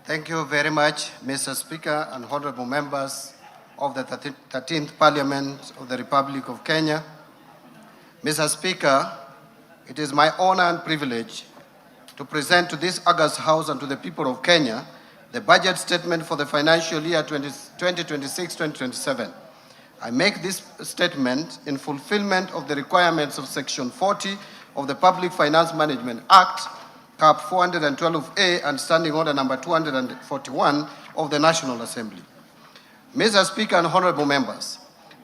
Thank you very much, Mr. Speaker and honorable members of the 13th Parliament of the Republic of Kenya. Mr. Speaker, it is my honor and privilege to present to this august House and to the people of Kenya the budget statement for the financial year 2026-2027. I make this statement in fulfillment of the requirements of Section 40 of the Public Finance Management Act, Cap 412A, and Standing Order number 241 of the National Assembly. Mr. Speaker and honorable members,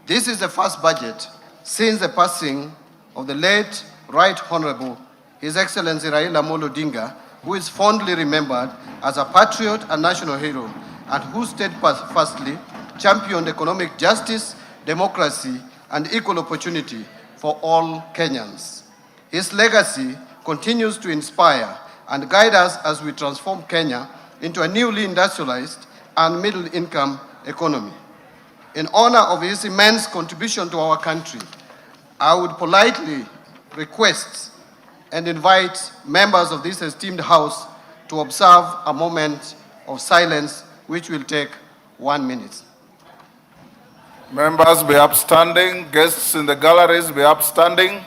this is the first budget since the passing of the late Right Honorable His Excellency Raila Amolo Odinga, who is fondly remembered as a patriot and national hero, and who steadfastly championed economic justice, democracy, and equal opportunity for all Kenyans. His legacy continues to inspire and guide us as we transform Kenya into a newly industrialized and middle-income economy. In honor of his immense contribution to our country, I would politely request and invite members of this esteemed House to observe a moment of silence, which will take 1 minute. Members be upstanding. Guests in the galleries be upstanding.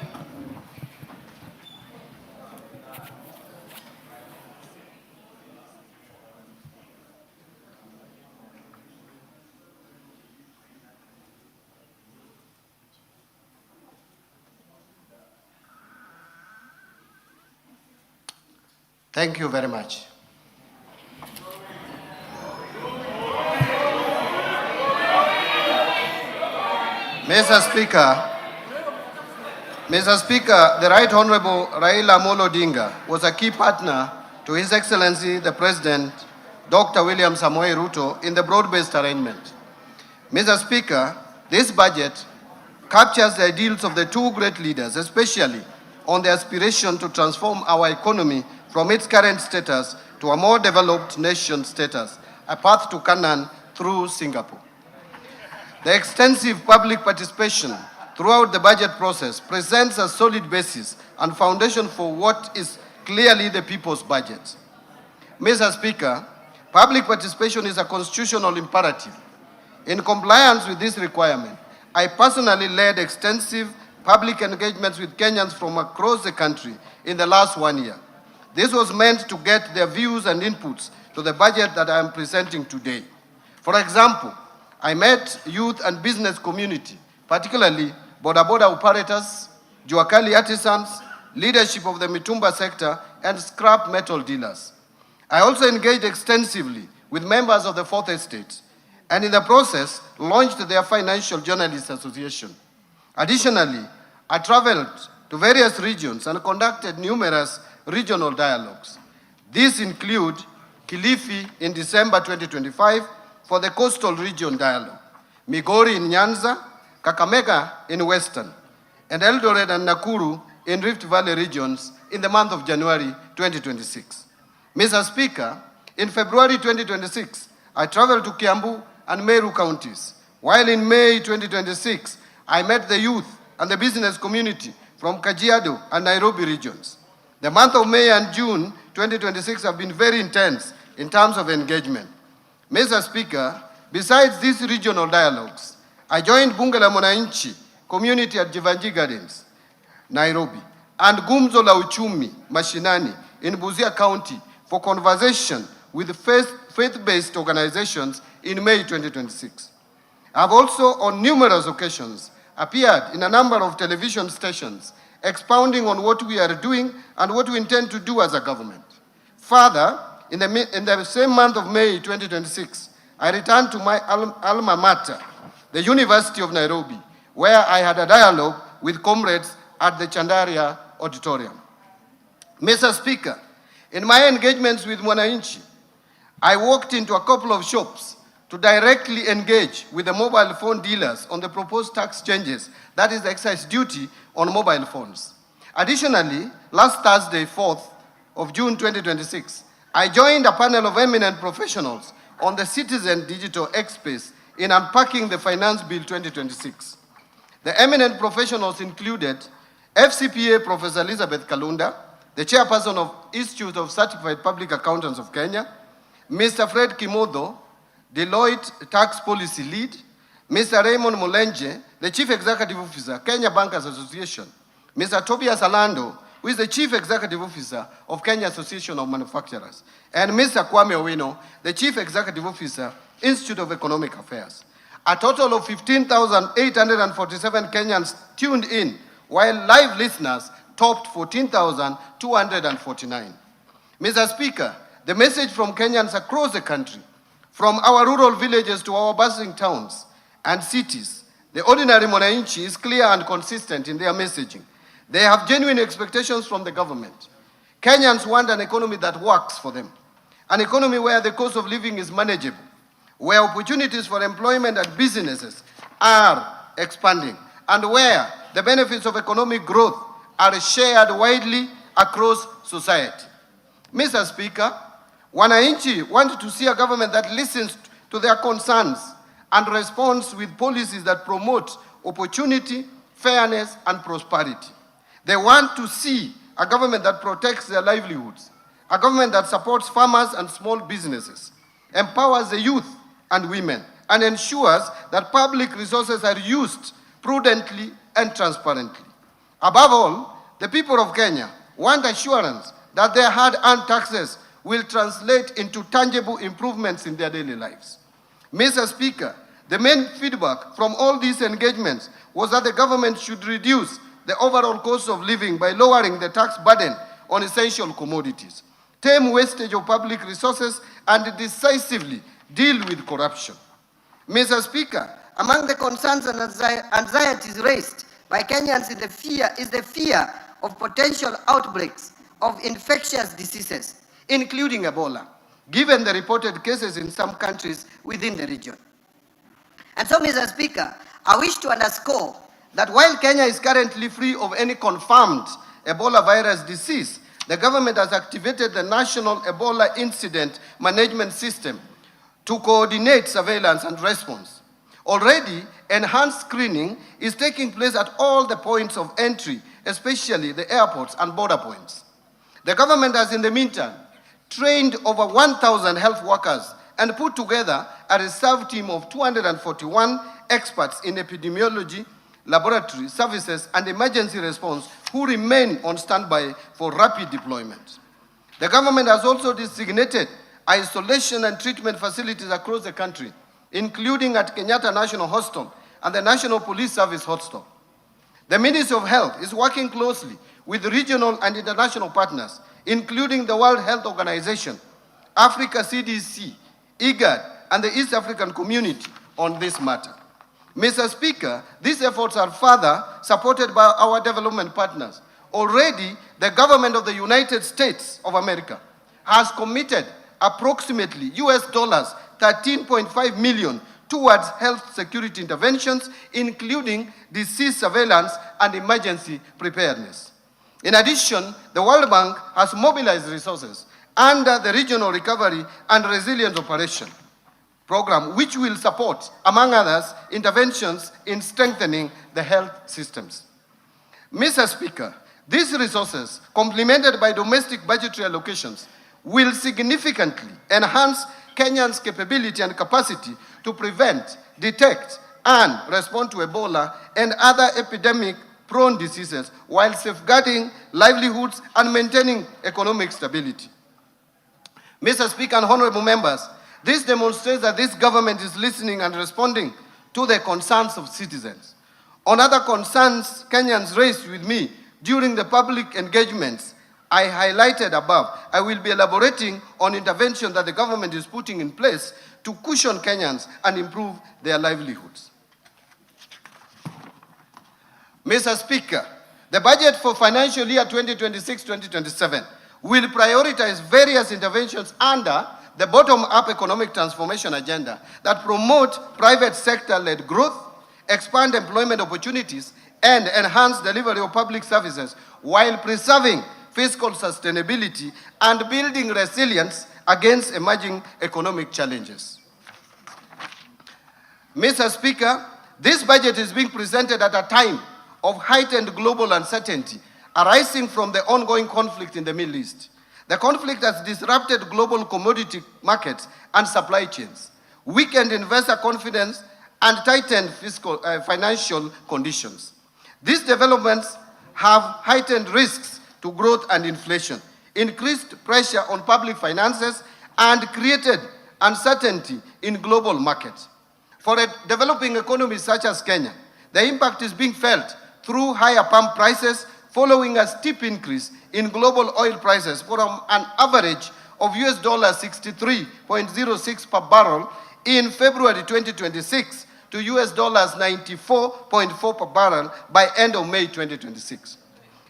Thank you very much. Mr. Speaker, the Right Honorable Raila Amolo Odinga was a key partner to His Excellency the President, Dr. William Samoei Ruto, in the broad-based arrangement. Mr. Speaker, this budget captures the ideals of the two great leaders, especially on the aspiration to transform our economy from its current status to a more developed nation status, a path to Canaan through Singapore. The extensive public participation throughout the budget process presents a solid basis and foundation for what is clearly the people's budget. Mr. Speaker, public participation is a constitutional imperative. In compliance with this requirement, I personally led extensive public engagements with Kenyans from across the country in the last 1 year. This was meant to get their views and inputs to the budget that I am presenting today. For example, I met youth and business community, particularly boda operators, Juakali artisans, leadership of the Mitumba sector, and scrap metal dealers. I also engaged extensively with members of the Fourth Estate, and in the process, launched their Financial Journalists Association. Additionally, I traveled to various regions and conducted numerous regional dialogues. These include Kilifi in December 2025 for the Coastal Region Dialogue, Migori in Nyanza, Kakamega in Western, and Eldoret and Nakuru in Rift Valley regions in the month of January 2026. Mr. Speaker, in February 2026, I traveled to Kiambu and Meru counties, while in May 2026, I met the youth and the business community from Kajiado and Nairobi regions. The month of May and June 2026 have been very intense in terms of engagement. Mr. Speaker, besides these regional dialogues, I joined Bunge la Mwananchi community at Jivanji Gardens, Nairobi, and Gumzo la Uchumi Mashinani in Busia County for conversation with faith-based organizations in May 2026. I have also, on numerous occasions, appeared in a number of television stations expounding on what we are doing and what we intend to do as a government. Further, in the same month of May 2026, I returned to my alma mater, the University of Nairobi, where I had a dialogue with comrades at the Chandaria Auditorium. Mr. Speaker, in my engagements with Mwananchi, I walked into a couple of shops to directly engage with the mobile phone dealers on the proposed tax changes, that is the excise duty on mobile phones. Additionally, last Thursday, 4th of June 2026, I joined a panel of eminent professionals on the Citizen Digital X-Space in unpacking the Finance Bill 2026. The eminent professionals included FCPA Professor Elizabeth Kalunda, the chairperson of Institute of Certified Public Accountants of Kenya, Mr. Fred Kimodo, Deloitte Tax Policy Lead, Mr. Raymond Mulenje, the Chief Executive Officer, Kenya Bankers Association, Mr. Tobias Alando, who is the Chief Executive Officer of Kenya Association of Manufacturers, and Mr. Kwame Owino, the Chief Executive Officer, Institute of Economic Affairs. A total of 15,847 Kenyans tuned in, while live listeners topped 14,249. Mr. Speaker, the message from Kenyans across the country, from our rural villages to our bustling towns and cities, the ordinary Mwananchi is clear and consistent in their messaging. They have genuine expectations from the government. Kenyans want an economy that works for them, an economy where the cost of living is manageable, where opportunities for employment and businesses are expanding, and where the benefits of economic growth are shared widely across society. Mr. Speaker, Wananchi want to see a government that listens to their concerns and responds with policies that promote opportunity, fairness, and prosperity. They want to see a government that protects their livelihoods, a government that supports farmers and small businesses, empowers the youth and women, and ensures that public resources are used prudently and transparently. Above all, the people of Kenya want assurance that their hard-earned taxes will translate into tangible improvements in their daily lives. Mr. Speaker, the main feedback from all these engagements was that the government should reduce the overall cost of living by lowering the tax burden on essential commodities, tame wastage of public resources, and decisively deal with corruption. Mr. Speaker, among the concerns and anxieties raised by Kenyans is the fear of potential outbreaks of infectious diseases, including Ebola, given the reported cases in some countries within the region. And so, Mr. Speaker, I wish to underscore that while Kenya is currently free of any confirmed Ebola virus disease, the government has activated the National Ebola Incident Management System to coordinate surveillance and response. Already, enhanced screening is taking place at all the points of entry, especially the airports and border points. The government has, in the meantime, trained over 1,000 health workers and put together a reserve team of 241 experts in epidemiology, laboratory services, and emergency response who remain on standby for rapid deployment. The government has also designated isolation and treatment facilities across the country, including at Kenyatta National Hospital and the National Police Service Hospital. The Ministry of Health is working closely with regional and international partners, including the World Health Organization, Africa CDC, IGAD, and the East African Community on this matter. Mr. Speaker, these efforts are further supported by our development partners. Already, the government of the United States of America has committed approximately US dollars 13.5 million towards health security interventions, including disease surveillance and emergency preparedness. In addition, the World Bank has mobilized resources under the Regional Recovery and Resilience Operation program, which will support, among others, interventions in strengthening the health systems. Mr. Speaker, these resources, complemented by domestic budgetary allocations, will significantly enhance Kenyans' capability and capacity to prevent, detect, and respond to Ebola and other epidemic-prone diseases while safeguarding livelihoods and maintaining economic stability. Mr. Speaker and honorable members, this demonstrates that this government is listening and responding to the concerns of citizens. On other concerns Kenyans raised with me during the public engagements I highlighted above, I will be elaborating on intervention that the government is putting in place to cushion Kenyans and improve their livelihoods. Mr. Speaker, the budget for financial year 2026-2027 will prioritize various interventions under the bottom-up economic transformation agenda that promote private sector-led growth, expand employment opportunities, and enhance delivery of public services while preserving fiscal sustainability and building resilience against emerging economic challenges. Mr. Speaker, this budget is being presented at a time of heightened global uncertainty arising from the ongoing conflict in the Middle East. The conflict has disrupted global commodity markets and supply chains, weakened investor confidence, and tightened financial conditions. These developments have heightened risks to growth and inflation, increased pressure on public finances, and created uncertainty in global markets. For a developing economy such as Kenya, the impact is being felt through higher pump prices following a steep increase in global oil prices from an average of US $63.06 per barrel in February 2026 to US $94.4 per barrel by end of May 2026.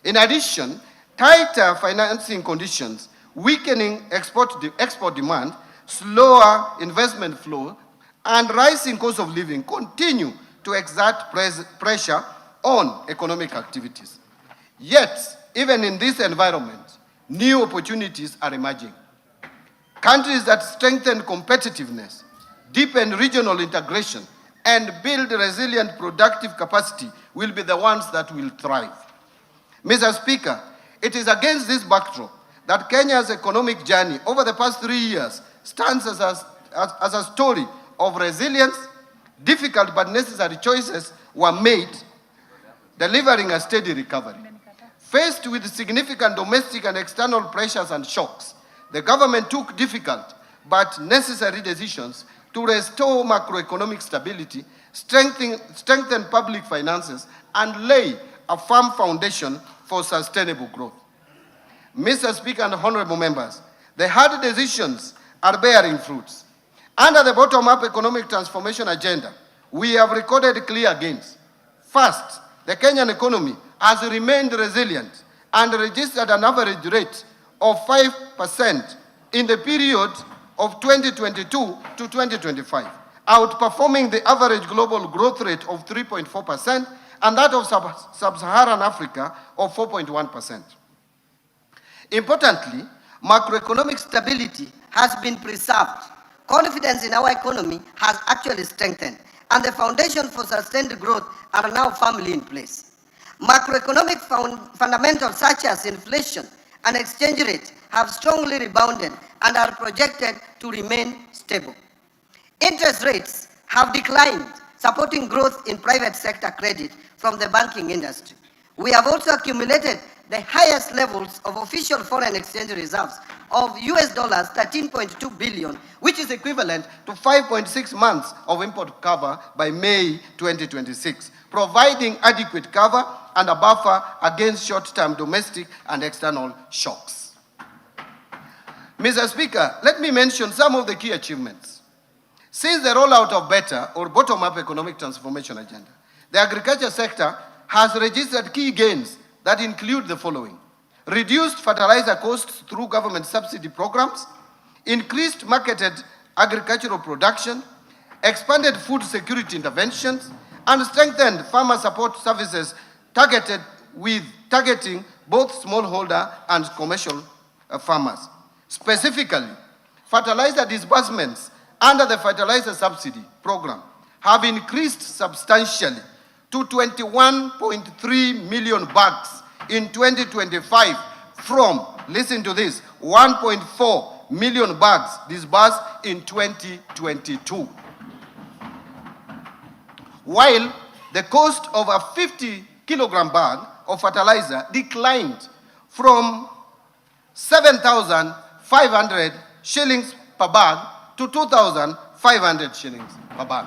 In addition, tighter financing conditions, weakening export demand, slower investment flow, and rising cost of living continue to exert pressure on economic activities. Yet, even in this environment, new opportunities are emerging. Countries that strengthen competitiveness, deepen regional integration, and build resilient productive capacity will be the ones that will thrive. Mr. Speaker, it is against this backdrop that Kenya's economic journey over the past 3 years stands as a story of resilience. Difficult but necessary choices were made, delivering a steady recovery. Faced with significant domestic and external pressures and shocks, the government took difficult but necessary decisions to restore macroeconomic stability, strengthen public finances, and lay a firm foundation for sustainable growth. Mr. Speaker and honorable members, the hard decisions are bearing fruits. Under the bottom-up economic transformation agenda, we have recorded clear gains. First, the Kenyan economy has remained resilient and registered an average rate of 5% in the period of 2022 to 2025, outperforming the average global growth rate of 3.4% and that of sub-Saharan Africa of 4.1%. Importantly, macroeconomic stability has been preserved. Confidence in our economy has actually strengthened, and the foundation for sustained growth are now firmly in place. Macroeconomic fundamentals such as inflation and exchange rate have strongly rebounded and are projected to remain stable. Interest rates have declined, supporting growth in private sector credit from the banking industry. We have also accumulated the highest levels of official foreign exchange reserves of US $13.2 billion, which is equivalent to 5.6 months of import cover by May 2026, providing adequate cover and a buffer against short-term domestic and external shocks. Mr. Speaker, let me mention some of the key achievements. Since the rollout of BETTER, or Bottom-Up Economic Transformation Agenda, the agriculture sector has registered key gains that include the following: reduced fertilizer costs through government subsidy programs, increased marketed agricultural production, expanded food security interventions, and strengthened farmer support services targeting both smallholder and commercial farmers. Specifically, fertilizer disbursements under the fertilizer subsidy program have increased substantially to 21.3 million bags in 2025 from, listen to this, 1.4 million bags disbursed in 2022. While the cost of a 50-kilogram bag of fertilizer declined from 7,500 shillings per bag to 2,500 shillings per bag.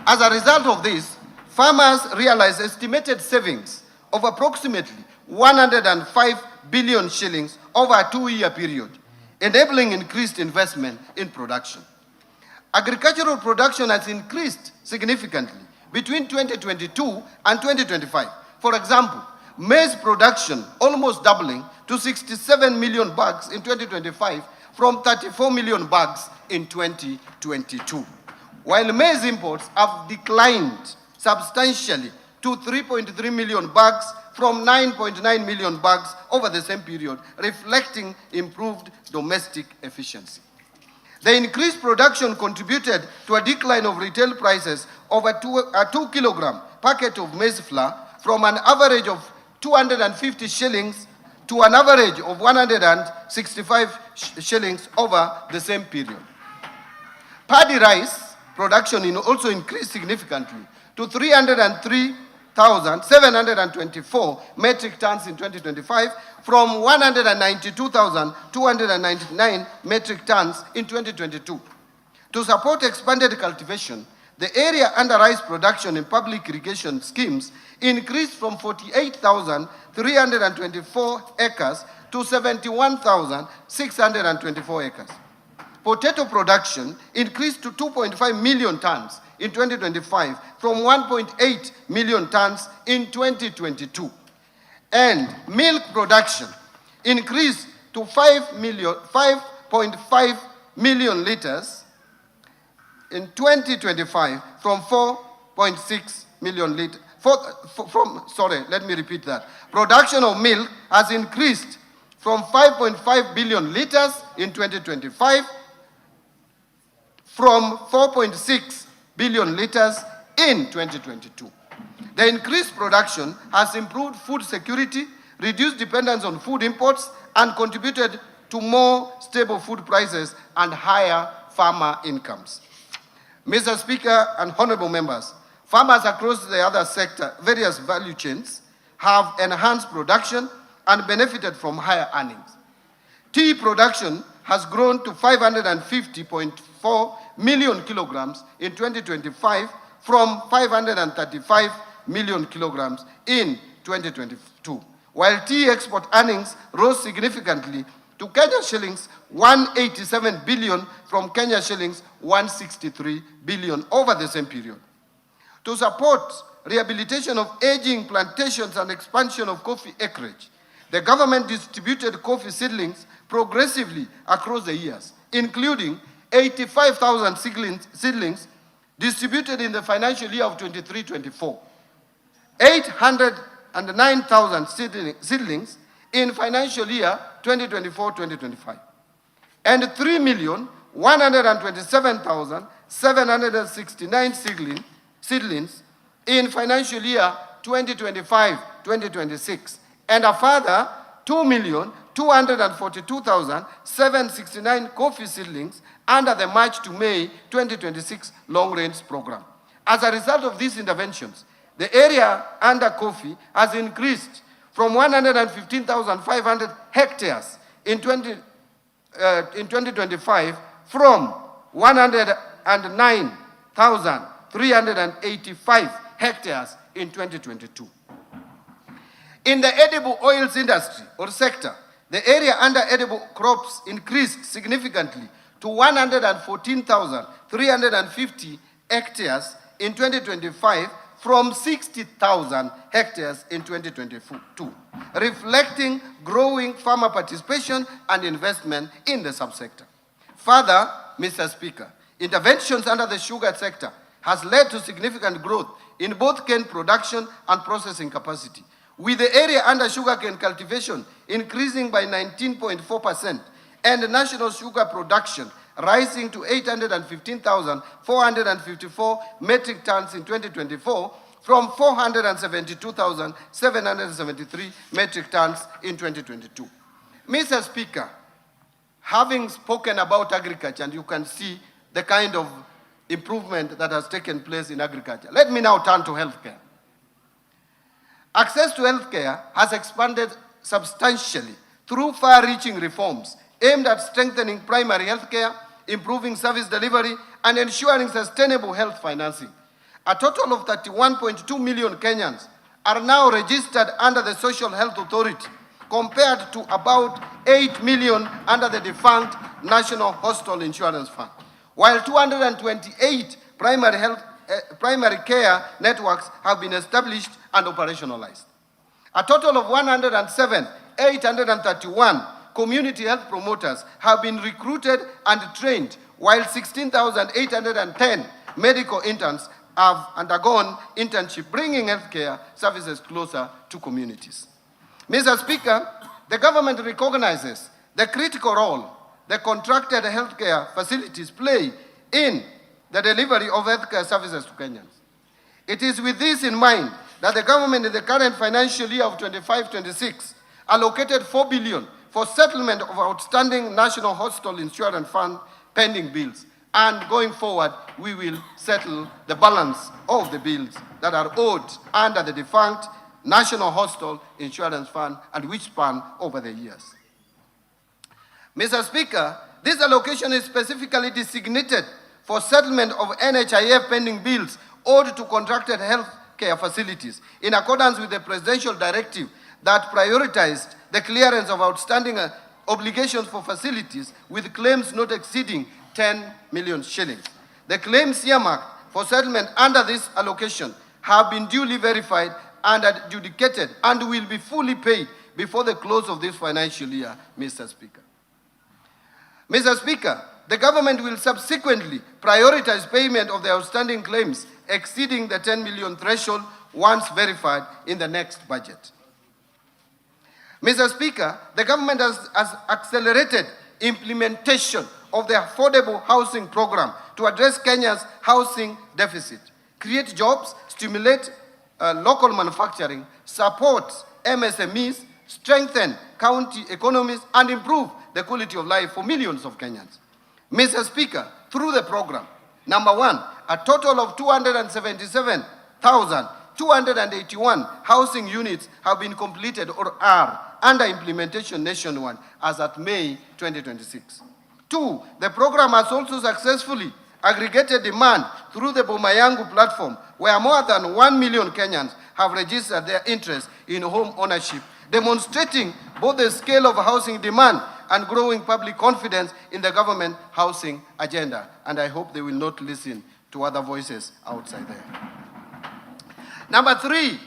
As a result of this, farmers realized estimated savings of approximately 105 billion shillings over a 2-year period, enabling increased investment in production. Agricultural production has increased significantly between 2022 and 2025. For example, maize production almost doubling to 67 million bags in 2025 from 34 million bags in 2022. While maize imports have declined substantially to 3.3 million bags from 9.9 million bags over the same period, reflecting improved domestic efficiency. The increased production contributed to a decline of retail prices of a 2-kilogram packet of maize flour from an average of 250 shillings to to an average of 165 shillings over the same period. Paddy rice production also increased significantly to 303,724 metric tons in 2025 from 192,299 metric tons in 2022. To support expanded cultivation, the area under rice production in public irrigation schemes increased from 48,324 acres to 71,624 acres. Potato production increased to 2.5 million tons in 2025 from 1.8 million tons in 2022. And milk production increased to 5.5 million liters in 2025 from 4.6 million liters. Let me repeat that. Production of milk has increased from 5.5 billion liters in 2025 from 4.6 billion liters in 2022. The increased production has improved food security, reduced dependence on food imports, and contributed to more stable food prices and higher farmer incomes. Mr. Speaker and honorable members, farmers across the other sector, various value chains, have enhanced production and benefited from higher earnings. Tea production has grown to 550.4 million kilograms in 2025 from 535 million kilograms in 2022, while tea export earnings rose significantly to Kenya shillings 187 billion from Kenya shillings 163 billion over the same period. To support rehabilitation of aging plantations and expansion of coffee acreage, the government distributed coffee seedlings progressively across the years, including 85,000 seedlings distributed in the financial year of 23-24, 809,000 seedlings in financial year 2024-2025, and 3,127,769 seedlings in financial year 2025-2026, and a further 2,242,769 coffee seedlings under the March to May 2026 long-range program. As a result of these interventions, the area under coffee has increased from 115,500 hectares in 2025 from 109,385 hectares in 2022. In the edible oils industry or sector, the area under edible crops increased significantly to 114,350 hectares in 2025 from 60,000 hectares in 2022, reflecting growing farmer participation and investment in the subsector. Further, Mr. Speaker, interventions under the sugar sector has led to significant growth in both cane production and processing capacity, with the area under sugarcane cultivation increasing by 19.4% and national sugar production rising to 815,454 metric tons in 2024 from 472,773 metric tons in 2022. Mr. Speaker, having spoken about agriculture, and you can see the kind of improvement that has taken place in agriculture, let me now turn to healthcare. Access to healthcare has expanded substantially through far-reaching reforms aimed at strengthening primary healthcare, improving service delivery, and ensuring sustainable health financing. A total of 31.2 million Kenyans are now registered under the Social Health Authority, compared to about 8 million under the defunct National Hospital Insurance Fund, while 228 primary care networks have been established and operationalized. A total of 107,831 community health promoters have been recruited and trained, while 16,810 medical interns have undergone internship, bringing healthcare services closer to communities. Mr. Speaker, the government recognizes the critical role the contracted healthcare facilities play in the delivery of healthcare services to Kenyans. It is with this in mind that the government in the current financial year of 25-26 allocated 4 billion for settlement of outstanding National Hospital Insurance Fund pending bills. And going forward, we will settle the balance of the bills that are owed under the defunct National Hospital Insurance Fund and which span over the years. Mr. Speaker, this allocation is specifically designated for settlement of NHIF pending bills owed to contracted health care facilities in accordance with the presidential directive that prioritized the clearance of outstanding obligations for facilities with claims not exceeding 10 million shillings. The claims earmarked for settlement under this allocation have been duly verified and adjudicated and will be fully paid before the close of this financial year, Mr. Speaker. Mr. Speaker, the government will subsequently prioritize payment of the outstanding claims exceeding the 10 million threshold once verified in the next budget. Mr. Speaker, the government has accelerated implementation of the affordable housing program to address Kenya's housing deficit, create jobs, stimulate local manufacturing, support MSMEs, strengthen county economies, and improve the quality of life for millions of Kenyans. Mr. Speaker, through the program, number one, a total of 277,281 housing units have been completed or are under implementation nationwide as at May 2026. Two, the program has also successfully aggregated demand through the Boma Yangu platform, where more than 1 million Kenyans have registered their interest in home ownership, demonstrating both the scale of housing demand and growing public confidence in the government housing agenda. And I hope they will not listen to other voices outside there. Number three,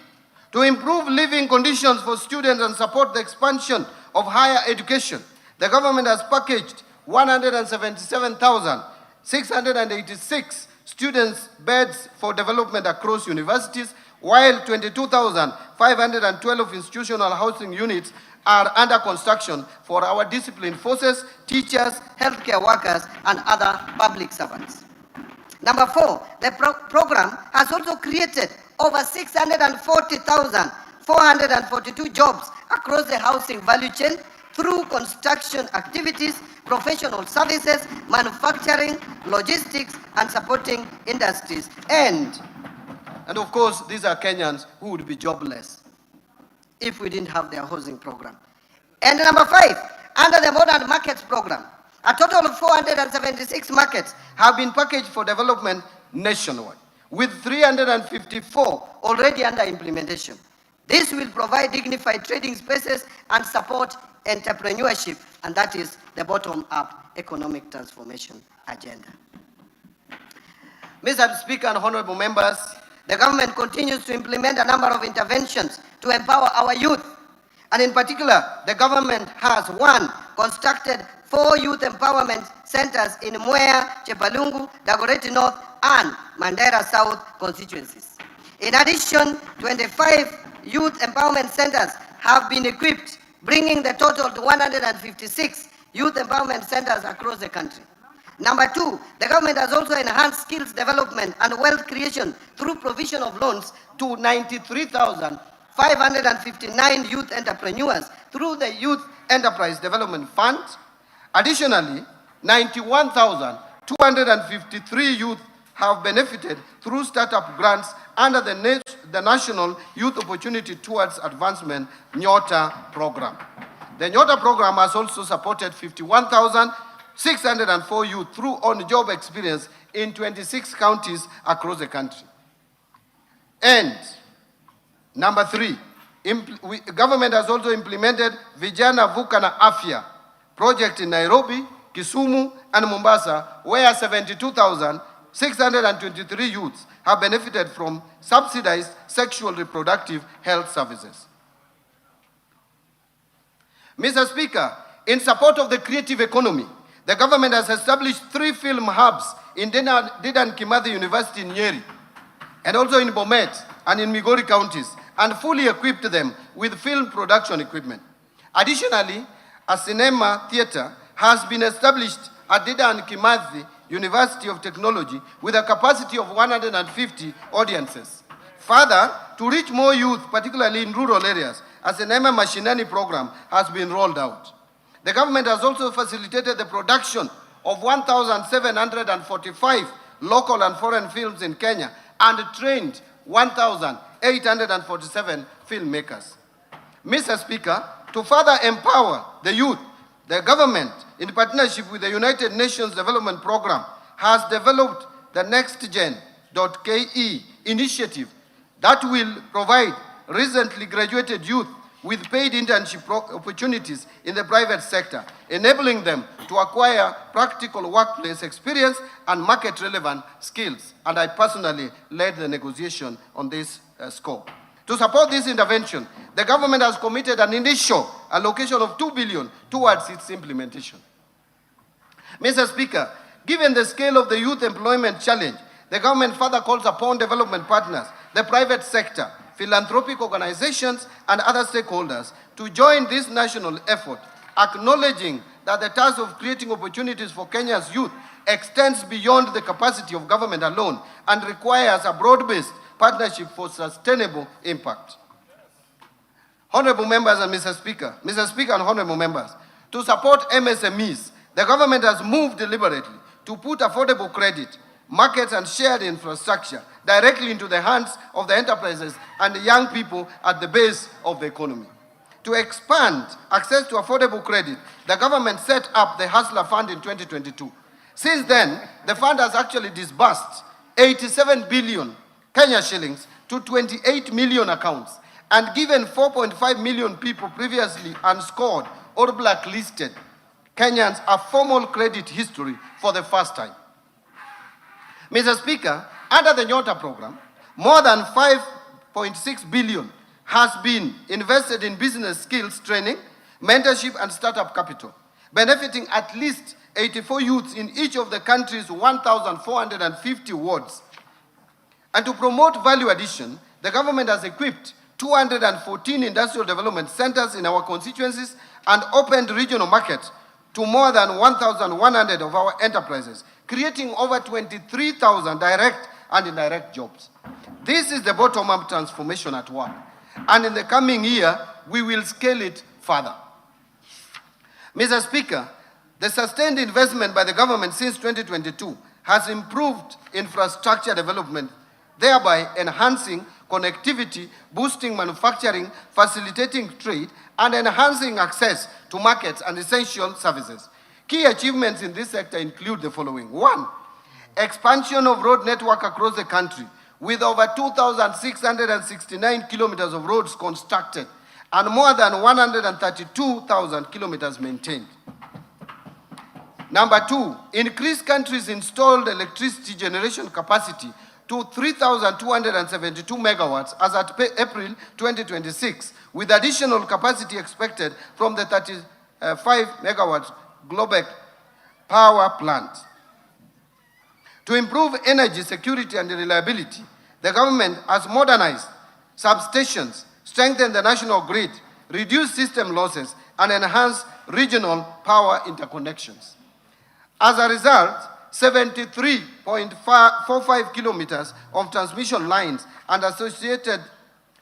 to improve living conditions for students and support the expansion of higher education, the government has packaged 177,686 students' beds for development across universities, while 22,512 institutional housing units are under construction for our disciplined forces, teachers, healthcare workers, and other public servants. Number four, the program has also created over 640,442 jobs across the housing value chain through construction activities, professional services, manufacturing, logistics, and supporting industries. And of course, these are Kenyans who would be jobless if we didn't have their housing program. And number five, under the Modern Markets program, a total of 476 markets have been packaged for development nationwide, with 354 already under implementation. This will provide dignified trading spaces and support entrepreneurship, and that is the bottom-up economic transformation agenda. Mr. Speaker and honorable members, the government continues to implement a number of interventions to empower our youth. And in particular, the government has, one, constructed 4 youth empowerment centers in Mwea, Chepalungu, Dagoretti North, and Mandera South constituencies. In addition, 25 youth empowerment centers have been equipped, bringing the total to 156 youth empowerment centers across the country. Number two, the government has also enhanced skills development and wealth creation through provision of loans to 93,559 youth entrepreneurs through the Youth Enterprise Development Fund. Additionally, 91,253 youth have benefited through startup grants under the National Youth Opportunity Towards Advancement (NYOTA) program. The NYOTA program has also supported 51,604 youth through on-job experience in 26 counties across the country. And number three, government has also implemented Vijana Vuka na Afya project in Nairobi, Kisumu, and Mombasa, where 72,623 youths have benefited from subsidized sexual reproductive health services. Mr. Speaker, in support of the creative economy, the government has established 3 film hubs in Dedan Kimathi University in Nyeri, and also in Bomet and in Migori counties, and fully equipped them with film production equipment. Additionally, a cinema theater has been established at Dedan Kimathi University of Technology with a capacity of 150 audiences. Further, to reach more youth, particularly in rural areas, as an Nema Mashinani program has been rolled out. The government has also facilitated the production of 1,745 local and foreign films in Kenya and trained 1,847 filmmakers. Mr. Speaker, to further empower the youth, the government, in partnership with the United Nations Development Program, has developed the NextGen.ke initiative that will provide recently graduated youth with paid internship opportunities in the private sector, enabling them to acquire practical workplace experience and market-relevant skills. And I personally led the negotiation on this scope. To support this intervention, the government has committed an initial allocation of 2 billion towards its implementation. Mr. Speaker, given the scale of the youth employment challenge, the government further calls upon development partners, the private sector, philanthropic organizations, and other stakeholders to join this national effort, acknowledging that the task of creating opportunities for Kenya's youth extends beyond the capacity of government alone and requires a broad-based partnership for sustainable impact. Honorable members and Mr. Speaker and honorable members, to support MSMEs, the government has moved deliberately to put affordable credit, markets, and shared infrastructure directly into the hands of the enterprises and the young people at the base of the economy. To expand access to affordable credit, the government set up the Hustler Fund in 2022. Since then, the fund has actually disbursed 87 billion Kenya shillings to 28 million accounts and given 4.5 million people previously unscored or blacklisted Kenyans a formal credit history for the first time. Mr. Speaker, under the Nyota program, more than 5.6 billion has been invested in business skills training, mentorship, and startup capital, benefiting at least 84 youths in each of the country's 1,450 wards. And to promote value addition, the government has equipped 214 industrial development centers in our constituencies and opened regional markets to more than 1,100 of our enterprises, creating over 23,000 direct and indirect jobs. This is the bottom-up transformation at work, and in the coming year, we will scale it further. Mr. Speaker, the sustained investment by the government since 2022 has improved infrastructure development, thereby enhancing connectivity, boosting manufacturing, facilitating trade, and enhancing access to markets and essential services. Key achievements in this sector include the following. 1, expansion of road network across the country with over 2,669 kilometers of roads constructed and more than 132,000 kilometers maintained. Number 2, increase country's installed electricity generation capacity to 3,272 megawatts as at April 2026, with additional capacity expected from the 35 megawatts Globek power plant. To improve energy security and reliability, the government has modernized substations, strengthened the national grid, reduced system losses, and enhanced regional power interconnections. As a result, 73.45 kilometers of transmission lines and associated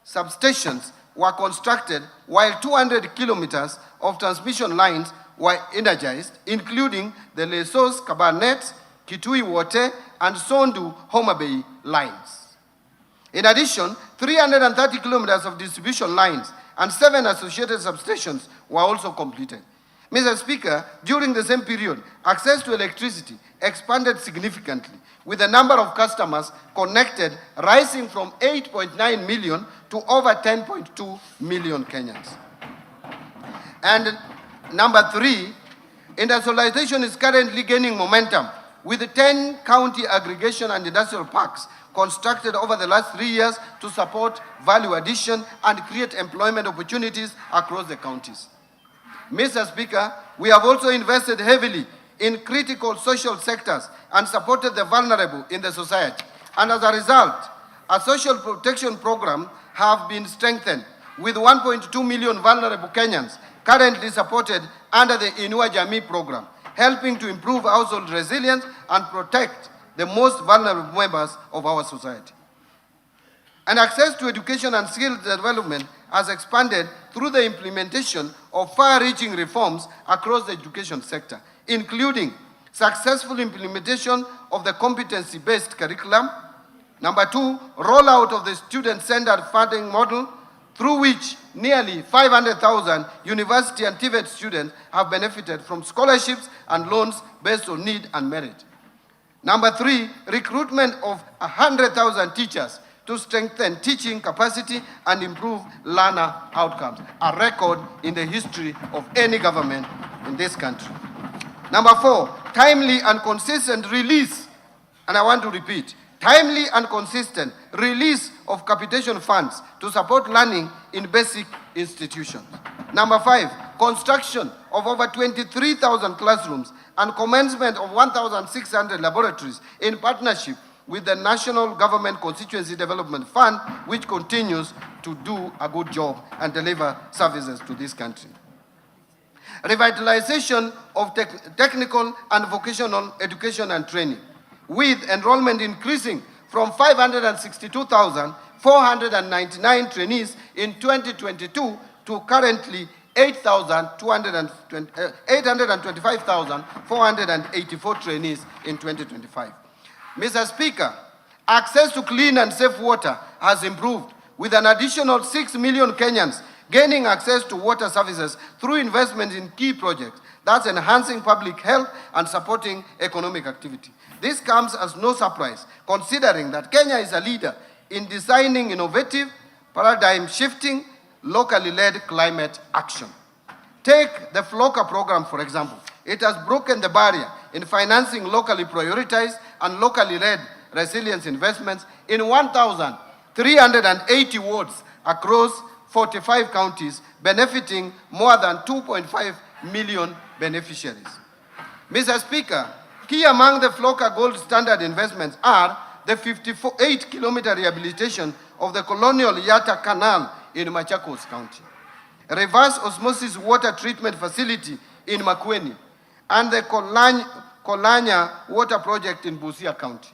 substations were constructed, while 200 kilometers of transmission lines were energized, including the Lesos, Kabarnet, Kitui Wote, and Sondu Homa Bay lines. In addition, 330 kilometers of distribution lines and 7 associated substations were also completed. Mr. Speaker, during the same period, access to electricity expanded significantly, with the number of customers connected rising from 8.9 million to over 10.2 million Kenyans. And number 3, industrialization is currently gaining momentum, with 10 county aggregation and industrial parks constructed over the last 3 years to support value addition and create employment opportunities across the counties. Mr. Speaker, we have also invested heavily in critical social sectors and supported the vulnerable in the society. And as a result, a social protection program have been strengthened with 1.2 million vulnerable Kenyans currently supported under the Inua Jamii program, helping to improve household resilience and protect the most vulnerable members of our society. And access to education and skill development has expanded through the implementation of far-reaching reforms across the education sector, including successful implementation of the competency-based curriculum. Number 2, rollout of the student-centered funding model, through which nearly 500,000 university and TVET students have benefited from scholarships and loans based on need and merit. Number 3, recruitment of 100,000 teachers to strengthen teaching capacity and improve learner outcomes, a record in the history of any government in this country. Number 4, timely and consistent release, and I want to repeat, timely and consistent release of capitation funds to support learning in basic institutions. Number 5, construction of over 23,000 classrooms and commencement of 1,600 laboratories in partnership with the National Government Constituency Development Fund, which continues to do a good job and deliver services to this country. Revitalization of technical and vocational education and training, with enrollment increasing from 562,499 trainees in 2022 to currently 825,484 trainees in 2025. Mr. Speaker, access to clean and safe water has improved, with an additional 6 million Kenyans gaining access to water services through investment in key projects, thus enhancing public health and supporting economic activity. This comes as no surprise, considering that Kenya is a leader in designing innovative, paradigm-shifting, locally led climate action. Take the FLOCA program, for example. It has broken the barrier in financing locally prioritized and locally led resilience investments in 1,380 wards across 45 counties, benefiting more than 2.5 million beneficiaries. Mr. Speaker, key among the FLOCA gold standard investments are the 58-kilometer rehabilitation of the Colonial Yatta Canal in Machakos County, a reverse osmosis water treatment facility in Makueni, and the Kolanya water project in Busia County.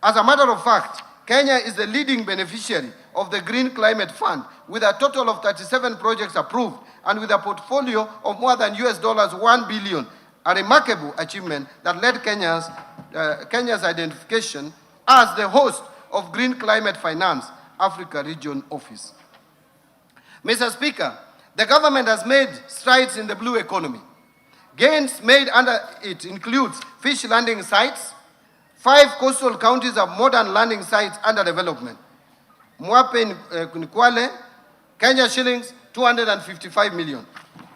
As a matter of fact, Kenya is the leading beneficiary of the Green Climate Fund, with a total of 37 projects approved and with a portfolio of more than $1 billion, a remarkable achievement that led Kenya's identification as the host of Green Climate Finance Africa Region Office. Mr. Speaker, the government has made strides in the blue economy. Gains made under it includes fish landing sites. 5 coastal counties have modern landing sites under development. Mwape in Kwale, Kenya shillings 255 million.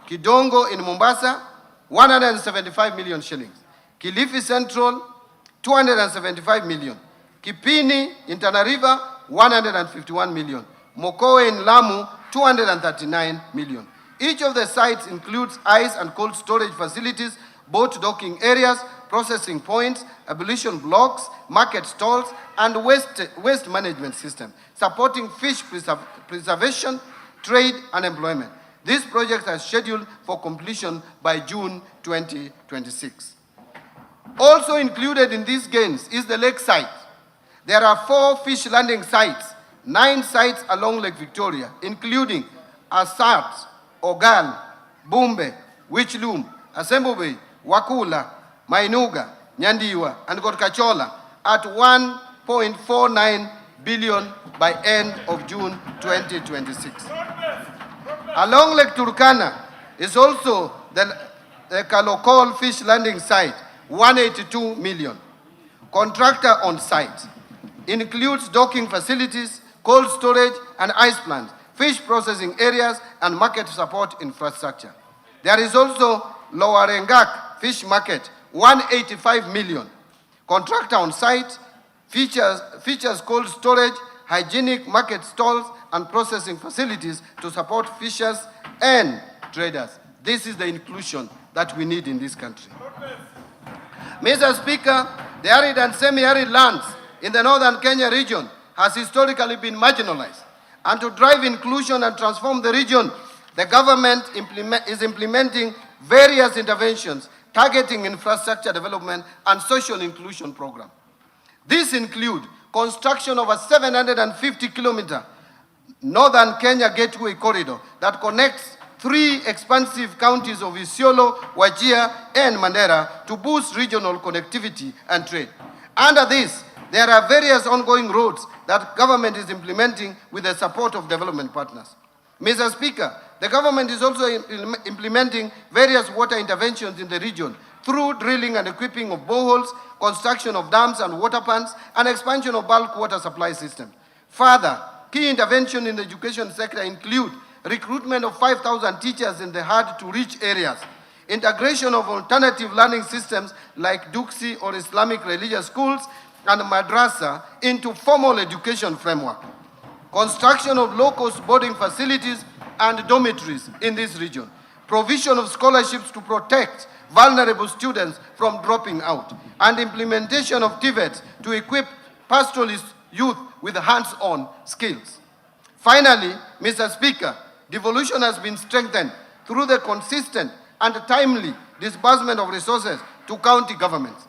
Kidongo in Mombasa, 175 million shillings. Kilifi Central, 275 million. Kipini in Tana River, 151 million. Mokowe in Lamu, 239 million. Each of the sites includes ice and cold storage facilities, boat docking areas, processing points, ablution blocks, market stalls, and waste management system, supporting fish preservation, trade, and employment. These projects are scheduled for completion by June 2026. Also included in these gains is the lake site. There are 4 fish landing sites, 9 sites along Lake Victoria, including Asat, Ogal, Bumbe, Wichlum, Asembo Bay, Wakula, Mainuga, Nyandiwa, and Gorkachola at 1.49 billion by end of June 2026. Along Lake Turkana is also the Kalokol fish landing site, 182 million. Contractor on site includes docking facilities, cold storage and ice plants, fish processing areas, and market support infrastructure. There is also Lower Engak Fish Market, 185 million. Contractor on site, features cold storage, hygienic market stalls, and processing facilities to support fishers and traders. This is the inclusion that we need in this country. Mr. Speaker, the arid and semi-arid lands in the northern Kenya region has historically been marginalized. And to drive inclusion and transform the region, the government is implementing various interventions targeting infrastructure development and social inclusion programs. These include construction of a 750-kilometer Northern Kenya Gateway Corridor that connects 3 expansive counties of Isiolo, Wajir, and Mandera to boost regional connectivity and trade. Under this, there are various ongoing roads that government is implementing with the support of development partners. Mr. Speaker, the government is also implementing various water interventions in the region through drilling and equipping of boreholes, construction of dams and water plants, and expansion of bulk water supply systems. Further, key interventions in the education sector include recruitment of 5,000 teachers in the hard-to-reach areas, integration of alternative learning systems like Duksi or Islamic religious schools and madrasa into formal education framework, construction of low-cost boarding facilities and dormitories in this region, provision of scholarships to protect vulnerable students from dropping out, and implementation of TVETs to equip pastoralist youth with hands-on skills. Finally, Mr. Speaker, devolution has been strengthened through the consistent and timely disbursement of resources to county governments,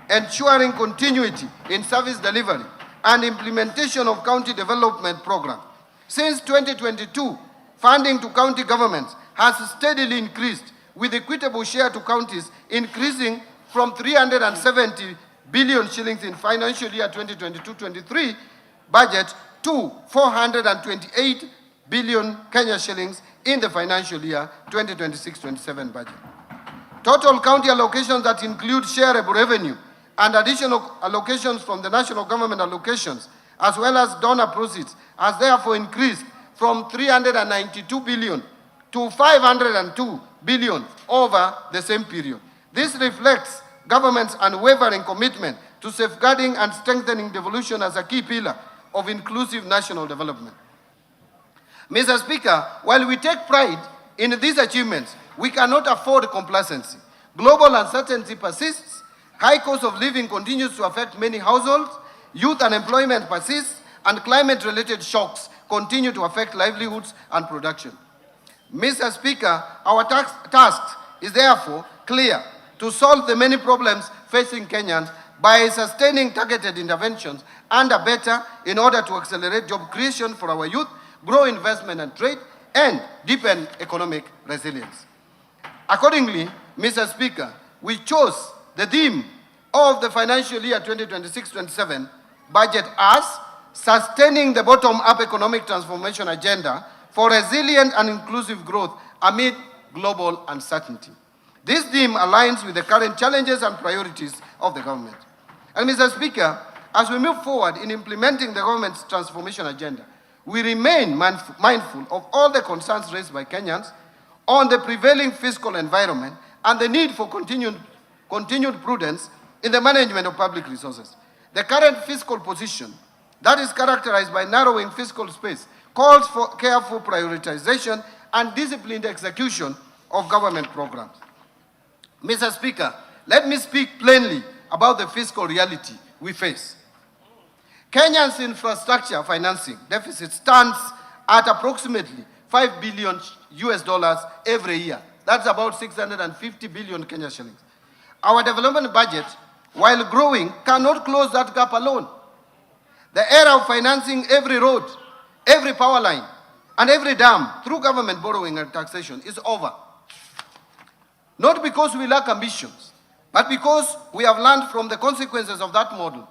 ensuring continuity in service delivery and implementation of county development programs. Since 2022, funding to county governments has steadily increased, with equitable share to counties increasing from 370 billion shillings in financial year 2022-23 budget to 428 billion Kenya shillings in the financial year 2026-27 budget. Total county allocations that include shareable revenue and additional allocations from the national government allocations, as well as donor proceeds, has therefore increased from 392 billion to 502 billion over the same period. This reflects government's unwavering commitment to safeguarding and strengthening devolution as a key pillar of inclusive national development. Mr. Speaker, while we take pride in these achievements, we cannot afford complacency. Global uncertainty persists, high cost of living continues to affect many households, youth unemployment persists, and climate-related shocks continue to affect livelihoods and production. Mr. Speaker, our task is therefore clear: to solve the many problems facing Kenyans by sustaining targeted interventions and better in order to accelerate job creation for our youth, grow investment and trade, and deepen economic resilience. Accordingly, Mr. Speaker, we chose the theme of the financial year 2026-27 budget as sustaining the bottom-up economic transformation agenda for resilient and inclusive growth amid global uncertainty. This theme aligns with the current challenges and priorities of the government. And Mr. Speaker, as we move forward in implementing the government's transformation agenda, we remain mindful of all the concerns raised by Kenyans on the prevailing fiscal environment and the need for continued prudence in the management of public resources. The current fiscal position that is characterized by narrowing fiscal space calls for careful prioritization and disciplined execution of government programs. Mr. Speaker, let me speak plainly about the fiscal reality we face. Kenya's infrastructure financing deficit stands at approximately $5 billion every year. That's about 650 billion Kenya shillings. Our development budget, while growing, cannot close that gap alone. The era of financing every road, every power line, and every dam through government borrowing and taxation is over. Not because we lack ambitions, but because we have learned from the consequences of that model.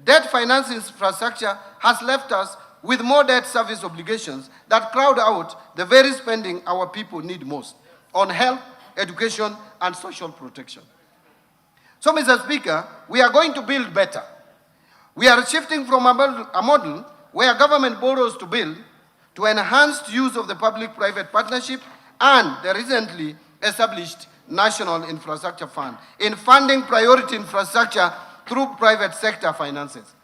Debt finance infrastructure has left us with more debt service obligations that crowd out the very spending our people need most on health, education, and social protection. So, Mr. Speaker, we are going to build better. We are shifting from a model where government borrows to build to enhanced use of the public-private partnership and the recently established National Infrastructure Fund in funding priority infrastructure through private sector finances.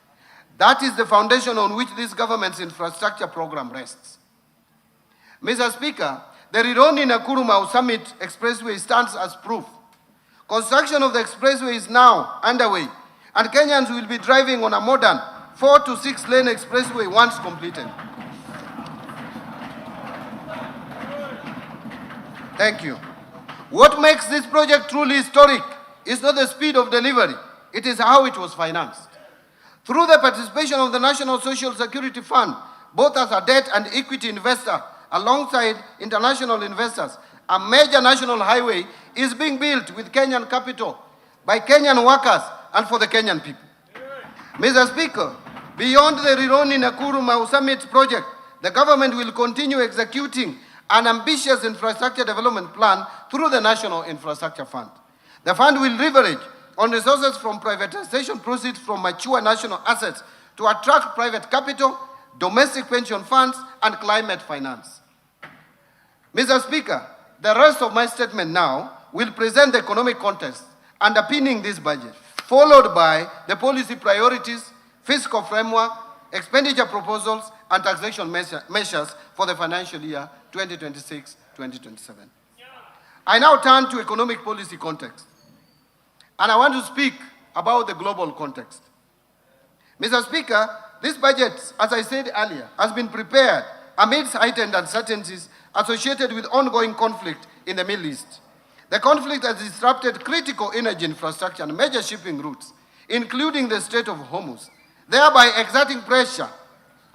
That is the foundation on which this government's infrastructure program rests. Mr. Speaker, the Rironi-Nakuru-Mau Summit Expressway stands as proof. Construction of the expressway is now underway, and Kenyans will be driving on a modern 4 to 6 lane expressway once completed. Thank you. What makes this project truly historic is not the speed of delivery, it is how it was financed. Through the participation of the National Social Security Fund both as a debt and equity investor alongside international investors. A major national highway is being built with Kenyan capital by Kenyan workers and for the Kenyan people. Mr. Speaker, beyond the Rironi-Nakuru Mau Summit project, the government will continue executing an ambitious infrastructure development plan through the National Infrastructure Fund. The fund will leverage on resources from privatization proceeds from mature national assets to attract private capital, domestic pension funds, and climate finance. Mr. Speaker, the rest of my statement now will present the economic context underpinning this budget, followed by the policy priorities, fiscal framework, expenditure proposals, and taxation measures for the financial year 2026-2027. I now turn to economic policy context, and I want to speak about the global context. Mr. Speaker, this budget, as I said earlier, has been prepared amidst heightened uncertainties associated with ongoing conflict in the Middle East. The conflict has disrupted critical energy infrastructure and major shipping routes, including the Strait of Hormuz, thereby exerting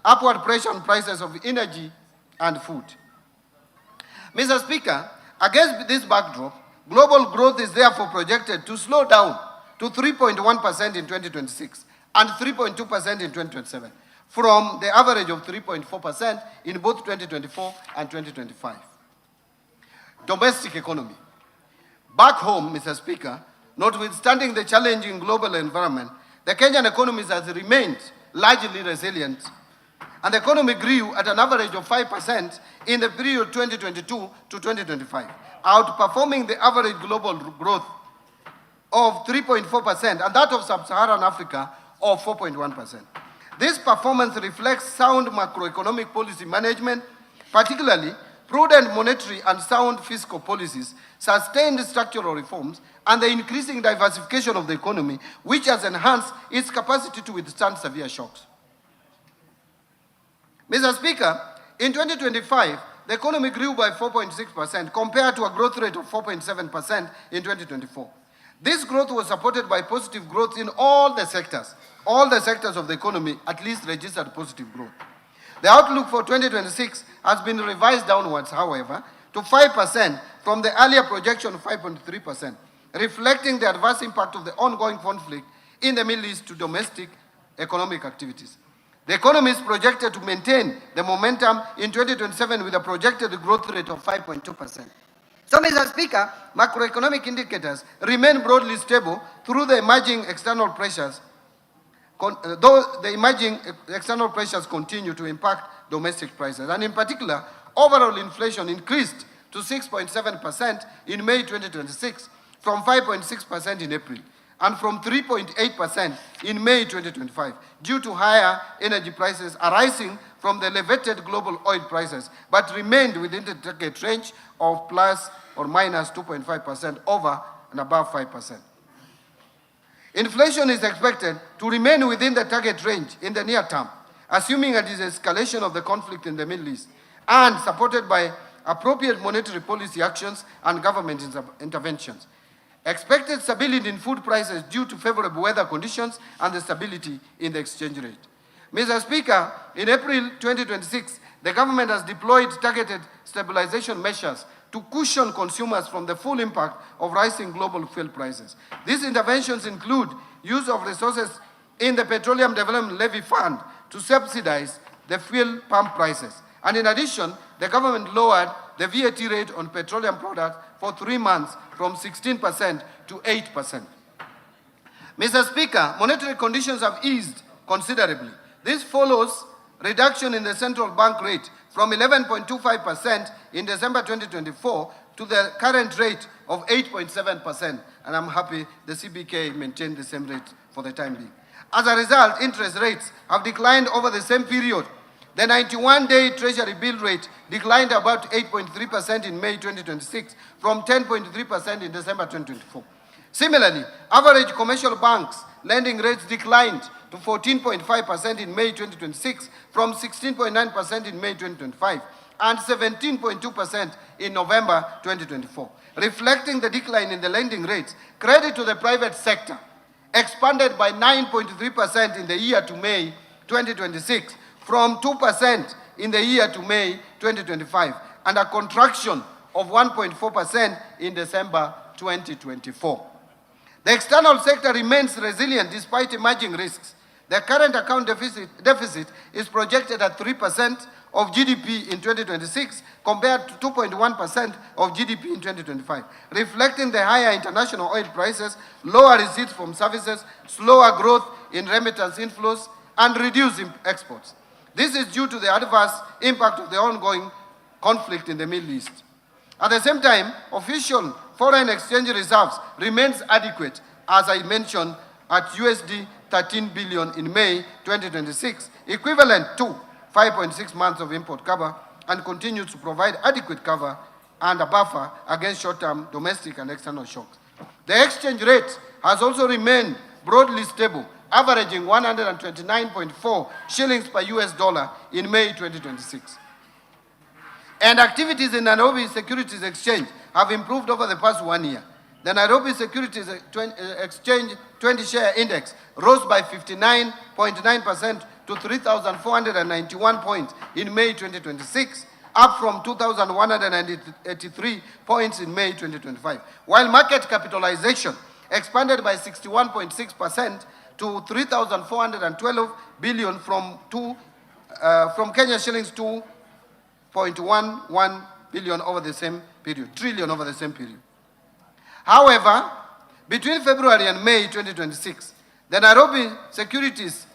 upward pressure on prices of energy and food. Mr. Speaker, against this backdrop, global growth is therefore projected to slow down to 3.1% in 2026 and 3.2% in 2027, from the average of 3.4% in both 2024 and 2025. Domestic economy. Back home, Mr. Speaker, notwithstanding the challenging global environment, the Kenyan economy has remained largely resilient, and the economy grew at an average of 5% in the period 2022 to 2025, outperforming the average global growth of 3.4% and that of sub-Saharan Africa of 4.1%. This performance reflects sound macroeconomic policy management, particularly prudent monetary and sound fiscal policies, sustained structural reforms, and the increasing diversification of the economy, which has enhanced its capacity to withstand severe shocks. Mr. Speaker, in 2025, the economy grew by 4.6% compared to a growth rate of 4.7% in 2024. This growth was supported by positive growth in all the sectors. All the sectors of the economy at least registered positive growth. The outlook for 2026 has been revised downwards, however, to 5% from the earlier projection of 5.3%, reflecting the adverse impact of the ongoing conflict in the Middle East to domestic economic activities. The economy is projected to maintain the momentum in 2027 with a projected growth rate of 5.2%. So, Mr. Speaker, macroeconomic indicators remain broadly stable through the emerging external pressures, though the emerging external pressures continue to impact domestic prices. And in particular, overall inflation increased to 6.7% in May 2026 from 5.6% in April and from 3.8% in May 2025 due to higher energy prices arising from the elevated global oil prices, but remained within the target range of plus or minus 2.5% over and above 5%. Inflation is expected to remain within the target range in the near term, assuming a de-escalation of the conflict in the Middle East and supported by appropriate monetary policy actions and government interventions. Expected stability in food prices due to favorable weather conditions and the stability in the exchange rate. Mr. Speaker, in April 2026, the government has deployed targeted stabilization measures to cushion consumers from the full impact of rising global fuel prices. These interventions include use of resources in the Petroleum Development Levy Fund to subsidize the fuel pump prices. And in addition, the government lowered the VAT rate on petroleum products for 3 months from 16% to 8%. Mr. Speaker, monetary conditions have eased considerably. This follows reduction in the central bank rate from 11.25% in December 2024 to the current rate of 8.7%, and I'm happy the CBK maintained the same rate for the time being. As a result, interest rates have declined over the same period. The 91-day Treasury bill rate declined about 8.3% in May 2026 from 10.3% in December 2024. Similarly, average commercial banks lending rates declined to 14.5% in May 2026 from 16.9% in May 2025 and 17.2% in November 2024. Reflecting the decline in the lending rates, credit to the private sector expanded by 9.3% in the year to May 2026 from 2% in the year to May 2025 and a contraction of 1.4% in December 2024. The external sector remains resilient despite emerging risks. The current account deficit is projected at 3% of GDP in 2026 compared to 2.1% of GDP in 2025, reflecting the higher international oil prices, lower receipts from services, slower growth in remittance inflows, and reduced exports. This is due to the adverse impact of the ongoing conflict in the Middle East. At the same time, official foreign exchange reserves remains adequate, as I mentioned, at USD 13 billion in May 2026, equivalent to 5.6 months of import cover, and continues to provide adequate cover and a buffer against short-term domestic and external shocks. The exchange rate has also remained broadly stable, averaging 129.4 shillings per US dollar in May 2026. And activities in Nairobi Securities Exchange have improved over the past 1 year. The Nairobi Securities Exchange 20-share index rose by 59.9% to 3,491 points in May 2026, up from 2,183 points in May 2025, while market capitalization expanded by 61.6% to 3,412 billion from Kenya shillings 2.11 billion over the same period, trillion over the same period. However, between February and May 2026, the Nairobi Securities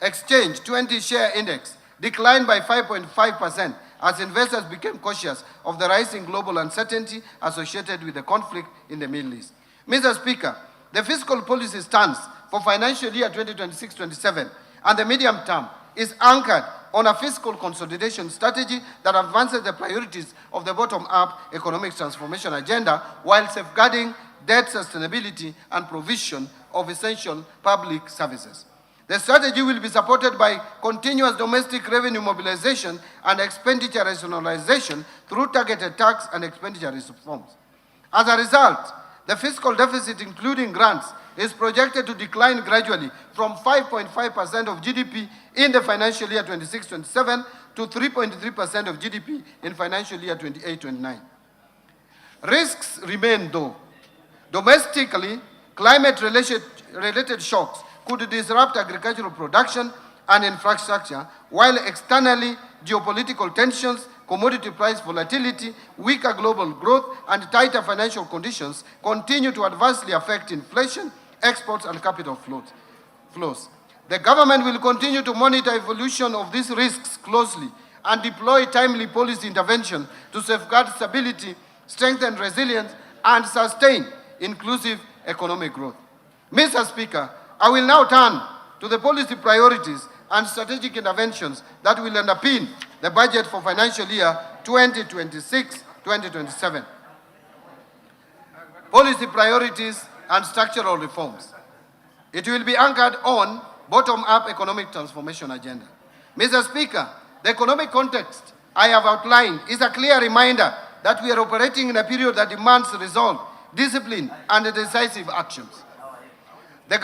Exchange 20-share index declined by 5.5% as investors became cautious of the rising global uncertainty associated with the conflict in the Middle East. Mr. Speaker, the fiscal policy stance for financial year 2026-27 and the medium term is anchored on a fiscal consolidation strategy that advances the priorities of the bottom-up economic transformation agenda while safeguarding debt sustainability and provision of essential public services. The strategy will be supported by continuous domestic revenue mobilization and expenditure rationalization through targeted tax and expenditure reforms. As a result, the fiscal deficit, including grants, is projected to decline gradually from 5.5% of GDP in the financial year 26-27 to 3.3% of GDP in financial year 28-29. Risks remain though. Domestically, climate-related shocks could disrupt agricultural production and infrastructure, while externally, geopolitical tensions, commodity price volatility, weaker global growth, and tighter financial conditions continue to adversely affect inflation, exports, and capital flows. The government will continue to monitor evolution of these risks closely and deploy timely policy intervention to safeguard stability, strengthen resilience, and sustain inclusive economic growth. Mr. Speaker, I will now turn to the policy priorities and strategic interventions that will underpin the budget for financial year 2026-2027. Policy priorities and structural reforms. It will be anchored on bottom-up economic transformation agenda. Mr. Speaker, the economic context I have outlined is a clear reminder that we are operating in a period that demands resolve, discipline, and decisive actions. The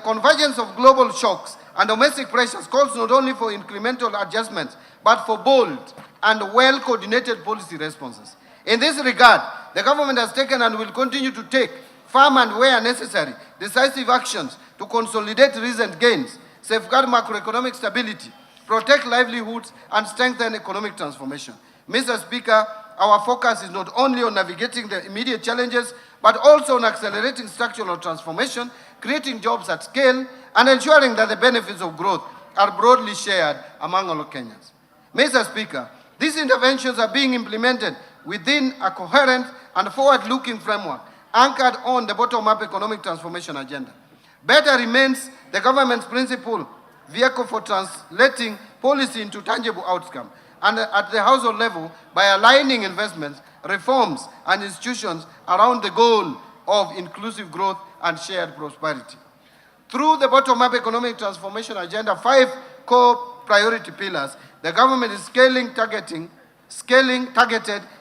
convergence of global shocks and domestic pressures calls not only for incremental adjustments, but for bold and well-coordinated policy responses. In this regard, the government has taken and will continue to take firm and where necessary, decisive actions to consolidate recent gains, safeguard macroeconomic stability, protect livelihoods, and strengthen economic transformation. Mr. Speaker, our focus is not only on navigating the immediate challenges, but also on accelerating structural transformation, creating jobs at scale, and ensuring that the benefits of growth are broadly shared among all Kenyans. Mr. Speaker, these interventions are being implemented within a coherent and forward-looking framework anchored on the bottom-up economic transformation agenda. Better remains the government's principal vehicle for translating policy into tangible outcome, and at the household level by aligning investments, reforms, and institutions around the goal of inclusive growth and shared prosperity. Through the bottom-up economic transformation agenda, 5 core priority pillars, the government is scaling targeted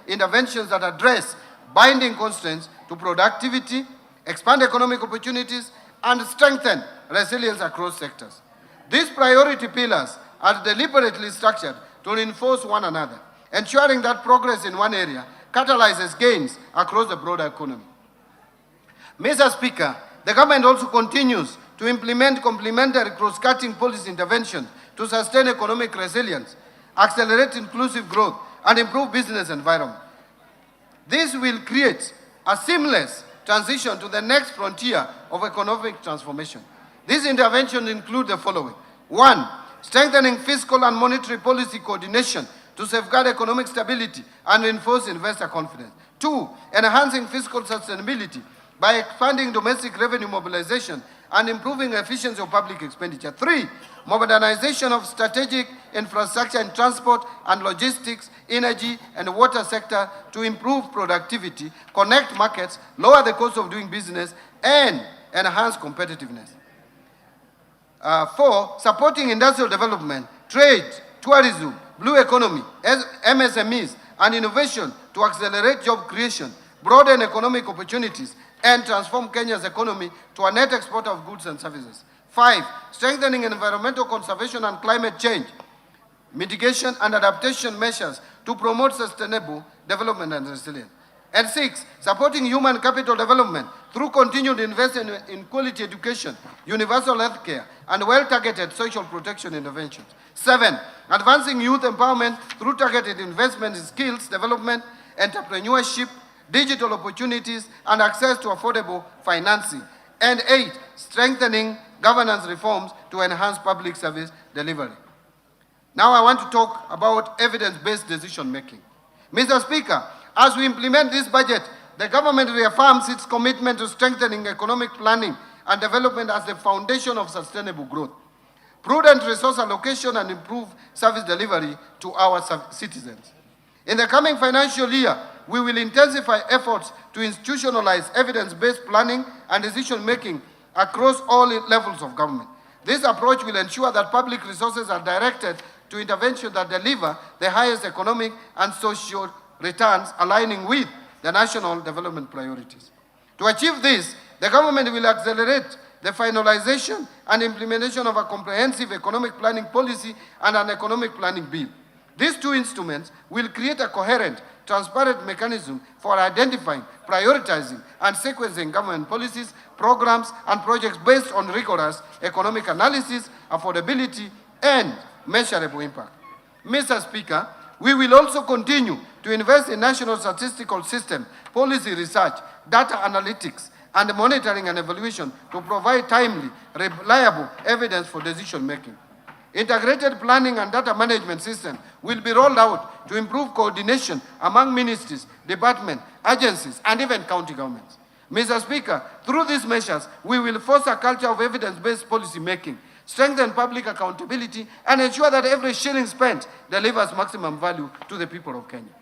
interventions that address binding constraints to productivity, expand economic opportunities, and strengthen resilience across sectors. These priority pillars are deliberately structured to reinforce one another, ensuring that progress in one area catalyzes gains across the broader economy. Mr. Speaker, the government also continues to implement complementary cross-cutting policy interventions to sustain economic resilience, accelerate inclusive growth, and improve business environment. This will create a seamless transition to the next frontier of economic transformation. These interventions include the following. 1. Strengthening fiscal and monetary policy coordination to safeguard economic stability and reinforce investor confidence. 2. Enhancing fiscal sustainability by expanding domestic revenue mobilization and improving efficiency of public expenditure. 3. Modernization of strategic infrastructure in transport and logistics, energy, and water sector to improve productivity, connect markets, lower the cost of doing business, and enhance competitiveness. 4. Supporting industrial development, trade, tourism, blue economy, MSMEs, and innovation to accelerate job creation, broaden economic opportunities, and transform Kenya's economy to a net exporter of goods and services. 5. Strengthening environmental conservation and climate change, mitigation and adaptation measures to promote sustainable development and resilience. And 6. Supporting human capital development through continued investment in quality education, universal health care, and well-targeted social protection interventions. 7. Advancing youth empowerment through targeted investment in skills development, entrepreneurship, digital opportunities, and access to affordable financing. And 8. Strengthening governance reforms to enhance public service delivery. Now I want to talk about evidence-based decision-making. Mr. Speaker, as we implement this budget, the government reaffirms its commitment to strengthening economic planning and development as the foundation of sustainable growth, prudent resource allocation, and improved service delivery to our citizens. In the coming financial year, we will intensify efforts to institutionalize evidence-based planning and decision-making across all levels of government. This approach will ensure that public resources are directed to interventions that deliver the highest economic and social returns, aligning with the national development priorities. To achieve this, the government will accelerate the finalization and implementation of a comprehensive economic planning policy and an economic planning bill. These two instruments will create a coherent, transparent mechanism for identifying, prioritizing, and sequencing government policies, programs, and projects based on rigorous economic analysis, affordability, and measurable impact. Mr. Speaker, we will also continue to invest in national statistical system, policy research, data analytics, and monitoring and evaluation to provide timely, reliable evidence for decision-making. Integrated planning and data management system will be rolled out to improve coordination among ministries, departments, agencies, and even county governments. Mr. Speaker, through these measures, we will foster a culture of evidence-based policy making, strengthen public accountability, and ensure that every shilling spent delivers maximum value to the people of Kenya.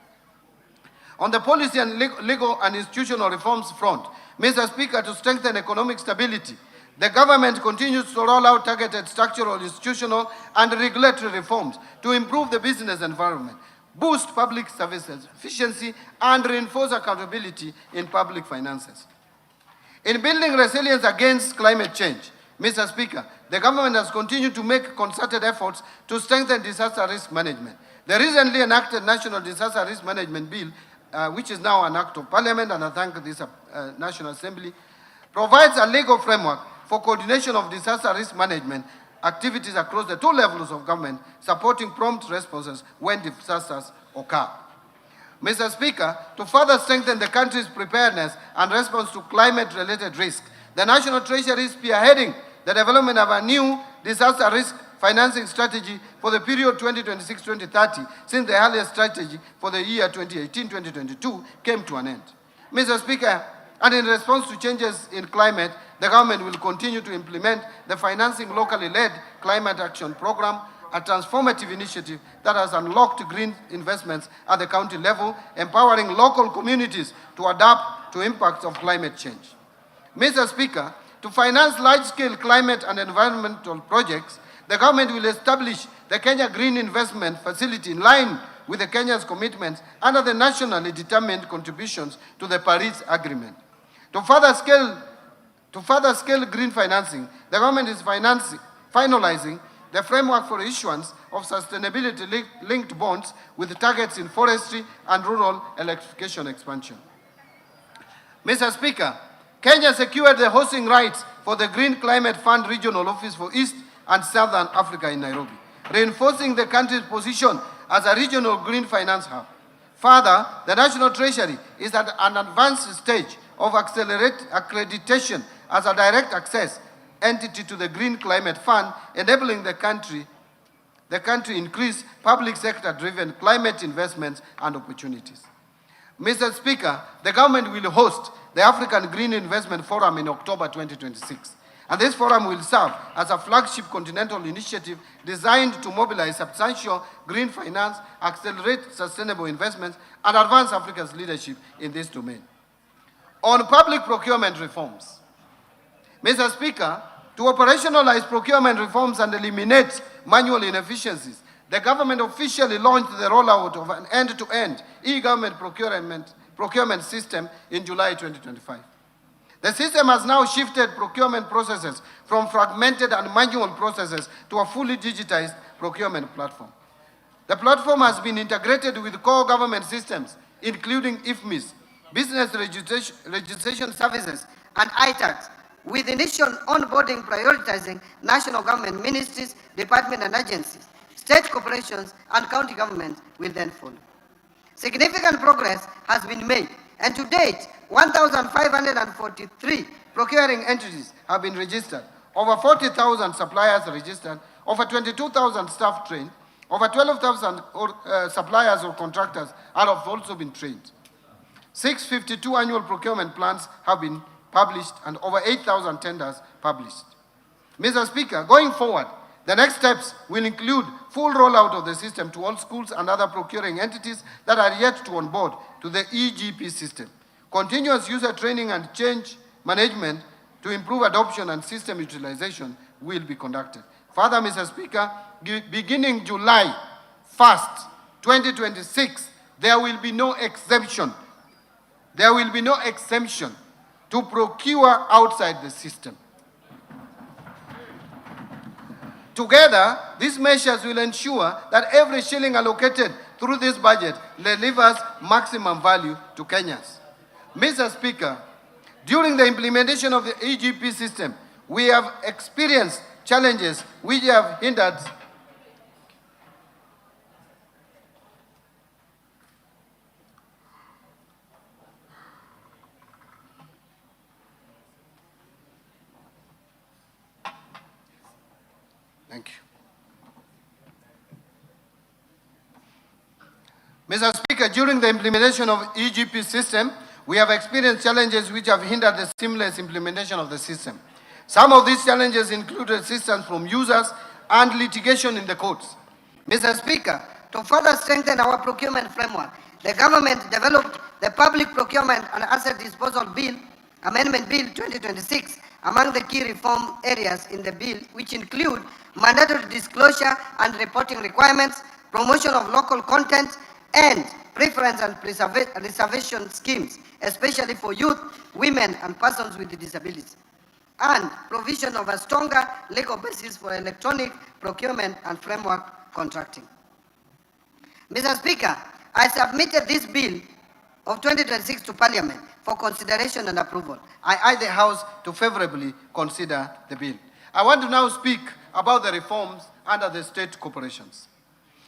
On the policy and legal and institutional reforms front, Mr. Speaker, to strengthen economic stability, the government continues to roll out targeted structural, institutional, and regulatory reforms to improve the business environment, boost public services efficiency, and reinforce accountability in public finances. In building resilience against climate change, Mr. Speaker, the government has continued to make concerted efforts to strengthen disaster risk management. The recently enacted National Disaster Risk Management Bill, which is now an act of parliament, and I thank this National Assembly, provides a legal framework for coordination of disaster risk management activities across the two levels of government, supporting prompt responses when disasters occur. Mr. Speaker, to further strengthen the country's preparedness and response to climate-related risks, the National Treasury is spearheading the development of a new disaster risk financing strategy for the period 2026-2030, since the earlier strategy for the year 2018-2022 came to an end. Mr. Speaker, and in response to changes in climate, the government will continue to implement the Financing Locally Led Climate Action Program, a transformative initiative that has unlocked green investments at the county level, empowering local communities to adapt to impacts of climate change. Mr. Speaker, to finance large-scale climate and environmental projects, the government will establish the Kenya Green Investment Facility in line with the Kenya's commitments under the nationally determined contributions to the Paris Agreement. To further scale green financing, the government is finalizing the framework for issuance of sustainability-linked bonds with targets in forestry and rural electrification expansion. Mr. Speaker, Kenya secured the hosting rights for the Green Climate Fund Regional Office for East and Southern Africa in Nairobi, reinforcing the country's position as a regional green finance hub. Further, the National Treasury is at an advanced stage of accreditation as a direct access entity to the Green Climate Fund, enabling the country increase public sector-driven climate investments and opportunities. Mr. Speaker, the government will host the African Green Investment Forum in October 2026. And this forum will serve as a flagship continental initiative designed to mobilize substantial green finance, accelerate sustainable investments, and advance Africa's leadership in this domain. On public procurement reforms, Mr. Speaker, to operationalize procurement reforms and eliminate manual inefficiencies, the government officially launched the rollout of an end-to-end e-government procurement system in July 2025. The system has now shifted procurement processes from fragmented and manual processes to a fully digitized procurement platform. The platform has been integrated with core government systems, including IFMIS, Business Registration Services, and ITAX, with initial onboarding prioritizing national government ministries, departments and agencies. State corporations and county governments will then follow. Significant progress has been made, and to date, 1,543 procuring entities have been registered, over 40,000 suppliers registered, over 22,000 staff trained, over 12,000 suppliers or contractors have also been trained. 652 annual procurement plans have been published and over 8,000 tenders published. Mr. Speaker, going forward, the next steps will include full rollout of the system to all schools and other procuring entities that are yet to onboard to the EGP system. Continuous user training and change management to improve adoption and system utilization will be conducted. Further, Mr. Speaker, beginning July 1st, 2026, there will be no exemption. There will be no exemption to procure outside the system. Together, these measures will ensure that every shilling allocated through this budget delivers maximum value to Kenyans. Mr. Speaker, during the implementation of the EGP system, we have experienced challenges which have hindered Thank you. Mr. Speaker, during the implementation of EGP system, we have experienced challenges which have hindered the seamless implementation of the system. Some of these challenges include resistance from users and litigation in the courts. Mr. Speaker, to further strengthen our procurement framework, the government developed the Public Procurement and Asset Disposal Bill, Amendment Bill 2026, among the key reform areas in the bill, which include mandatory disclosure and reporting requirements, promotion of local content, and preference and reservation schemes, especially for youth, women, and persons with disabilities, and provision of a stronger legal basis for electronic procurement and framework contracting. Mr. Speaker, I submitted this bill of 2026 to Parliament for consideration and approval. I urge the House to favorably consider the bill. I want to now speak about the reforms under the state corporations.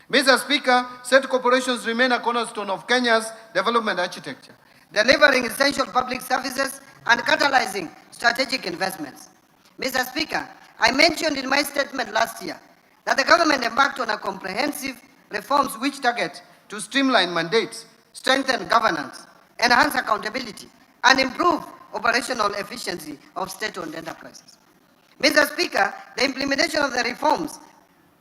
Mr. Speaker, state corporations remain a cornerstone of Kenya's development architecture, delivering essential public services and catalyzing strategic investments. Mr. Speaker, I mentioned in my statement last year that the government embarked on a comprehensive reforms which target to streamline mandates, strengthen governance, enhance accountability, and improve operational efficiency of state-owned enterprises. Mr. Speaker, the implementation of the reforms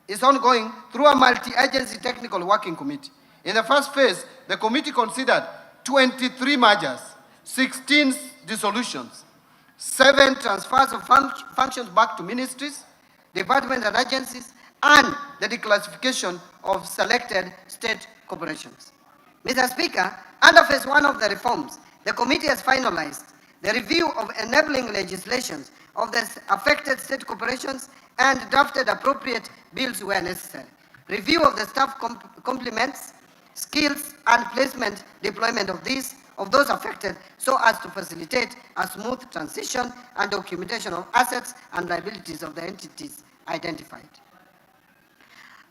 is ongoing through a multi-agency technical working committee. In the first phase, the committee considered 23 mergers, 16 dissolutions, 7 transfers of functions back to ministries, departments and agencies, and the declassification of selected state corporations. Mr. Speaker, under phase 1 of the reforms, the committee has finalized the review of enabling legislations of the affected state corporations and drafted appropriate bills where necessary. review of the staff complements, skills and placement deployment of those affected so as to facilitate a smooth transition and documentation of assets and liabilities of the entities identified.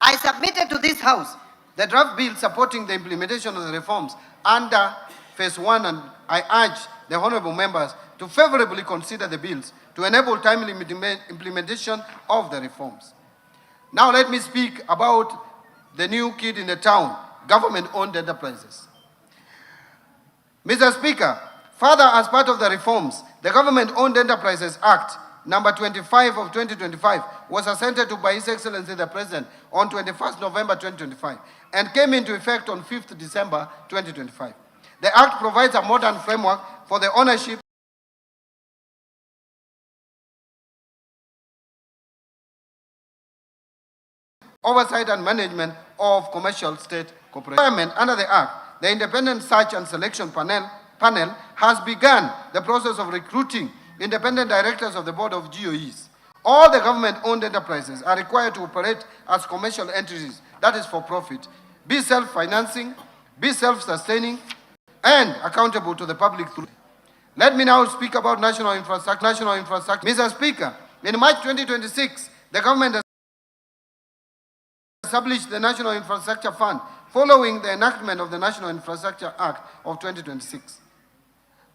I submitted to this House the draft bill supporting the implementation of the reforms under Phase 1, and I urge the honorable members to favorably consider the bills to enable timely implementation of the reforms. Now let me speak about the new kid in the town, government-owned enterprises. Mr. Speaker, further, as part of the reforms, the Government-Owned Enterprises Act number 25 of 2025 was assented to by His Excellency the President on 21st November 2025 and came into effect on 5th December 2025. The Act provides a modern framework for the ownership, oversight and management of commercial state corporations. Under the Act, the Independent Search and Selection Panel has begun the process of recruiting independent directors of the Board of GOEs. All the government-owned enterprises are required to operate as commercial entities, that is for profit, be self-financing, be self-sustaining, and accountable to the public. Let me now speak about national infrastructure. Mr. Speaker, in March 2026, the government has established the National Infrastructure Fund following the enactment of the National Infrastructure Act of 2026.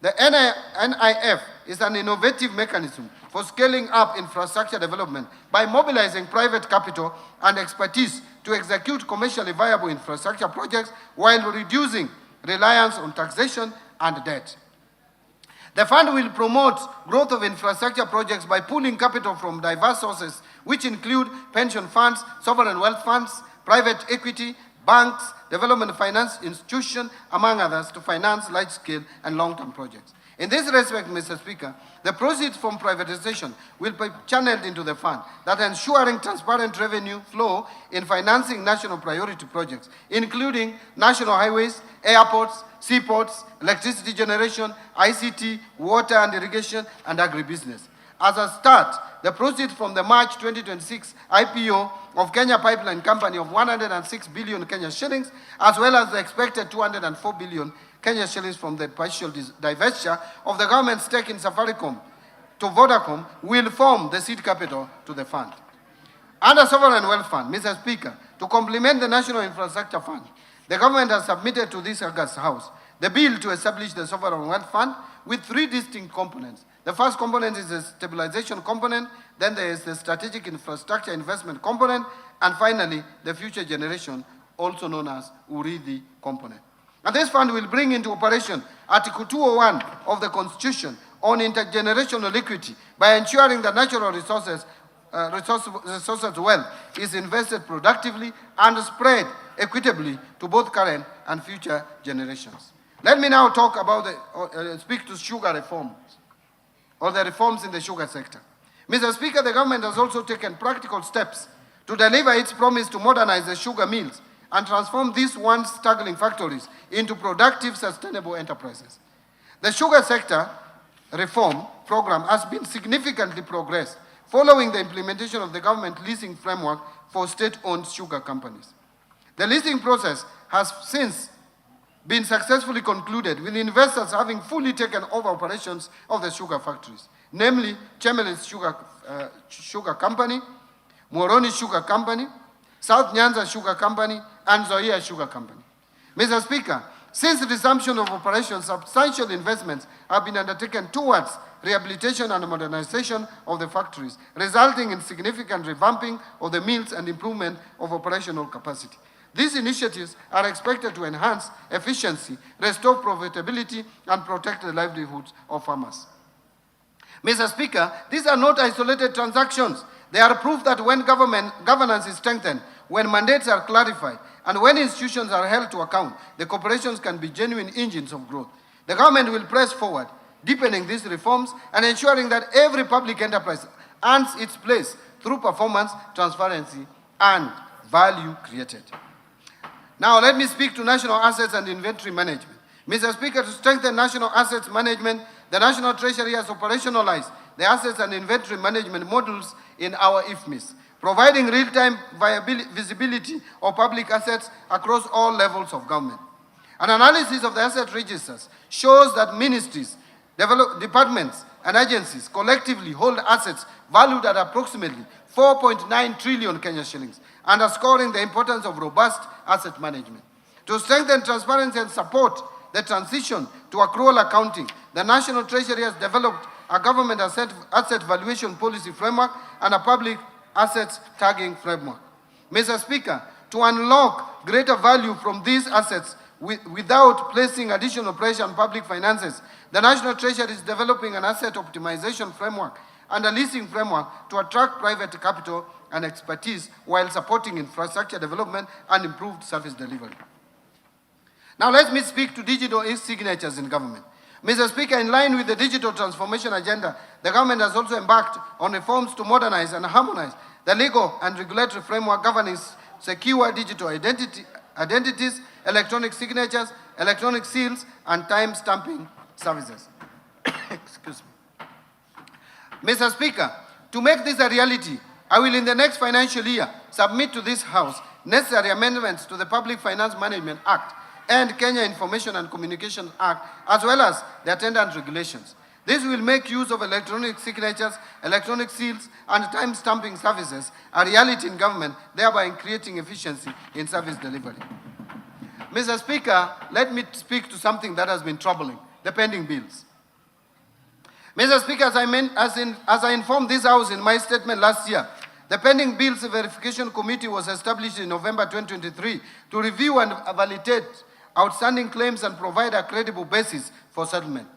The NIF is an innovative mechanism for scaling up infrastructure development by mobilizing private capital and expertise to execute commercially viable infrastructure projects while reducing reliance on taxation and debt. The fund will promote growth of infrastructure projects by pooling capital from diverse sources, which include pension funds, sovereign wealth funds, private equity, banks, development finance institutions, among others, to finance large-scale and long-term projects. In this respect, Mr. Speaker, the proceeds from privatization will be channeled into the fund, that ensuring transparent revenue flow in financing national priority projects, including national highways, airports, seaports, electricity generation, ICT, water and irrigation, and agribusiness. As a start, the proceeds from the March 2026 IPO of Kenya Pipeline Company of 106 billion Kenya shillings, as well as the expected 204 billion Kenya shillings from the partial divestiture of the government's stake in Safaricom to Vodacom, will form the seed capital to the fund. Under Sovereign Wealth Fund, Mr. Speaker, to complement the National Infrastructure Fund, the government has submitted to this August House the bill to establish the Sovereign Wealth Fund with three distinct components. The first component is the stabilization component, then there is the strategic infrastructure investment component, and finally, the future generation, also known as URIDI component. And this fund will bring into operation Article 201 of the Constitution on intergenerational equity by ensuring that natural resources wealth is invested productively and spread equitably to both current and future generations. Let me now talk about speak to sugar reforms, or the reforms in the sugar sector. Mr. Speaker, the government has also taken practical steps to deliver its promise to modernize the sugar mills and transform these once struggling factories into productive, sustainable enterprises. The sugar sector reform program has been significantly progressed following the implementation of the government leasing framework for state-owned sugar companies. The leasing process has since been successfully concluded, with investors having fully taken over operations of the sugar factories, namely Chemelis Sugar Company, Moroni Sugar Company, South Nyanza Sugar Company, and Zoia Sugar Company. Mr. Speaker, since the resumption of operations, substantial investments have been undertaken towards rehabilitation and modernization of the factories, resulting in significant revamping of the mills and improvement of operational capacity. These initiatives are expected to enhance efficiency, restore profitability, and protect the livelihoods of farmers. Mr. Speaker, these are not isolated transactions. They are proof that when governance is strengthened, when mandates are clarified, and when institutions are held to account, the corporations can be genuine engines of growth. The government will press forward, deepening these reforms and ensuring that every public enterprise earns its place through performance, transparency, and value created. Now, let me speak to national assets and inventory management. Mr. Speaker, to strengthen national assets management, the National Treasury has operationalized the assets and inventory management modules in our IFMIS, providing real-time visibility of public assets across all levels of government. An analysis of the asset registers shows that ministries, departments, and agencies collectively hold assets valued at approximately 4.9 trillion Kenya shillings, underscoring the importance of robust asset management. To strengthen transparency and support the transition to accrual accounting, the National Treasury has developed a government asset valuation policy framework and a public assets tagging framework. Mr. Speaker, to unlock greater value from these assets without placing additional pressure on public finances, the National Treasury is developing an asset optimization framework and a leasing framework to attract private capital and expertise while supporting infrastructure development and improved service delivery. Now let me speak to digital e-signatures in government. Mr. Speaker, in line with the digital transformation agenda, the government has also embarked on reforms to modernize and harmonize the legal and regulatory framework governing secure digital identities, electronic signatures, electronic seals, and time stamping services. Excuse me. Mr. Speaker, to make this a reality, I will in the next financial year submit to this House necessary amendments to the Public Finance Management Act and Kenya Information and Communications Act, as well as the attendant regulations. This will make use of electronic signatures, electronic seals, and time stamping services a reality in government, thereby creating efficiency in service delivery. Mr. Speaker, let me speak to something that has been troubling, the pending bills. Mr. Speaker, as I informed this House in my statement last year, the pending bills verification committee was established in November 2023 to review and validate outstanding claims and provide a credible basis for settlement.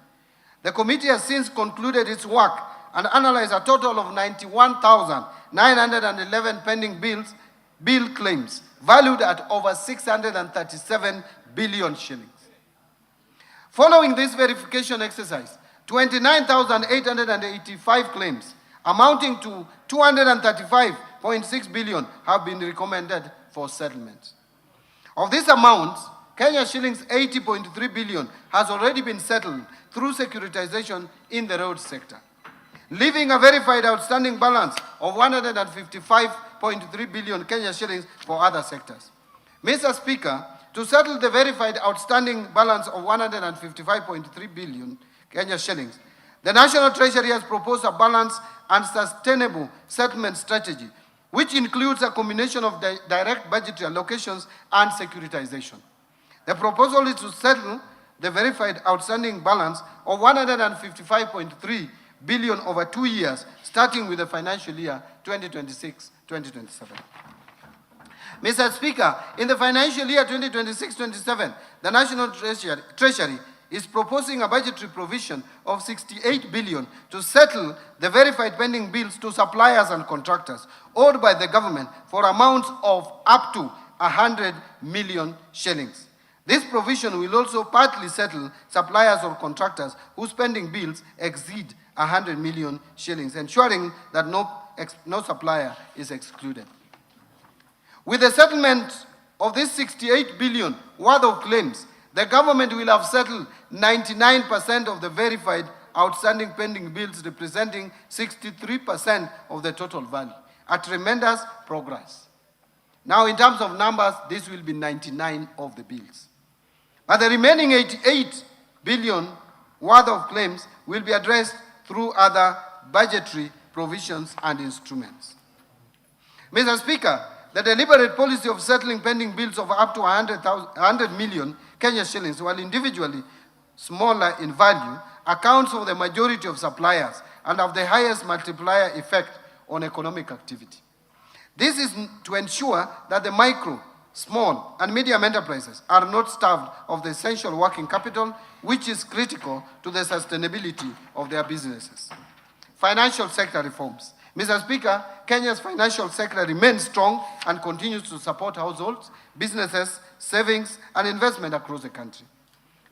The committee has since concluded its work and analyzed a total of 91,911 pending bill claims, valued at over 637 billion shillings. Following this verification exercise, 29,885 claims amounting to 235.6 billion have been recommended for settlement. Of this amount, Kenya shillings 80.3 billion has already been settled through securitization in the road sector, leaving a verified outstanding balance of 155.3 billion Kenya shillings for other sectors. Mr. Speaker, to settle the verified outstanding balance of 155.3 billion Kenya shillings, the National Treasury has proposed a balanced and sustainable settlement strategy, which includes a combination of direct budgetary allocations and securitization. The proposal is to settle the verified outstanding balance of 155.3 billion over 2 years, starting with the financial year 2026-2027. Mr. Speaker, in the financial year 2026-27, the National Treasury is proposing a budgetary provision of 68 billion to settle the verified pending bills to suppliers and contractors owed by the government for amounts of up to 100 million shillings. This provision will also partly settle suppliers or contractors whose pending bills exceed 100 million shillings, ensuring that no supplier is excluded. With the settlement of this 68 billion worth of claims, the government will have settled 99% of the verified outstanding pending bills, representing 63% of the total value, a tremendous progress. Now, in terms of numbers, this will be 99 of the bills. But the remaining 88 billion worth of claims will be addressed through other budgetary provisions and instruments. Mr. Speaker, the deliberate policy of settling pending bills of up to 100 million Kenya shillings, while individually smaller in value, accounts for the majority of suppliers and have the highest multiplier effect on economic activity. This is to ensure that the micro, small, and medium enterprises are not starved of the essential working capital, which is critical to the sustainability of their businesses. Financial sector reforms. Mr. Speaker, Kenya's financial sector remains strong and continues to support households, businesses, savings, and investment across the country.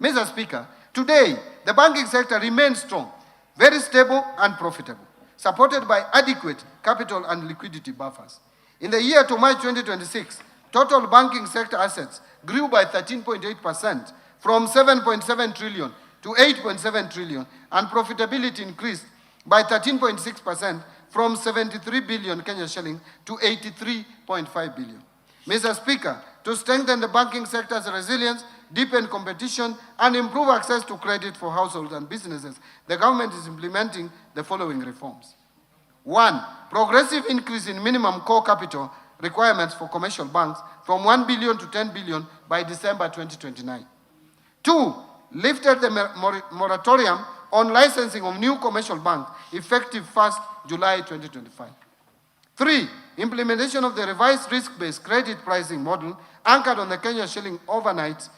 Mr. Speaker, today, the banking sector remains strong, very stable and profitable, supported by adequate capital and liquidity buffers. In the year to March 2026, total banking sector assets grew by 13.8% from 7.7 trillion to 8.7 trillion, and profitability increased by 13.6% from 73 billion Kenya shilling to 83.5 billion. Mr. Speaker, to strengthen the banking sector's resilience, deepen competition, and improve access to credit for households and businesses, the government is implementing the following reforms. 1. Progressive increase in minimum core capital requirements for commercial banks from 1 billion to 10 billion by December 2029. 2. Lifted the moratorium on licensing of new commercial banks effective 1st July 2025. 3. Implementation of the revised risk-based credit pricing model anchored on the Kenya shilling overnight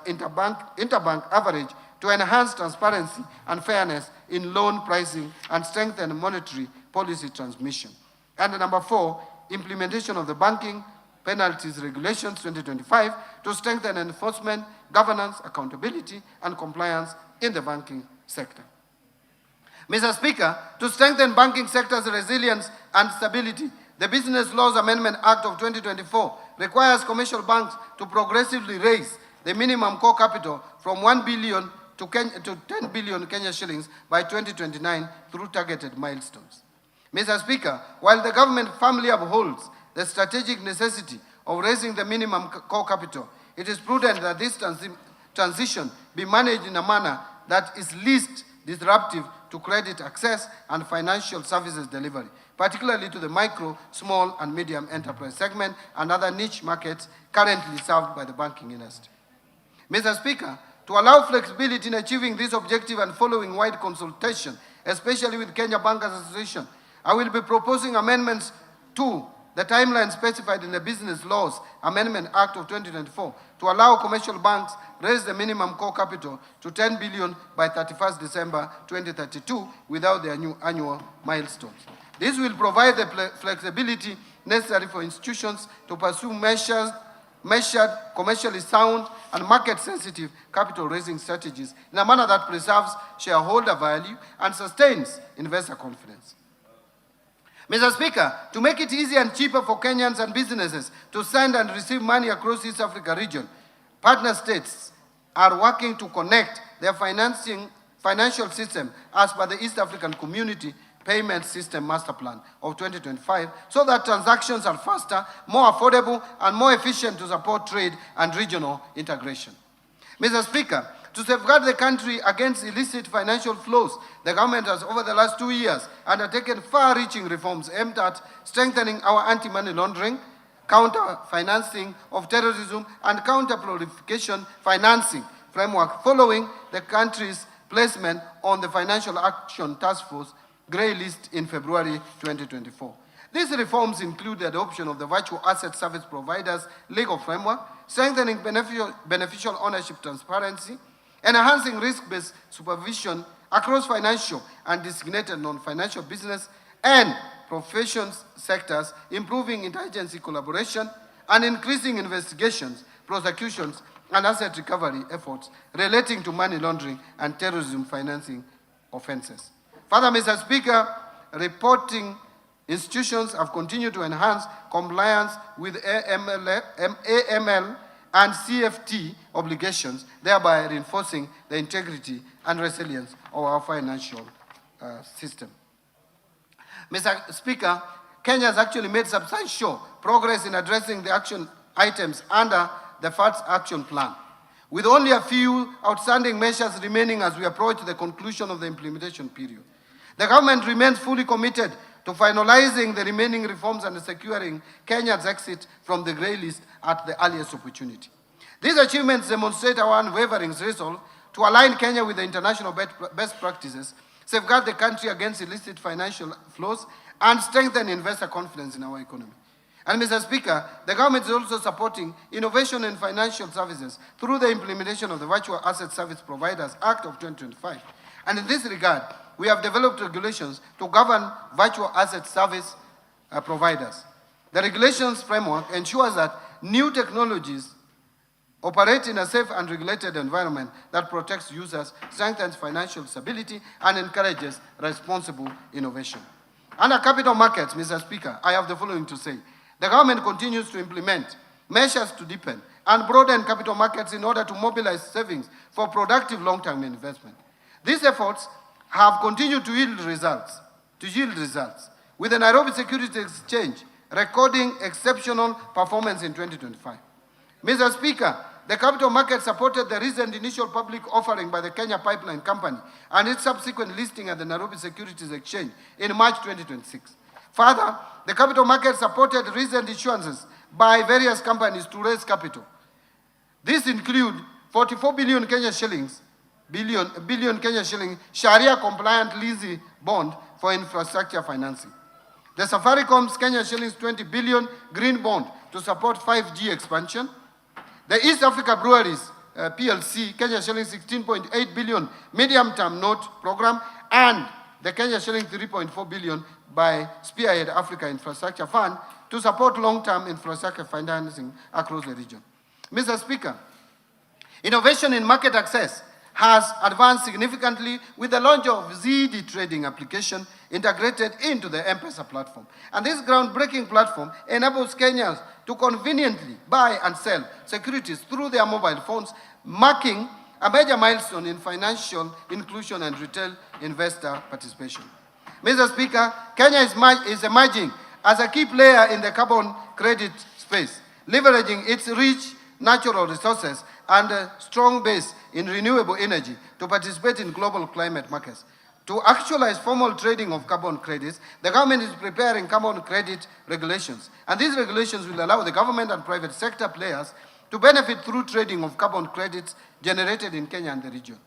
interbank average to enhance transparency and fairness in loan pricing and strengthen monetary policy transmission. And number 4, implementation of the banking penalties regulations 2025 to strengthen enforcement, governance, accountability, and compliance in the banking sector. Mr. Speaker, to strengthen banking sector's resilience and stability, the Business Laws Amendment Act of 2024 requires commercial banks to progressively raise the minimum core capital from 1 billion to 10 billion Kenya shillings by 2029 through targeted milestones. Mr. Speaker, while the government firmly upholds the strategic necessity of raising the minimum core capital, it is prudent that this transition be managed in a manner that is least disruptive to credit access and financial services delivery, particularly to the micro, small, and medium enterprise segment and other niche markets currently served by the banking industry. Mr. Speaker, to allow flexibility in achieving this objective and following wide consultation, especially with Kenya Bankers Association, I will be proposing amendments to the timeline specified in the Business Laws Amendment Act of 2024 to allow commercial banks raise the minimum core capital to 10 billion by 31st December 2032 without their new annual milestones. This will provide the flexibility necessary for institutions to pursue measured, commercially sound, and market-sensitive capital-raising strategies in a manner that preserves shareholder value and sustains investor confidence. Mr. Speaker, to make it easier and cheaper for Kenyans and businesses to send and receive money across the East Africa region, partner states are working to connect their financial system as per the East African Community Payment System Master Plan of 2025 so that transactions are faster, more affordable, and more efficient to support trade and regional integration. Mr. Speaker, to safeguard the country against illicit financial flows, the government has, over the last 2 years, undertaken far-reaching reforms aimed at strengthening our anti-money laundering, counter-financing of terrorism, and counter-proliferation financing framework following the country's placement on the Financial Action Task Force Grey List in February 2024. These reforms include the adoption of the Virtual Asset Service Providers legal framework, strengthening beneficial ownership transparency, enhancing risk-based supervision across financial and designated non-financial business and professions sectors, improving interagency collaboration, and increasing investigations, prosecutions, and asset recovery efforts relating to money laundering and terrorism financing offenses. Further, Mr. Speaker, reporting institutions have continued to enhance compliance with AML and CFT obligations, thereby reinforcing the integrity and resilience of our financial system. Mr. Speaker, Kenya has actually made substantial progress in addressing the action items under the FATS Action Plan, with only a few outstanding measures remaining as we approach the conclusion of the implementation period. The government remains fully committed to finalizing the remaining reforms and securing Kenya's exit from the grey list at the earliest opportunity. These achievements demonstrate our unwavering resolve to align Kenya with the international best practices, safeguard the country against illicit financial flows, and strengthen investor confidence in our economy. And Mr. Speaker, the government is also supporting innovation in financial services through the implementation of the Virtual Asset Service Providers Act of 2025. And in this regard, we have developed regulations to govern virtual asset service providers. The regulations framework ensures that new technologies operate in a safe and regulated environment that protects users, strengthens financial stability, and encourages responsible innovation. Under capital markets, Mr. Speaker, I have the following to say. The government continues to implement measures to deepen and broaden capital markets in order to mobilize savings for productive long-term investment. These efforts have continued to yield results. with the Nairobi Securities Exchange recording exceptional performance in 2025. Mr. Speaker, the capital market supported the recent initial public offering by the Kenya Pipeline Company and its subsequent listing at the Nairobi Securities Exchange in March 2026. Further, the capital market supported recent issuances by various companies to raise capital. These include 44 billion Kenya shillings, billion Kenya shilling Sharia-compliant leasing bond for infrastructure financing. The Safaricom's Kenya shillings 20 billion green bond to support 5G expansion. The East Africa Breweries PLC Kenya shillings 16.8 billion medium-term note program, and the Kenya shillings 3.4 billion by Spearhead Africa Infrastructure Fund to support long-term infrastructure financing across the region. Mr. Speaker, innovation in market access has advanced significantly with the launch of ZD trading application integrated into the M-Pesa platform. And this groundbreaking platform enables Kenyans to conveniently buy and sell securities through their mobile phones, marking a major milestone in financial inclusion and retail investor participation. Mr. Speaker, Kenya is emerging as a key player in the carbon credit space, leveraging its rich natural resources and a strong base in renewable energy to participate in global climate markets. To actualize formal trading of carbon credits, the government is preparing carbon credit regulations, and these regulations will allow the government and private sector players to benefit through trading of carbon credits generated in Kenya and the region.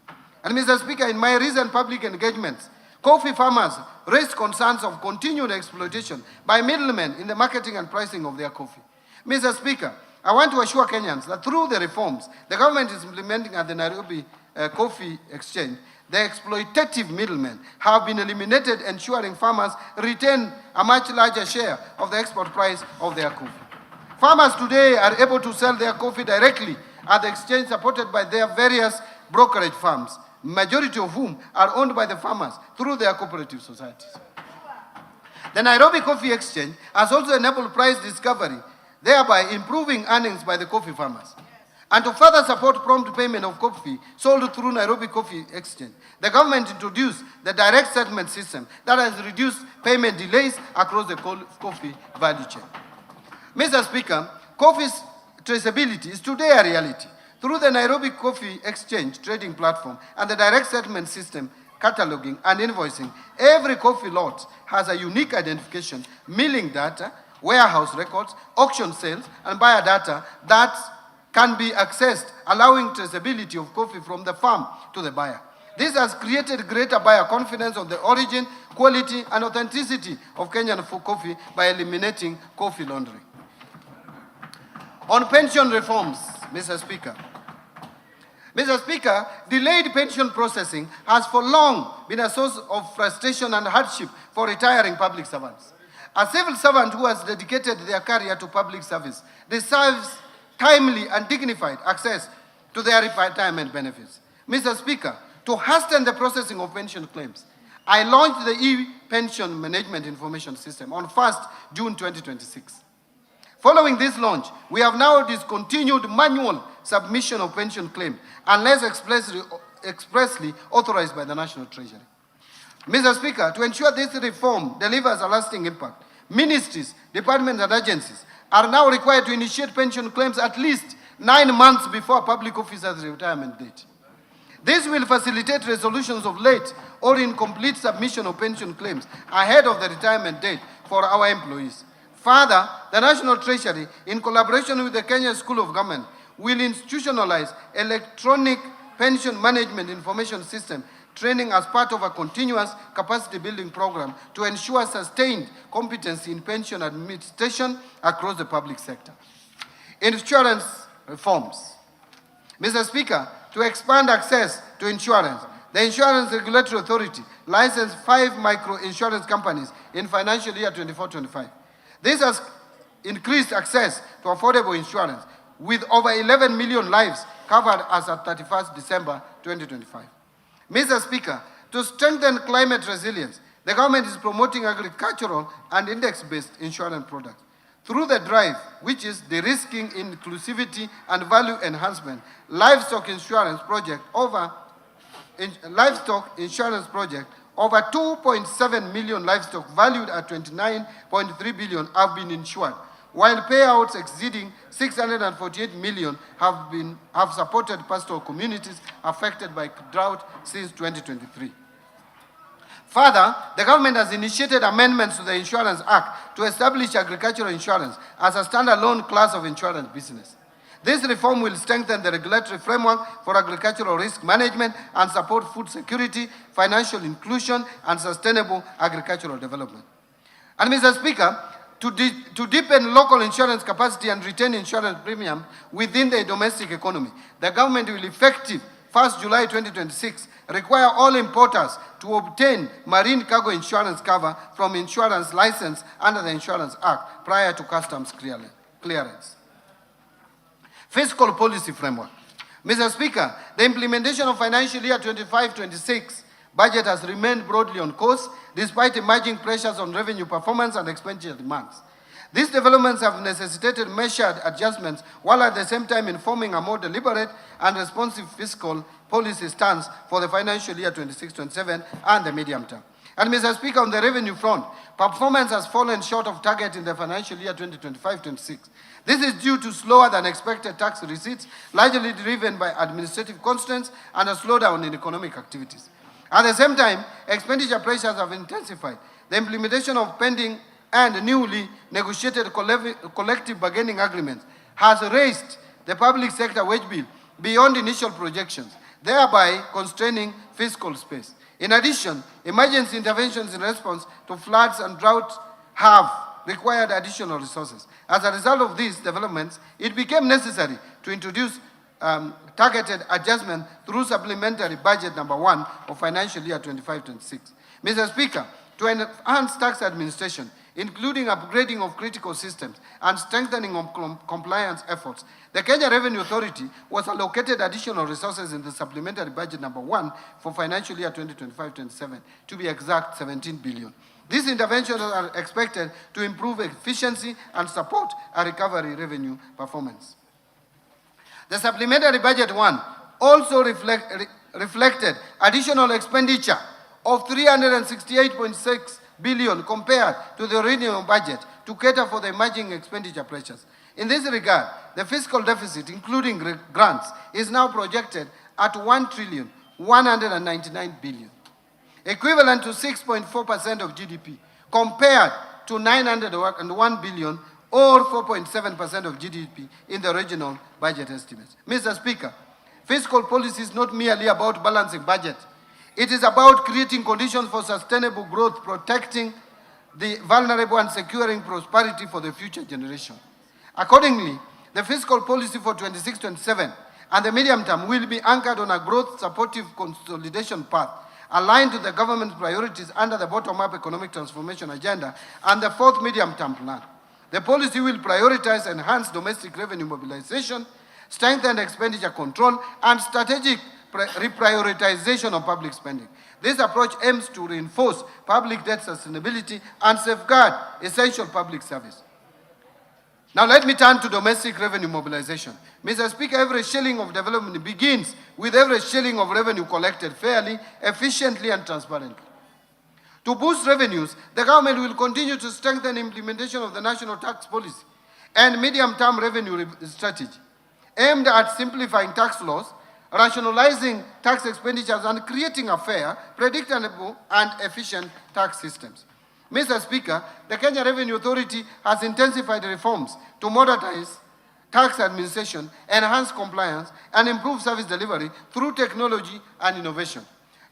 And Mr. Speaker, in my recent public engagements, coffee farmers raised concerns of continued exploitation by middlemen in the marketing and pricing of their coffee. Mr. Speaker, I want to assure Kenyans that through the reforms the government is implementing at the Nairobi Coffee Exchange, the exploitative middlemen have been eliminated, ensuring farmers retain a much larger share of the export price of their coffee. Farmers today are able to sell their coffee directly at the exchange, supported by their various brokerage firms, majority of whom are owned by the farmers through their cooperative societies. The Nairobi Coffee Exchange has also enabled price discovery, thereby improving earnings by the coffee farmers. And to further support prompt payment of coffee sold through Nairobi Coffee Exchange, the government introduced the direct settlement system that has reduced payment delays across the coffee value chain. Mr. Speaker, coffee's traceability is today a reality. Through the Nairobi Coffee Exchange trading platform and the direct settlement system, cataloging and invoicing, every coffee lot has a unique identification, milling data, warehouse records, auction sales, and buyer data that can be accessed, allowing traceability of coffee from the farm to the buyer. This has created greater buyer confidence on the origin, quality, and authenticity of Kenyan coffee by eliminating coffee laundering. On pension reforms, Mr. Speaker. Mr. Speaker, delayed pension processing has for long been a source of frustration and hardship for retiring public servants. A civil servant who has dedicated their career to public service deserves timely and dignified access to their retirement benefits. Mr. Speaker, to hasten the processing of pension claims, I launched the e-pension management information system on 1st June 2026. Following this launch, we have now discontinued manual submission of pension claim unless expressly authorized by the National Treasury. Mr. Speaker, to ensure this reform delivers a lasting impact, ministries, departments, and agencies are now required to initiate pension claims at least 9 months before a public officer's retirement date. This will facilitate resolutions of late or incomplete submission of pension claims ahead of the retirement date for our employees. Further, the National Treasury, in collaboration with the Kenya School of Government, will institutionalize electronic pension management information system training as part of a continuous capacity building program to ensure sustained competency in pension administration across the public sector. Insurance reforms. Mr. Speaker, to expand access to insurance, the Insurance Regulatory Authority licensed 5 micro-insurance companies in financial year 24-25. This has increased access to affordable insurance, with over 11 million lives covered as of 31st December 2025. Mr. Speaker, to strengthen climate resilience, the government is promoting agricultural and index-based insurance products. Through the drive, which is de-risking, inclusivity, and value enhancement, livestock insurance project over 2.7 million livestock valued at 29.3 billion have been insured, while payouts exceeding 648 million have supported pastoral communities affected by drought since 2023. Further, the government has initiated amendments to the Insurance Act to establish agricultural insurance as a standalone class of insurance business. This reform will strengthen the regulatory framework for agricultural risk management and support food security, financial inclusion, and sustainable agricultural development. And Mr. Speaker, to deepen local insurance capacity and retain insurance premium within the domestic economy, the government will effective 1st July 2026 require all importers to obtain marine cargo insurance cover from insurance license under the Insurance Act prior to customs clearance. Fiscal policy framework. Mr. Speaker, the implementation of financial year 25-26 budget has remained broadly on course despite emerging pressures on revenue performance and expenditure demands. These developments have necessitated measured adjustments while at the same time informing a more deliberate and responsive fiscal policy stance for the financial year 26-27 and the medium term. And Mr. Speaker, on the revenue front, performance has fallen short of target in the financial year 2025-26. This is due to slower than expected tax receipts, largely driven by administrative constraints and a slowdown in economic activities. At the same time, expenditure pressures have intensified. The implementation of pending and newly negotiated collective bargaining agreements has raised the public sector wage bill beyond initial projections, thereby constraining fiscal space. In addition, emergency interventions in response to floods and drought have required additional resources. As a result of these developments, it became necessary to introduce targeted adjustment through supplementary budget number 1 of financial year 25-26. Mr. Speaker, to enhance tax administration, including upgrading of critical systems and strengthening of compliance efforts, the Kenya Revenue Authority was allocated additional resources in the supplementary budget number 1 for financial year 2025-27, to be exact, 17 billion. These interventions are expected to improve efficiency and support a recovery revenue performance. The supplementary budget 1 also reflected additional expenditure of 368.6 billion compared to the original budget to cater for the emerging expenditure pressures. In this regard, the fiscal deficit, including grants, is now projected at 1,199 billion, equivalent to 6.4% of GDP, compared to 901 billion or 4.7% of GDP in the original budget estimates. Mr. Speaker, fiscal policy is not merely about balancing budget. It is about creating conditions for sustainable growth, protecting the vulnerable and securing prosperity for the future generation. Accordingly, the fiscal policy for 26-27 and the medium term will be anchored on a growth-supportive consolidation path aligned to the government's priorities under the bottom-up economic transformation agenda and the 4th medium-term plan. The policy will prioritize enhanced domestic revenue mobilization, strengthen expenditure control, and strategic reprioritization of public spending. This approach aims to reinforce public debt sustainability and safeguard essential public service. Now let me turn to domestic revenue mobilization. Mr. Speaker, every shilling of development begins with every shilling of revenue collected fairly, efficiently, and transparently. To boost revenues, the government will continue to strengthen implementation of the national tax policy and medium-term revenue strategy, aimed at simplifying tax laws, rationalizing tax expenditures, and creating a fair, predictable, and efficient tax systems. Mr. Speaker, the Kenya Revenue Authority has intensified reforms to modernize tax administration, enhance compliance, and improve service delivery through technology and innovation.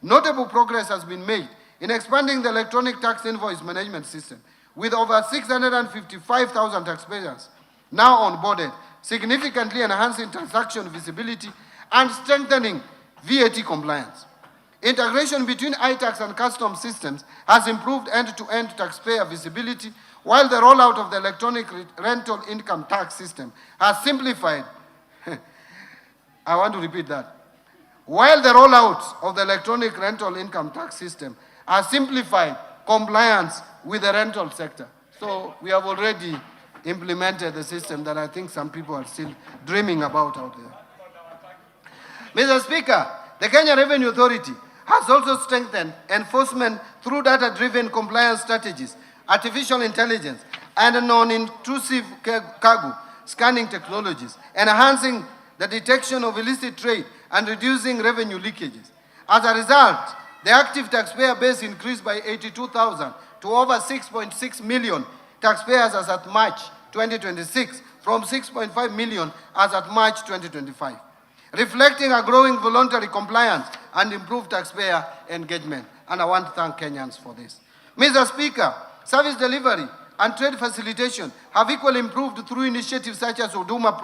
Notable progress has been made in expanding the electronic tax invoice management system, with over 655,000 taxpayers now onboarded, significantly enhancing transaction visibility and strengthening VAT compliance. Integration between iTax and customs systems has improved end-to-end taxpayer visibility, while the rollout of the electronic rental income tax system has simplified. I want to repeat that. While the rollout of the electronic rental income tax system has simplified compliance with the rental sector. So we have already implemented the system that I think some people are still dreaming about out there. Mr. Speaker, the Kenya Revenue Authority has also strengthened enforcement through data-driven compliance strategies, artificial intelligence, and non-intrusive cargo scanning technologies, enhancing the detection of illicit trade and reducing revenue leakages. As a result, the active taxpayer base increased by 82,000 to over 6.6 million taxpayers as at March 2026 from 6.5 million as at March 2025, reflecting a growing voluntary compliance and improved taxpayer engagement. And I want to thank Kenyans for this. Mr. Speaker, service delivery and trade facilitation have equally improved through initiatives such as Huduma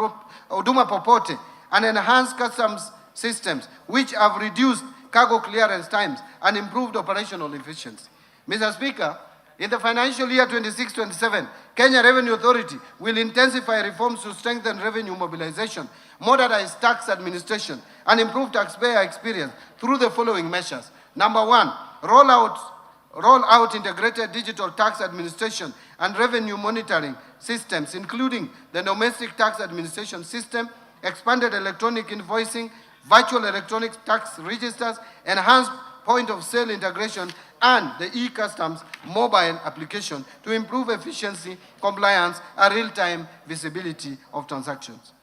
Popote and enhanced customs systems, which have reduced cargo clearance times and improved operational efficiency. Mr. Speaker, in the financial year 26-27, Kenya Revenue Authority will intensify reforms to strengthen revenue mobilization, modernize tax administration, and improve taxpayer experience through the following measures. Number one, roll out integrated digital tax administration and revenue monitoring systems, including the domestic tax administration system, expanded electronic invoicing, virtual electronic tax registers, enhanced point-of-sale integration, and the e-customs mobile application to improve efficiency, compliance, and real-time visibility of transactions.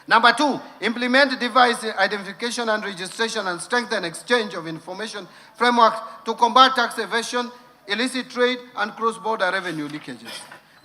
Number two, implement device identification and registration and strengthen exchange of information frameworks to combat tax evasion, illicit trade, and cross-border revenue leakages.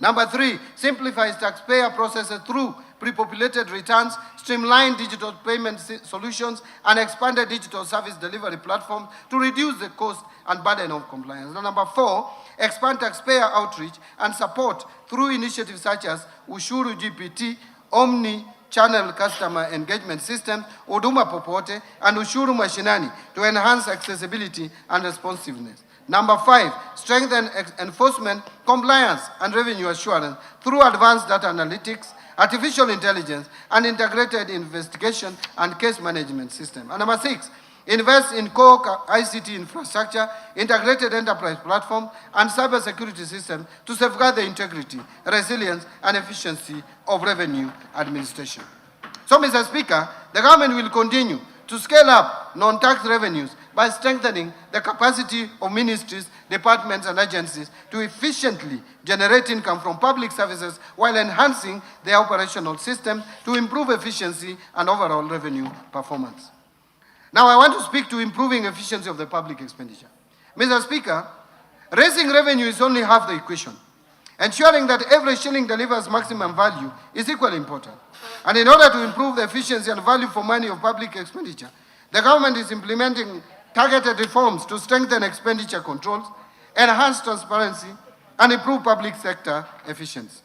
Number three, simplifies taxpayer processes through pre-populated returns, streamlined digital payment solutions, and expanded digital service delivery platforms to reduce the cost and burden of compliance. And number four, expand taxpayer outreach and support through initiatives such as Ushuru GPT, Omni-channel customer engagement system, Huduma Popote, and Ushuru Mashinani to enhance accessibility and responsiveness. Number five, strengthen enforcement, compliance, and revenue assurance through advanced data analytics, artificial intelligence, and integrated investigation and case management system. And number six, invest in core ICT infrastructure, integrated enterprise platform, and cybersecurity system to safeguard the integrity, resilience, and efficiency of revenue administration. So, Mr. Speaker, the government will continue to scale up non-tax revenues by strengthening the capacity of ministries, departments, and agencies to efficiently generate income from public services while enhancing their operational system to improve efficiency and overall revenue performance. Now, I want to speak to improving efficiency of the public expenditure. Mr. Speaker, raising revenue is only half the equation. Ensuring that every shilling delivers maximum value is equally important. And in order to improve the efficiency and value for money of public expenditure, the government is implementing targeted reforms to strengthen expenditure controls, enhance transparency, and improve public sector efficiency.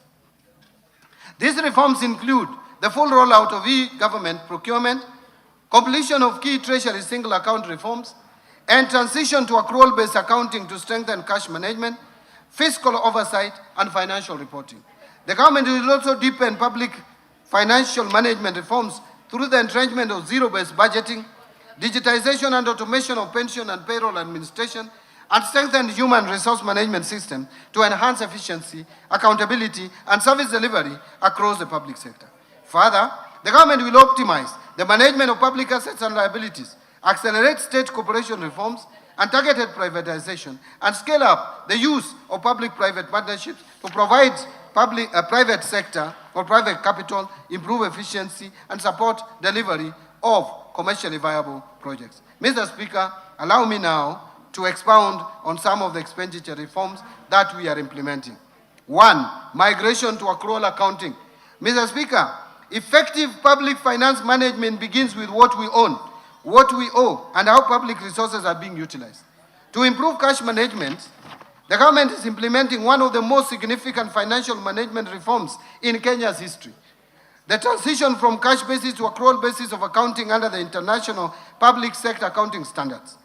These reforms include the full rollout of e-government procurement, completion of key treasury single account reforms, and transition to accrual-based accounting to strengthen cash management, fiscal oversight, and financial reporting. The government will also deepen public financial management reforms through the entrenchment of zero-based budgeting, digitization and automation of pension and payroll administration, and strengthen human resource management system to enhance efficiency, accountability, and service delivery across the public sector. Further, the government will optimize the management of public assets and liabilities, accelerate state corporation reforms and targeted privatization, and scale up the use of public-private partnerships to provide private sector or private capital, improve efficiency, and support delivery of commercially viable projects. Mr. Speaker, allow me now to expound on some of the expenditure reforms that we are implementing. One, migration to accrual accounting. Mr. Speaker, effective public finance management begins with what we own, what we owe, and how public resources are being utilized. To improve cash management, the government is implementing one of the most significant financial management reforms in Kenya's history. The transition from cash basis to accrual basis of accounting under the International Public Sector Accounting Standards.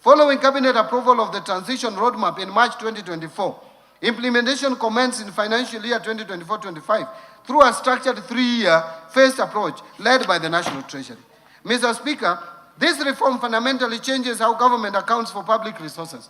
Following Cabinet approval of the transition roadmap in March 2024, implementation commenced in financial year 2024-25 through a structured three-year phased approach led by the National Treasury. Mr. Speaker, this reform fundamentally changes how government accounts for public resources.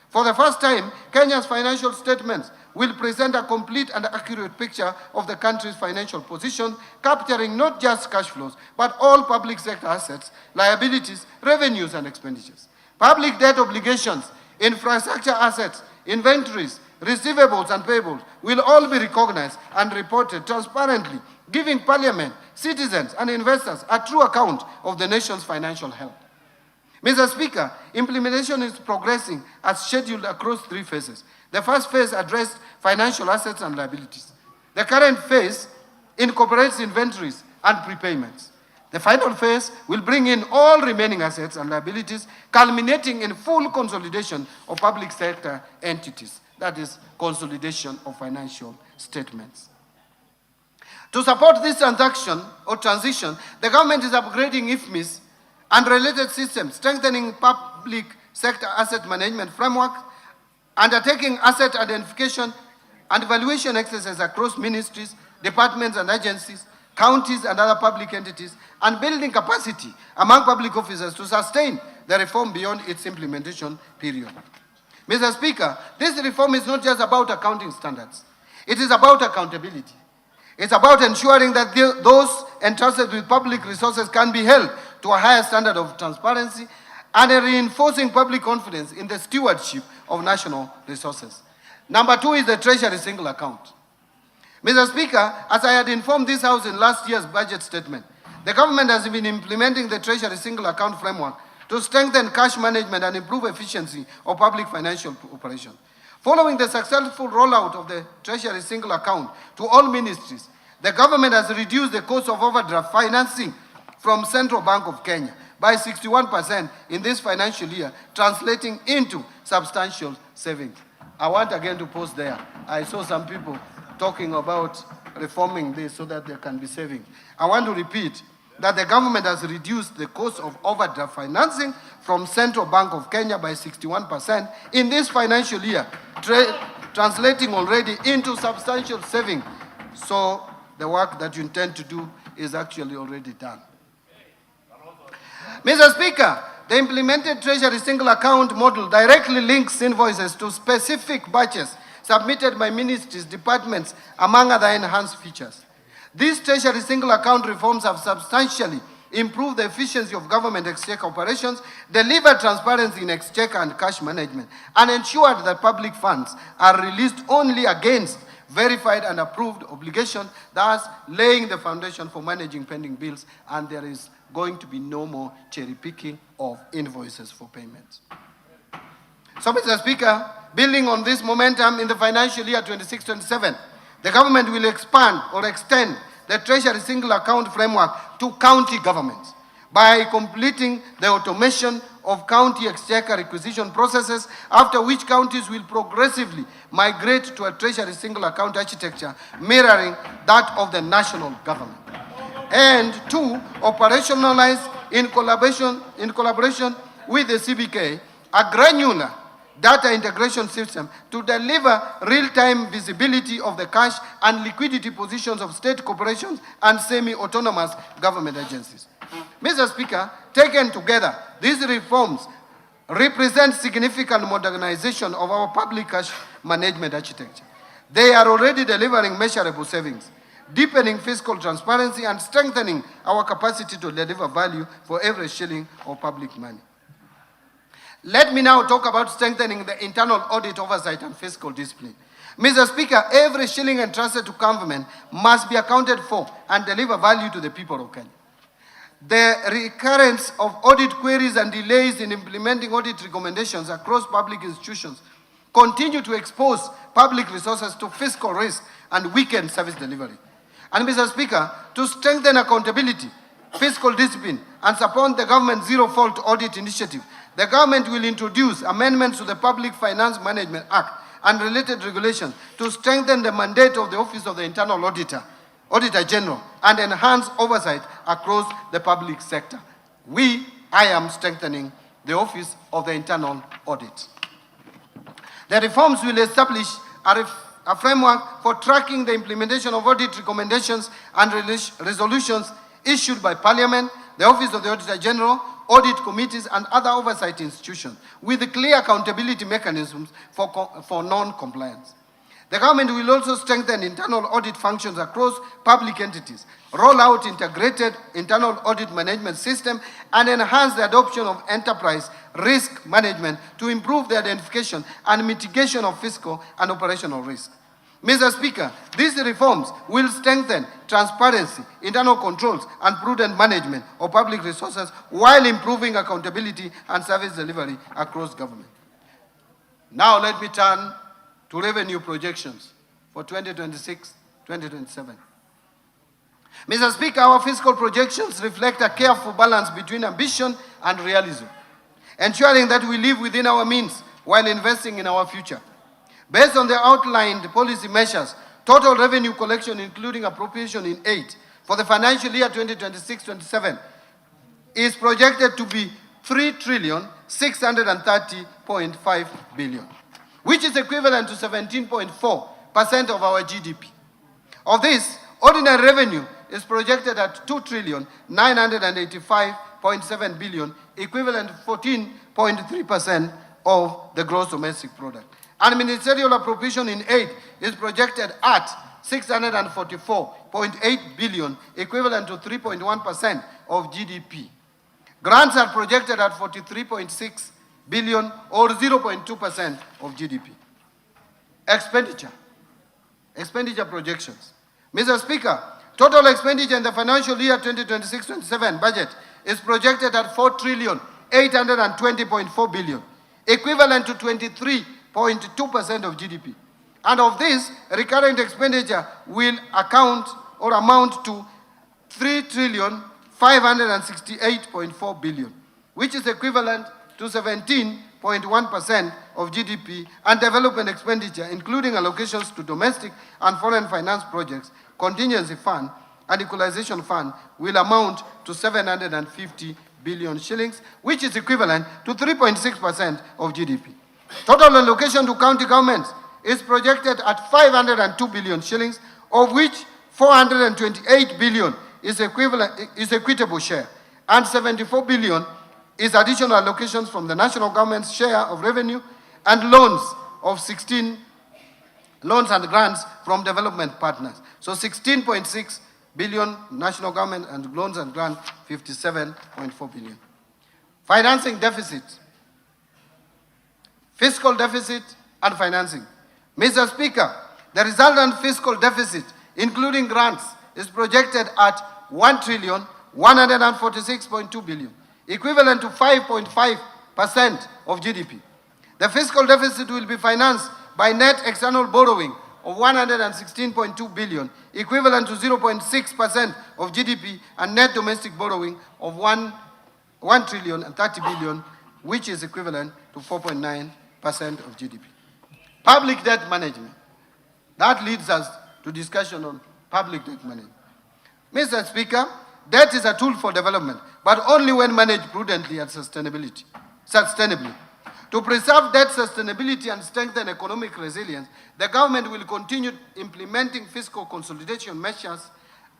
For the first time, Kenya's financial statements will present a complete and accurate picture of the country's financial position, capturing not just cash flows, but all public sector assets, liabilities, revenues, and expenditures. Public debt obligations, infrastructure assets, inventories, receivables and payables will all be recognized and reported transparently, giving Parliament, citizens and investors a true account of the nation's financial health. Mr. Speaker, implementation is progressing as scheduled across 3 phases. The first phase addressed financial assets and liabilities. The current phase incorporates inventories and prepayments. The final phase will bring in all remaining assets and liabilities, culminating in full consolidation of public sector entities, that is, consolidation of financial statements. To support this transition, the government is upgrading IFMIS and related systems, strengthening public sector asset management framework, undertaking asset identification and evaluation exercises across ministries, departments and agencies, counties and other public entities, and building capacity among public officers to sustain the reform beyond its implementation period. Mr. Speaker, this reform is not just about accounting standards. It is about accountability. It's about ensuring that those entrusted with public resources can be held to a higher standard of transparency and reinforcing public confidence in the stewardship of national resources. Number 2 is the Treasury single account. Mr. Speaker, as I had informed this House in last year's budget statement, the government has been implementing the Treasury single account framework to strengthen cash management and improve efficiency of public financial operations. Following the successful rollout of the Treasury single account to all ministries, the government has reduced the cost of overdraft financing from Central Bank of Kenya by 61% in this financial year, translating into substantial savings. I want again to pause there. I saw some people talking about reforming this so that there can be savings. I want to repeat that the government has reduced the cost of overdraft financing from Central Bank of Kenya by 61% in this financial year, translating already into substantial savings. So the work that you intend to do is actually already done. Mr. Speaker, the implemented Treasury single account model directly links invoices to specific batches submitted by ministries, departments, among other enhanced features. These Treasury single account reforms have substantially improved the efficiency of government exchequer operations, delivered transparency in exchequer and cash management, and ensured that public funds are released only against verified and approved obligations, thus laying the foundation for managing pending bills, and there is going to be no more cherry picking of invoices for payments. So, Mr. Speaker, building on this momentum in the financial year 26-27, the government will expand or extend the Treasury single account framework to county governments by completing the automation of county exchequer requisition processes, after which counties will progressively migrate to a Treasury single account architecture mirroring that of the national government. And 2, operationalize in collaboration with the CBK a granular data integration system to deliver real-time visibility of the cash and liquidity positions of state corporations and semi-autonomous government agencies. Mr. Speaker, taken together, these reforms represent significant modernization of our public cash management architecture. They are already delivering measurable savings, deepening fiscal transparency, and strengthening our capacity to deliver value for every shilling of public money. Let me now talk about strengthening the internal audit oversight and fiscal discipline. Mr. Speaker, every shilling entrusted to government must be accounted for and deliver value to the people of Kenya. The recurrence of audit queries and delays in implementing audit recommendations across public institutions continue to expose public resources to fiscal risk and weaken service delivery. And Mr. Speaker, to strengthen accountability, fiscal discipline, and support the government's zero-fault audit initiative, the government will introduce amendments to the Public Finance Management Act and related regulations to strengthen the mandate of the Office of the Internal Auditor General, and enhance oversight across the public sector. I am strengthening the Office of the Internal Audit. The reforms will establish a framework for tracking the implementation of audit recommendations and resolutions issued by Parliament, the Office of the Auditor General, audit committees, and other oversight institutions, with clear accountability mechanisms for non-compliance. The government will also strengthen internal audit functions across public entities, roll out integrated internal audit management system, and enhance the adoption of enterprise risk management to improve the identification and mitigation of fiscal and operational risk. Mr. Speaker, these reforms will strengthen transparency, internal controls, and prudent management of public resources while improving accountability and service delivery across government. Now let me turn to revenue projections for 2026-2027. Mr. Speaker, our fiscal projections reflect a careful balance between ambition and realism, ensuring that we live within our means while investing in our future. Based on the outlined policy measures, total revenue collection, including appropriation in aid, for the financial year 2026-27 is projected to be 3,630.5 billion, which is equivalent to 17.4% of our GDP. Of this, ordinary revenue is projected at 2,985.7 billion, equivalent to 14.3% of the gross domestic product. And ministerial appropriation in aid is projected at 644.8 billion, equivalent to 3.1% of GDP. Grants are projected at 43.6 billion, or 0.2% of GDP. Expenditure projections. Mr. Speaker, total expenditure in the financial year 2026-27 budget is projected at 4,820.4 billion, equivalent to 23.2% of GDP. And of this, recurrent expenditure will amount to 3,568.4 billion, which is equivalent to 17.1% of GDP, and development expenditure, including allocations to domestic and foreign finance projects, contingency fund, and equalization fund, will amount to 750 billion shillings, which is equivalent to 3.6% of GDP. Total allocation to county governments is projected at 502 billion shillings, of which 428 billion is equitable share, and 74 billion is additional allocations from the national government's share of revenue, and loans and grants from development partners. So 16.6 billion national government, and loans and grants 57.4 billion. Financing deficit, fiscal deficit and financing. Mr. Speaker, the resultant fiscal deficit, including grants, is projected at 1,146.2 billion, equivalent to 5.5% of GDP. The fiscal deficit will be financed by net external borrowing of 116.2 billion, equivalent to 0.6% of GDP, and net domestic borrowing of 1,030 billion, which is equivalent to 4.9% of GDP. Public debt management. That leads us to discussion on public debt management. Mr. Speaker, debt is a tool for development, but only when managed prudently and sustainably. To preserve debt sustainability and strengthen economic resilience, the government will continue implementing fiscal consolidation measures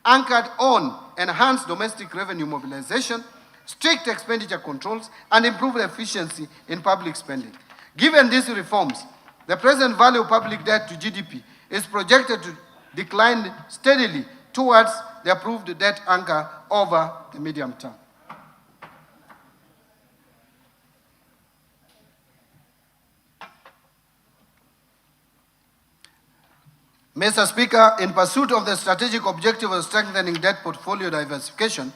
anchored on enhanced domestic revenue mobilization, strict expenditure controls, and improved efficiency in public spending. Given these reforms, the present value of public debt to GDP is projected to decline steadily towards the approved debt anchor over the medium term. Mr. Speaker, in pursuit of the strategic objective of strengthening debt portfolio diversification,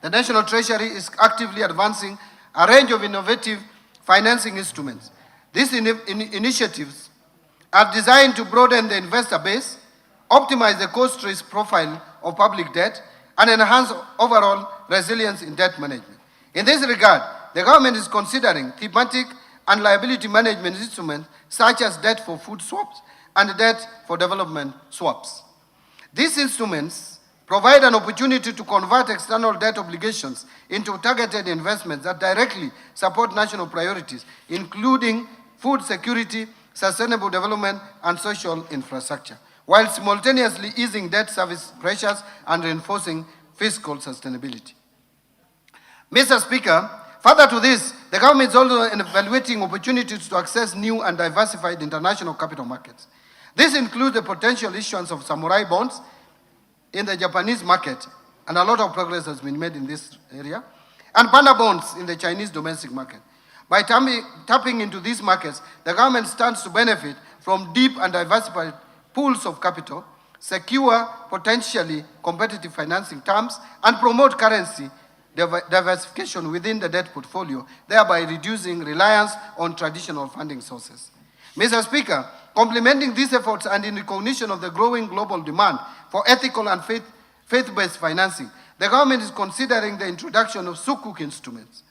the National Treasury is actively advancing a range of innovative financing instruments. These initiatives are designed to broaden the investor base, optimize the cost risk profile of public debt, and enhance overall resilience in debt management. In this regard, the government is considering thematic and liability management instruments such as debt for food swaps and debt for development swaps. These instruments provide an opportunity to convert external debt obligations into targeted investments that directly support national priorities, including food security, sustainable development, and social infrastructure, while simultaneously easing debt service pressures and reinforcing fiscal sustainability. Mr. Speaker, further to this, the government is also evaluating opportunities to access new and diversified international capital markets. This includes the potential issuance of samurai bonds in the Japanese market, and a lot of progress has been made in this area, and panda bonds in the Chinese domestic market. By tapping into these markets, the government stands to benefit from deep and diversified pools of capital, secure potentially competitive financing terms, and promote currency diversification within the debt portfolio, thereby reducing reliance on traditional funding sources. Mr. Speaker, complementing these efforts and in recognition of the growing global demand for ethical and faith-based financing, the government is considering the introduction of sukuk instruments.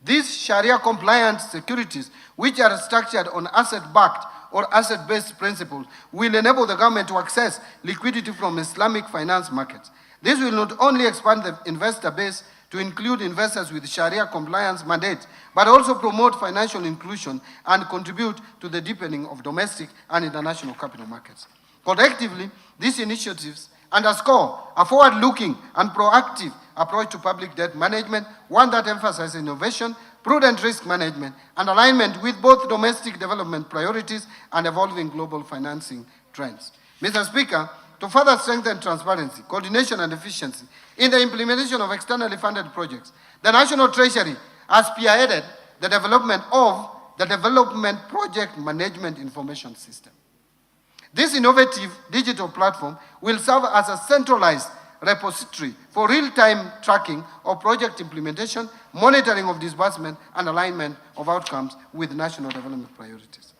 These Sharia-compliant securities, which are structured on asset-backed or asset-based principles, will enable the government to access liquidity from Islamic finance markets. This will not only expand the investor base to include investors with Sharia compliance mandate, but also promote financial inclusion and contribute to the deepening of domestic and international capital markets. Collectively, these initiatives underscore a forward-looking and proactive approach to public debt management, one that emphasizes innovation, prudent risk management, and alignment with both domestic development priorities and evolving global financing trends. Mr. Speaker, to further strengthen transparency, coordination, and efficiency in the implementation of externally funded projects, the National Treasury has spearheaded the development of the Development Project Management Information System. This innovative digital platform will serve as a centralized repository for real-time tracking of project implementation, monitoring of disbursement, and alignment of outcomes with national development priorities.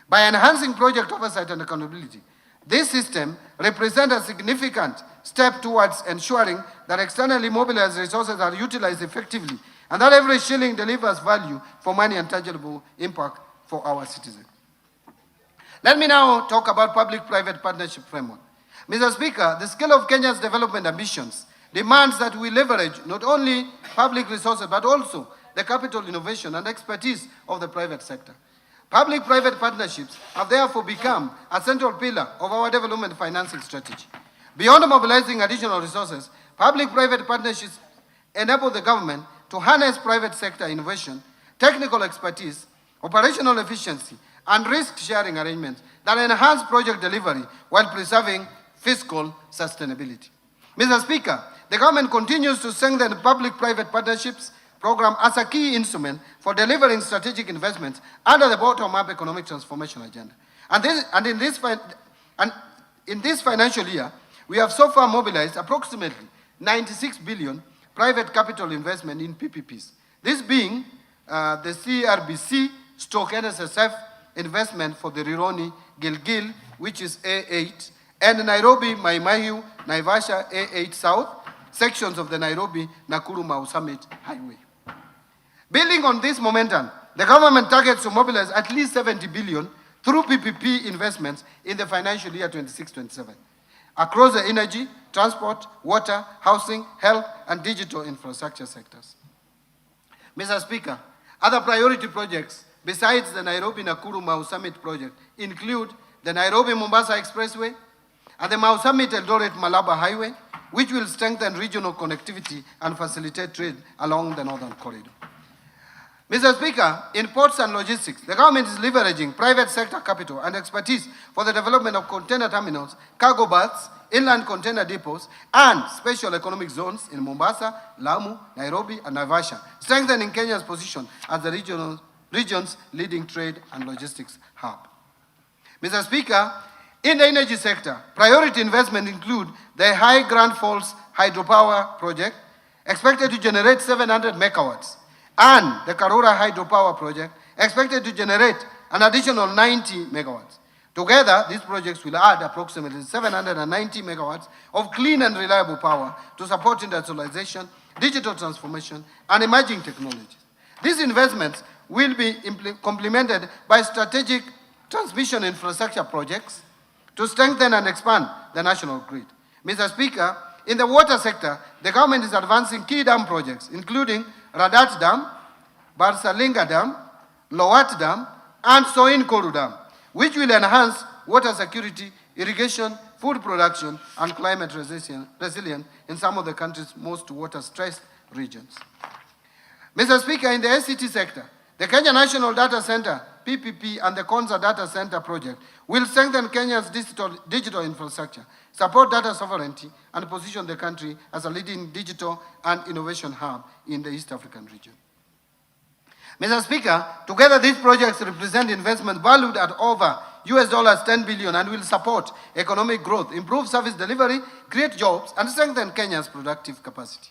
By enhancing project oversight and accountability, this system represents a significant step towards ensuring that externally mobilized resources are utilized effectively and that every shilling delivers value for money and tangible impact for our citizens. Let me now talk about public-private partnership framework. Mr. Speaker, the scale of Kenya's development ambitions demands that we leverage not only public resources, but also the capital, innovation, and expertise of the private sector. Public-private partnerships have therefore become a central pillar of our development financing strategy. Beyond mobilizing additional resources, public-private partnerships enable the government to harness private sector innovation, technical expertise, operational efficiency, and risk-sharing arrangements that enhance project delivery while preserving fiscal sustainability. Mr. Speaker, the government continues to strengthen the public-private partnerships program as a key instrument for delivering strategic investments under the bottom-up economic transformation agenda. In this financial year, we have so far mobilized approximately 96 billion private capital investment in PPPs. This being the CRBC/NSSF investment for the Rironi Gilgil, which is A8, and Nairobi Maimahiu Naivasha A8 South, sections of the Nairobi Nakuru Mau Summit Highway. Building on this momentum, the government targets to mobilize at least 70 billion through PPP investments in the financial year 26-27 across the energy, transport, water, housing, health, and digital infrastructure sectors. Mr. Speaker, other priority projects besides the Nairobi Nakuru Mau Summit project include the Nairobi Mombasa Expressway and the Mau Summit Eldoret Malaba Highway, which will strengthen regional connectivity and facilitate trade along the northern corridor. Mr. Speaker, in ports and logistics, the government is leveraging private sector capital and expertise for the development of container terminals, cargo berths, inland container depots, and special economic zones in Mombasa, Lamu, Nairobi, and Naivasha, strengthening Kenya's position as the region's leading trade and logistics hub. Mr. Speaker, in the energy sector, priority investment include the High Grand Falls hydropower project, expected to generate 700 megawatts, and the Karura hydropower project, expected to generate an additional 90 megawatts. Together, these projects will add approximately 790 megawatts of clean and reliable power to support industrialization, digital transformation, and emerging technologies. These investments will be complemented by strategic transmission infrastructure projects to strengthen and expand the national grid. Mr. Speaker, in the water sector, the government is advancing key dam projects, including Radat Dam, Barsalinga Dam, Lowat Dam, and Soin Koru Dam, which will enhance water security, irrigation, food production, and climate resilience in some of the country's most water-stressed regions. Mr. Speaker, in the ICT sector, the Kenya National Data Center, PPP, and the Konza Data Center project will strengthen Kenya's digital infrastructure, support data sovereignty, and position the country as a leading digital and innovation hub in the East African region. Mr. Speaker, together these projects represent investment valued at over $10 billion and will support economic growth, improve service delivery, create jobs, and strengthen Kenya's productive capacity.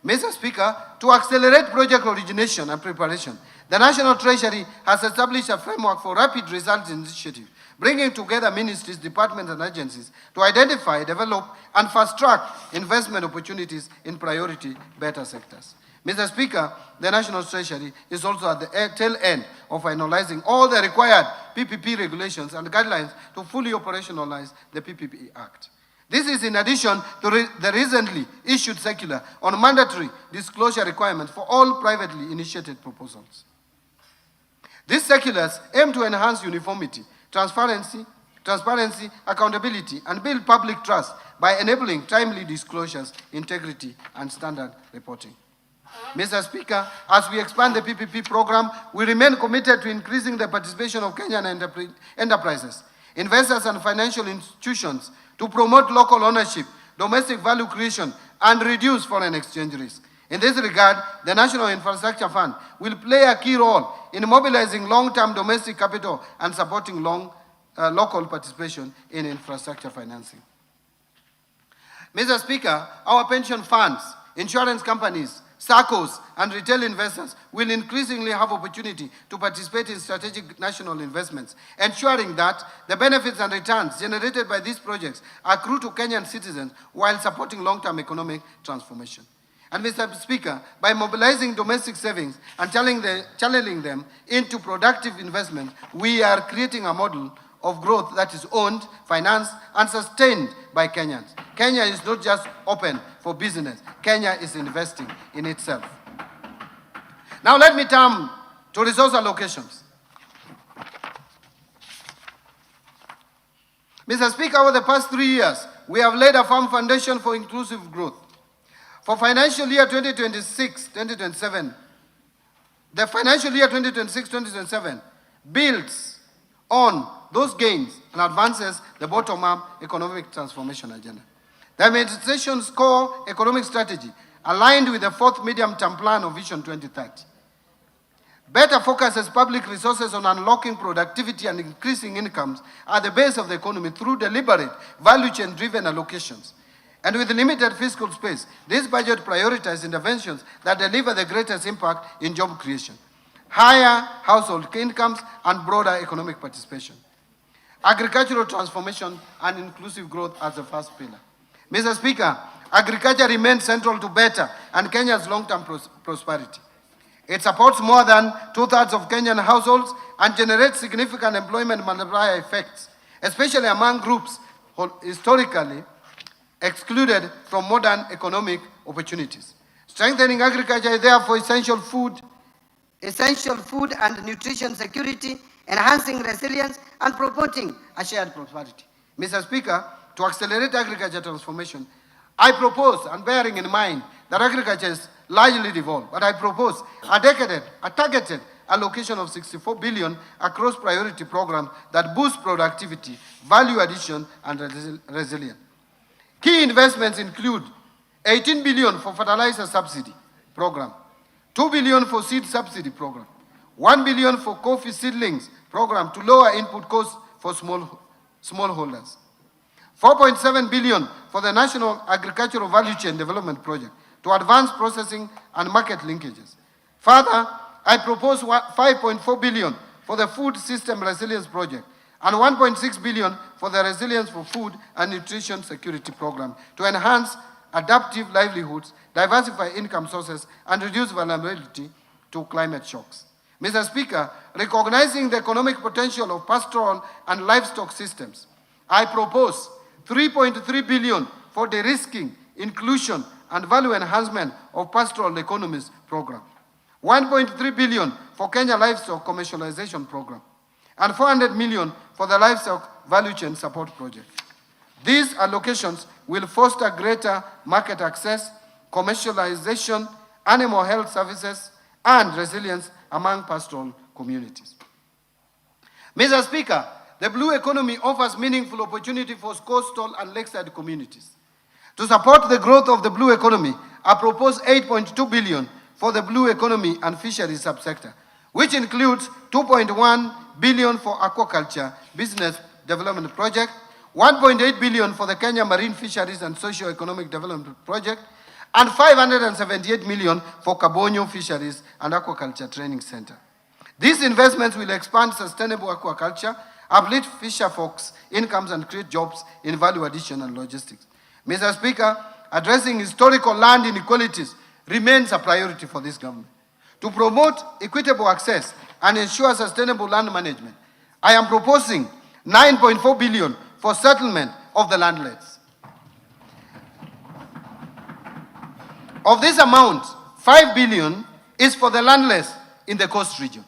Mr. Speaker, to accelerate project origination and preparation, the National Treasury has established a framework for rapid results initiative, bringing together ministries, departments, and agencies to identify, develop, and fast-track investment opportunities in priority beta sectors. Mr. Speaker, the National Treasury is also at the tail end of finalizing all the required PPP regulations and guidelines to fully operationalize the PPP Act. This is in addition to the recently issued circular on mandatory disclosure requirements for all privately initiated proposals. These circulars aim to enhance uniformity, transparency, accountability, and build public trust by enabling timely disclosures, integrity, and standard reporting. Mr. Speaker, as we expand the PPP program, we remain committed to increasing the participation of Kenyan enterprises, investors, and financial institutions to promote local ownership, domestic value creation, and reduce foreign exchange risk. In this regard, the National Infrastructure Fund will play a key role in mobilizing long-term domestic capital and supporting local participation in infrastructure financing. Mr. Speaker, our pension funds, insurance companies, SACCOs, and retail investors will increasingly have opportunity to participate in strategic national investments, ensuring that the benefits and returns generated by these projects accrue to Kenyan citizens while supporting long-term economic transformation. And Mr. Speaker, by mobilizing domestic savings and channeling them into productive investment, we are creating a model of growth that is owned, financed, and sustained by Kenyans. Kenya is not just open for business. Kenya is investing in itself. Now let me turn to resource allocations. Mr. Speaker, over the past 3 years, we have laid a firm foundation for inclusive growth. For financial year 2026-2027, the financial year 2026-2027 builds on those gains and advances the bottom-up economic transformation agenda. The administration's core economic strategy aligned with the fourth medium-term plan of Vision 2030. Better focuses public resources on unlocking productivity and increasing incomes at the base of the economy through deliberate, value chain-driven allocations. And with limited fiscal space, this budget prioritizes interventions that deliver the greatest impact in job creation, higher household incomes, and broader economic participation. Agricultural transformation and inclusive growth as the first pillar. Mr. Speaker, agriculture remains central to better and Kenya's long-term prosperity. It supports more than 2/3 of Kenyan households and generates significant employment multiplier effects, especially among groups historically excluded from modern economic opportunities. Strengthening agriculture is therefore essential food and nutrition security, enhancing resilience, and promoting a shared prosperity. Mr. Speaker, to accelerate agriculture transformation, I propose, and bearing in mind that agriculture is largely devolved, but I propose a targeted allocation of 64 billion across priority programs that boost productivity, value addition, and resilience. Key investments include 18 billion for fertilizer subsidy program, 2 billion for seed subsidy program, 1 billion for coffee seedlings program to lower input costs for smallholders, 4.7 billion for the National Agricultural Value Chain Development Project to advance processing and market linkages. Further, I propose 5.4 billion for the Food System Resilience Project and 1.6 billion for the Resilience for Food and Nutrition Security Program to enhance adaptive livelihoods, diversify income sources, and reduce vulnerability to climate shocks. Mr. Speaker, recognizing the economic potential of pastoral and livestock systems, I propose 3.3 billion for de-risking, inclusion, and value enhancement of pastoral economies program, 1.3 billion for Kenya Livestock Commercialization Program, and 400 million for the Livestock Value Chain Support Project. These allocations will foster greater market access, commercialization, animal health services, and resilience among pastoral communities. Mr. Speaker, the blue economy offers meaningful opportunity for coastal and lakeside communities. To support the growth of the blue economy, I propose 8.2 billion for the blue economy and fisheries subsector, which includes 2.1 billion for aquaculture business development project, 1.8 billion for the Kenya Marine Fisheries and Socio-Economic Development Project, and 578 million for Kabonyo Fisheries and Aquaculture Training Center. These investments will expand sustainable aquaculture, uplift fisher folks' incomes, and create jobs in value addition and logistics. Mr. Speaker, addressing historical land inequalities remains a priority for this government. To promote equitable access and ensure sustainable land management, I am proposing 9.4 billion for settlement of the landless. Of this amount, 5 billion is for the landless in the coast region.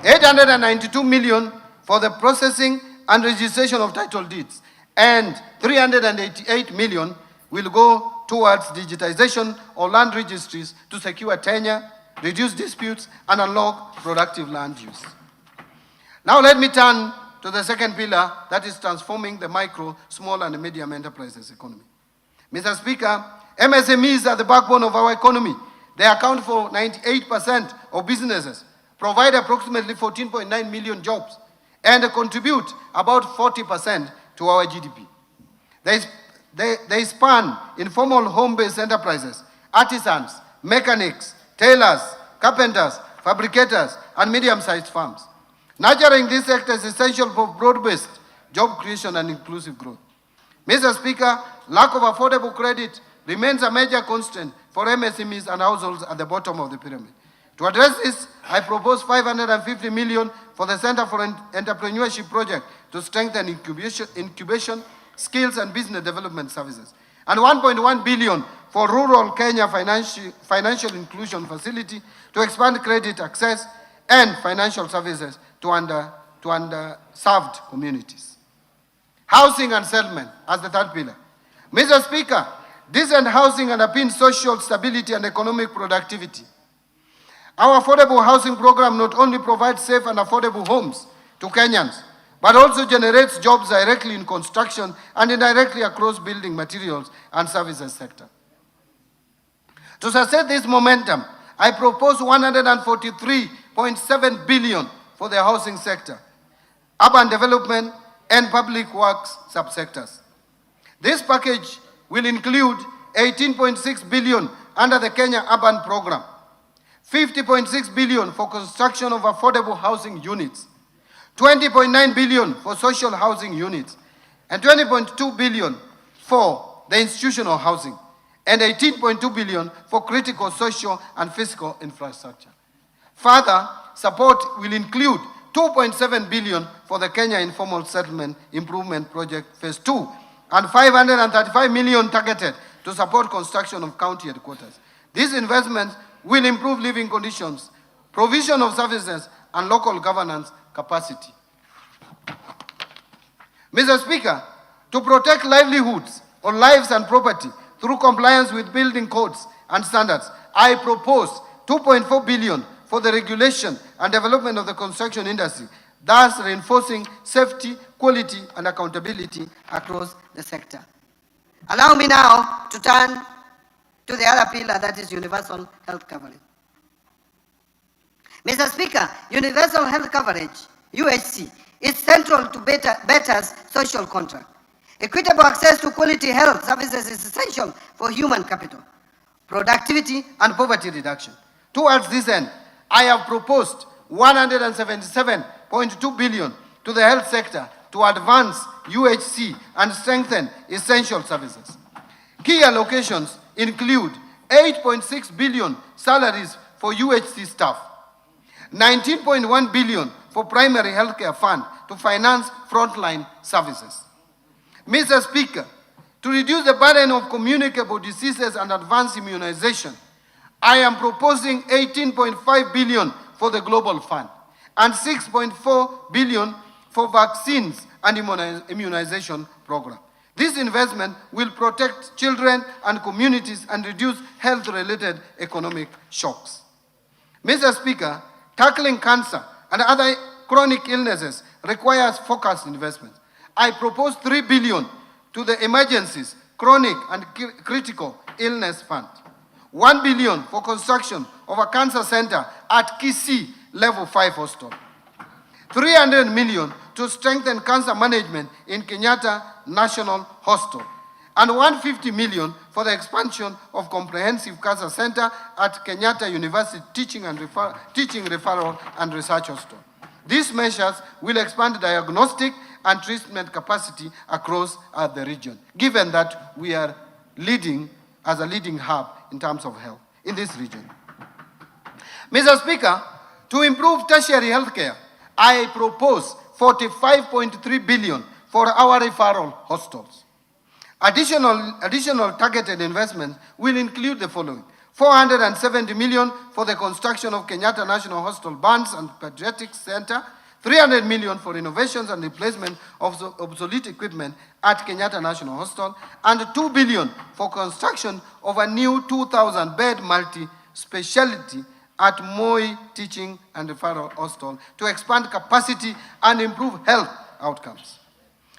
892 million for the processing and registration of title deeds, and 388 million will go towards digitization of land registries to secure tenure, reduce disputes, and unlock productive land use. Now let me turn to the second pillar, that is transforming the micro, small, and medium enterprises economy. Mr. Speaker, MSMEs are the backbone of our economy. They account for 98% of businesses, provide approximately 14.9 million jobs, and contribute about 40% to our GDP. They span informal home-based enterprises, artisans, mechanics, tailors, carpenters, fabricators, and medium-sized firms. Nurturing this sector is essential for broad-based job creation and inclusive growth. Mr. Speaker, lack of affordable credit remains a major constraint for MSMEs and households at the bottom of the pyramid. To address this, I propose 550 million for the Center for Entrepreneurship Project to strengthen incubation, skills, and business development services, and 1.1 billion for Rural Kenya Financial Inclusion Facility to expand credit access and financial services to underserved communities. Housing and settlement as the third pillar. Mr. Speaker, decent housing underpins social stability and economic productivity. Our affordable housing program not only provides safe and affordable homes to Kenyans, but also generates jobs directly in construction and indirectly across building materials and services sector. To sustain this momentum, I propose 143.7 billion for the housing sector, urban development, and public works subsectors. This package will include 18.6 billion under the Kenya Urban Program, 50.6 billion for construction of affordable housing units, 20.9 billion for social housing units, and 20.2 billion for the institutional housing, and 18.2 billion for critical social and physical infrastructure. Further, support will include 2.7 billion for the Kenya Informal Settlement Improvement Project Phase 2, and 535 million targeted to support construction of county headquarters. These investments will improve living conditions, provision of services, and local governance capacity. Mr. Speaker, to protect livelihoods or lives and property through compliance with building codes and standards, I propose 2.4 billion for the regulation and development of the construction industry, thus reinforcing safety, quality, and accountability across the sector. Allow me now to turn to the other pillar, that is universal health coverage. Mr. Speaker, universal health coverage, UHC, is central to better's social contract. Equitable access to quality health services is essential for human capital, productivity, and poverty reduction. Towards this end, I have proposed 177.2 billion to the health sector to advance UHC and strengthen essential services. Key allocations include 8.6 billion salaries for UHC staff, 19.1 billion for primary healthcare fund to finance frontline services. Mr. Speaker, to reduce the burden of communicable diseases and advance immunization, I am proposing 18.5 billion for the Global Fund and 6.4 billion for vaccines and immunization program. This investment will protect children and communities and reduce health-related economic shocks. Mr. Speaker, tackling cancer and other chronic illnesses requires focused investment. I propose 3 billion to the Emergencies, Chronic and Critical Illness Fund, 1 billion for construction of a cancer center at Kisii Level 5 Hospital. 300 million to strengthen cancer management in Kenyatta National Hospital. And 150 million for the expansion of comprehensive cancer center at Kenyatta University Teaching Referral and Research Hospital. These measures will expand diagnostic and treatment capacity across the region, given that we are leading as a leading hub in terms of health in this region. Mr. Speaker, to improve tertiary healthcare, I propose 45.3 billion for our referral hospitals. Additional targeted investments will include the following: 470 million for the construction of Kenyatta National Hospital Burns and Pediatric Center, 300 million for innovations and replacement of obsolete equipment at Kenyatta National Hospital, and 2 billion for construction of a new 2,000-bed multi-speciality at Moi Teaching and Referral Hospital to expand capacity and improve health outcomes.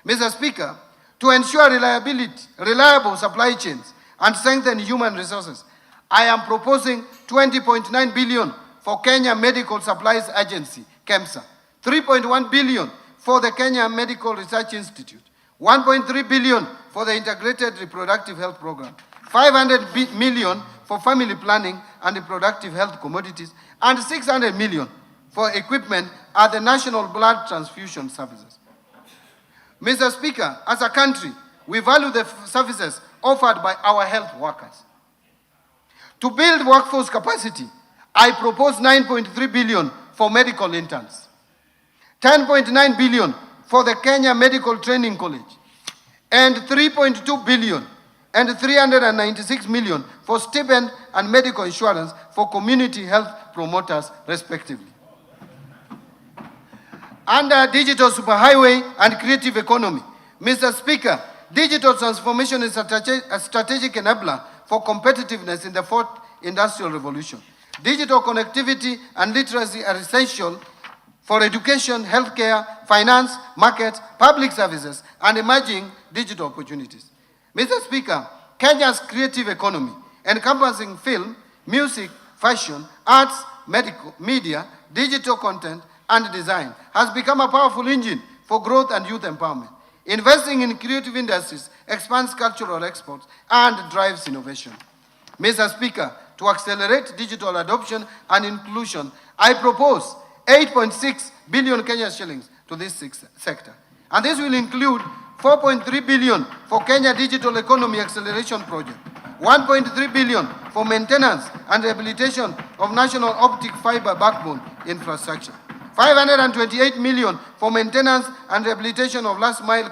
Mr. Speaker, to ensure reliable supply chains and strengthen human resources, I am proposing 20.9 billion for Kenya Medical Supplies Agency, KEMSA, 3.1 billion for the Kenya Medical Research Institute, 1.3 billion for the Integrated Reproductive Health Program, 500 million for family planning and reproductive health commodities, and 600 million for equipment at the National Blood Transfusion Services. Mr. Speaker, as a country, we value the services offered by our health workers. To build workforce capacity, I propose 9.3 billion for medical interns, 10.9 billion for the Kenya Medical Training College, and 3.2 billion and 396 million for stipend and medical insurance for community health promoters, respectively. Under digital superhighway and creative economy, Mr. Speaker, digital transformation is a strategic enabler for competitiveness in the fourth industrial revolution. Digital connectivity and literacy are essential for education, healthcare, finance, markets, public services, and emerging digital opportunities. Mr. Speaker, Kenya's creative economy, encompassing film, music, fashion, arts, media, digital content, and design, has become a powerful engine for growth and youth empowerment. Investing in creative industries expands cultural exports and drives innovation. Mr. Speaker, to accelerate digital adoption and inclusion, I propose 8.6 billion Kenya shillings to this sector. And this will include 4.3 billion for Kenya Digital Economy Acceleration Project, 1.3 billion for maintenance and rehabilitation of national optic fiber backbone infrastructure, 528 million for maintenance and rehabilitation of last mile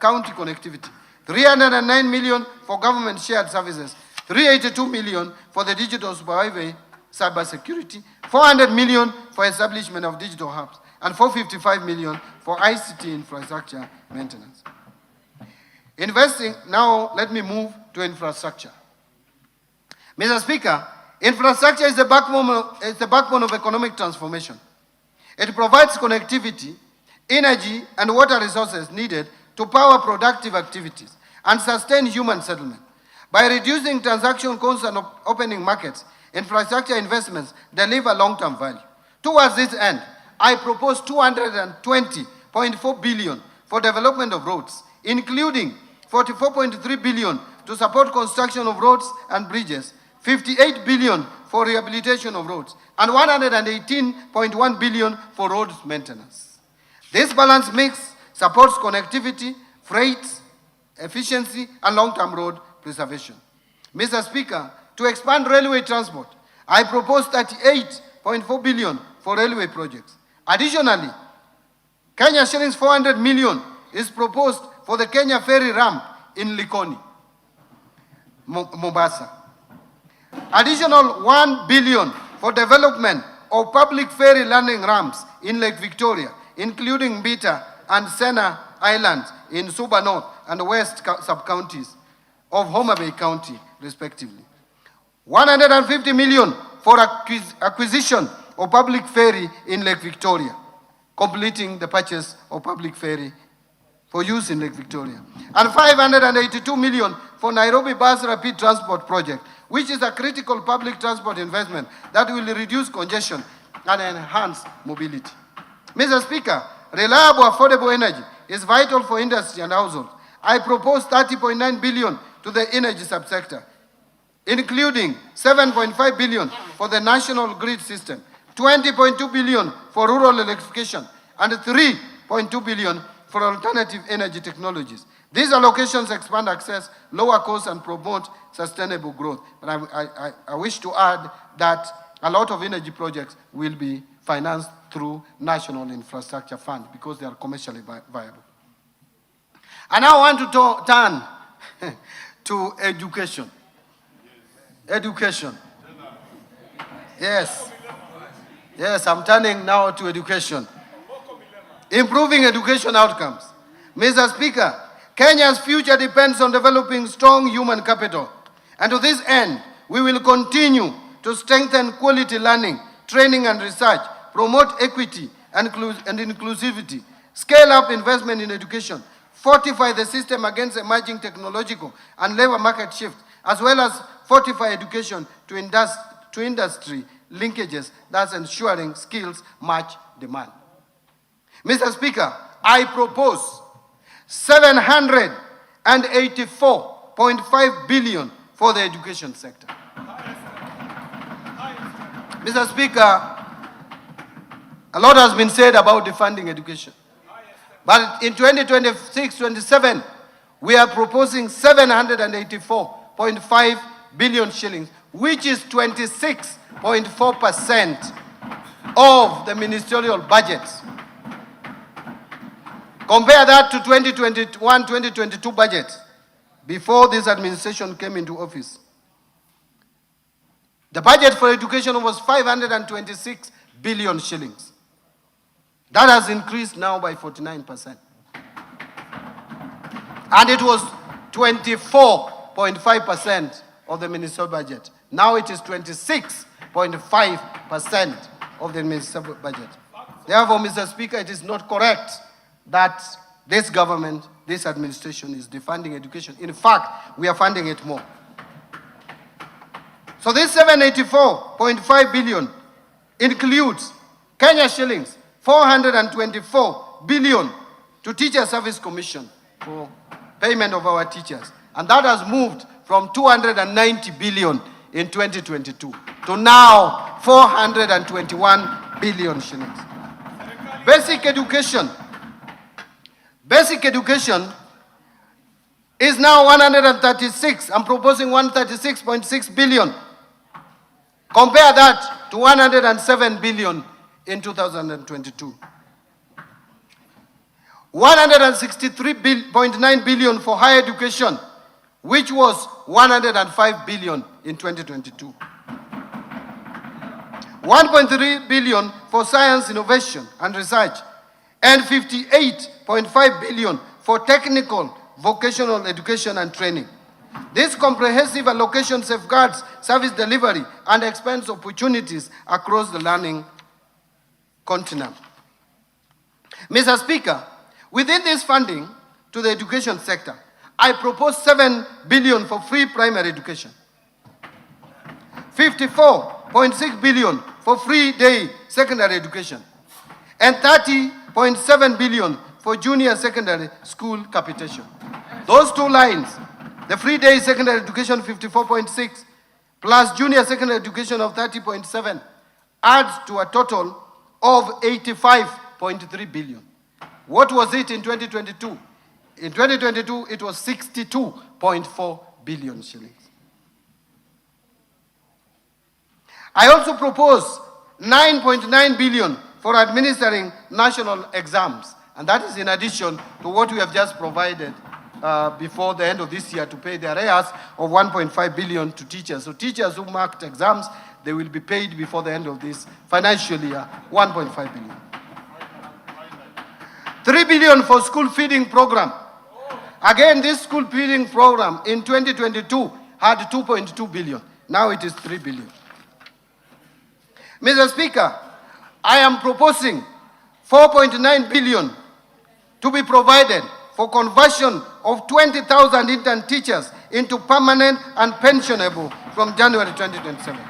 county connectivity, 309 million for government shared services, 382 million for the digital superhighway cybersecurity, 400 million for establishment of digital hubs, and 455 million for ICT infrastructure maintenance. Now let me move to infrastructure. Mr. Speaker, infrastructure is the backbone of economic transformation. It provides connectivity, energy, and water resources needed to power productive activities and sustain human settlement. By reducing transaction costs and opening markets, infrastructure investments deliver long-term value. Towards this end, I propose 220.4 billion for development of roads, including 44.3 billion to support construction of roads and bridges, 58 billion for rehabilitation of roads, and 118.1 billion for road maintenance. This balanced mix supports connectivity, freight, efficiency, and long-term road preservation. Mr. Speaker, to expand railway transport, I propose 38.4 billion for railway projects. Additionally, Kenya shillings 400 million is proposed for the Kenya ferry ramp in Likoni, Mombasa. Additional 1 billion for development of public ferry landing ramps in Lake Victoria, including Mbita and Sena Islands in Suba North and West sub-counties of Homa Bay County, respectively. 150 million for acquisition of public ferry in Lake Victoria, completing the purchase of public ferry for use in Lake Victoria. And 582 million for Nairobi Bus Rapid Transport Project, which is a critical public transport investment that will reduce congestion and enhance mobility. Mr. Speaker, reliable, affordable energy is vital for industry and households. I propose 30.9 billion to the energy subsector, including 7.5 billion for the national grid system, 20.2 billion for rural electrification, and 3.2 billion for alternative energy technologies. These allocations expand access, lower costs, and promote sustainable growth. But I wish to add that a lot of energy projects will be financed through National Infrastructure Fund because they are commercially viable. And now I want to turn to education. Education. Yes. Yes, I'm turning now to education. Improving education outcomes. Mr. Speaker, Kenya's future depends on developing strong human capital. And to this end, we will continue to strengthen quality learning, training and research, promote equity and inclusivity, scale up investment in education, fortify the system against emerging technological and labor market shifts, as well as fortify education to industry linkages, thus ensuring skills match demand. Mr. Speaker, I propose 784.5 billion for the education sector. Mr. Speaker, a lot has been said about defunding education. But in 2026-27, we are proposing 784.5 billion shillings, which is 26.4% of the ministerial budgets. Compare that to 2021-2022 budget, before this administration came into office. The budget for education was 526 billion shillings. That has increased now by 49%. And it was 24.5% of the ministerial budget. Now it is 26.5% of the ministerial budget. Therefore, Mr. Speaker, it is not correct that this government, this administration is defunding education. In fact, we are funding it more. So this 784.5 billion includes Kenya shillings 424 billion to Teacher Service Commission for payment of our teachers. And that has moved from 290 billion in 2022 to now 421 billion shillings. Basic education. Basic education is now 136. I'm proposing 136.6 billion. Compare that to 107 billion in 2022. 163.9 billion for higher education, which was 105 billion in 2022. 1.3 billion for science, innovation and research, and 58.5 billion for technical, vocational education and training. This comprehensive allocation safeguards service delivery and expands opportunities across the learning continent. Mr. Speaker, within this funding to the education sector, I propose 7 billion for free primary education, 54.6 billion for free day secondary education, and 30.7 billion for junior secondary school capitation. Those two lines, the free day secondary education 54.6 plus junior secondary education of 30.7 adds to a total of 85.3 billion. What was it in 2022? In 2022, it was 62.4 billion shillings. I also propose 9.9 billion for administering national exams, and that is in addition to what we have just provided before the end of this year to pay the arrears of 1.5 billion to teachers. So teachers who marked exams, they will be paid before the end of this financial year, 1.5 billion. 3 billion for school feeding program. Again, this school feeding program in 2022 had 2.2 billion. Now it is 3 billion. Mr. Speaker, I am proposing 4.9 billion to be provided for conversion of 20,000 intern teachers into permanent and pensionable from January 2027.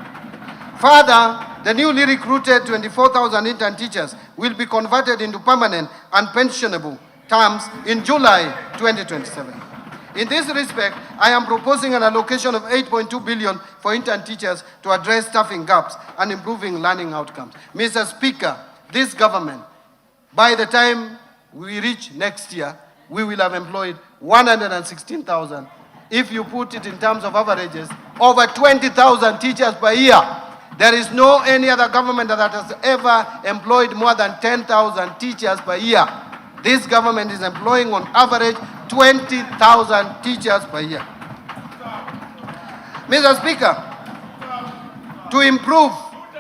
Further, the newly recruited 24,000 intern teachers will be converted into permanent and pensionable terms in July 2027. In this respect, I am proposing an allocation of 8.2 billion for intern teachers to address staffing gaps and improving learning outcomes. Mr. Speaker, this government, by the time we reach next year, we will have employed 116,000. If you put it in terms of averages, over 20,000 teachers per year. There is no any other government that has ever employed more than 10,000 teachers per year. This government is employing on average 20,000 teachers per year. Mr. Speaker, to improve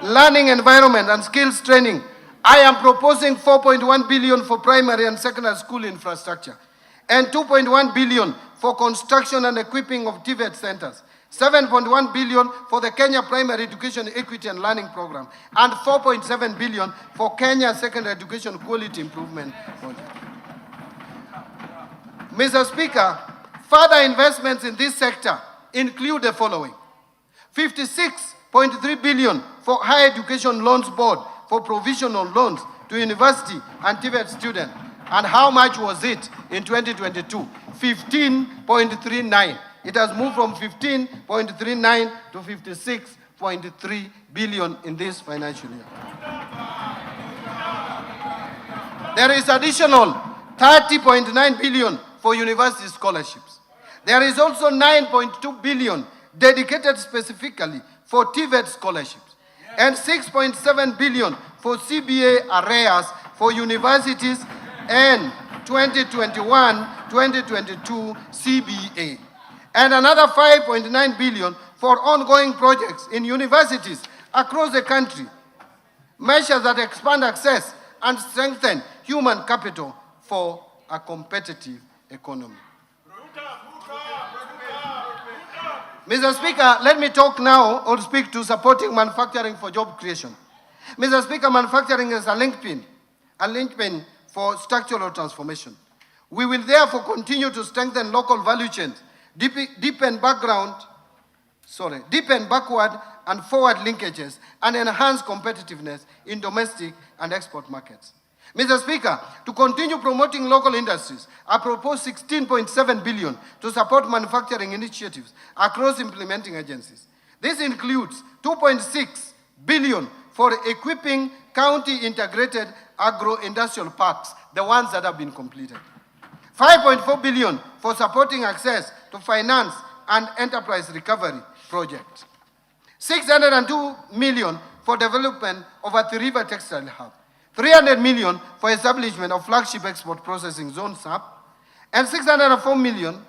learning environment and skills training, I am proposing 4.1 billion for primary and secondary school infrastructure and 2.1 billion for construction and equipping of TVET centers, 7.1 billion for the Kenya Primary Education Equity and Learning Program, and 4.7 billion for Kenya Secondary Education Quality Improvement Project. Mr. Speaker, further investments in this sector include the following: 56.3 billion for Higher Education Loans Board for provisional loans to university and TVET students. And how much was it in 2022? 15.39. It has moved from 15.39 to 56.3 billion in this financial year. There is additional 30.9 billion for university scholarships. There is also 9.2 billion dedicated specifically for TVET scholarships and 6.7 billion for CBA arrears for universities and 2021-2022 CBA. And another 5.9 billion for ongoing projects in universities across the country, measures that expand access and strengthen human capital for a competitive economy. Mr. Speaker, let me talk now or speak to supporting manufacturing for job creation. Mr. Speaker, manufacturing is a linchpin for structural transformation. We will therefore continue to strengthen local value chains, deepen backward and forward linkages, and enhance competitiveness in domestic and export markets. Mr. Speaker, to continue promoting local industries, I propose 16.7 billion to support manufacturing initiatives across implementing agencies. This includes 2.6 billion for equipping county integrated agro-industrial parks, the ones that have been completed. 5.4 billion for supporting access to finance and enterprise recovery projects. 602 million for development of a three-river textile hub. 300 million for establishment of flagship export processing zone SAP, and 604 million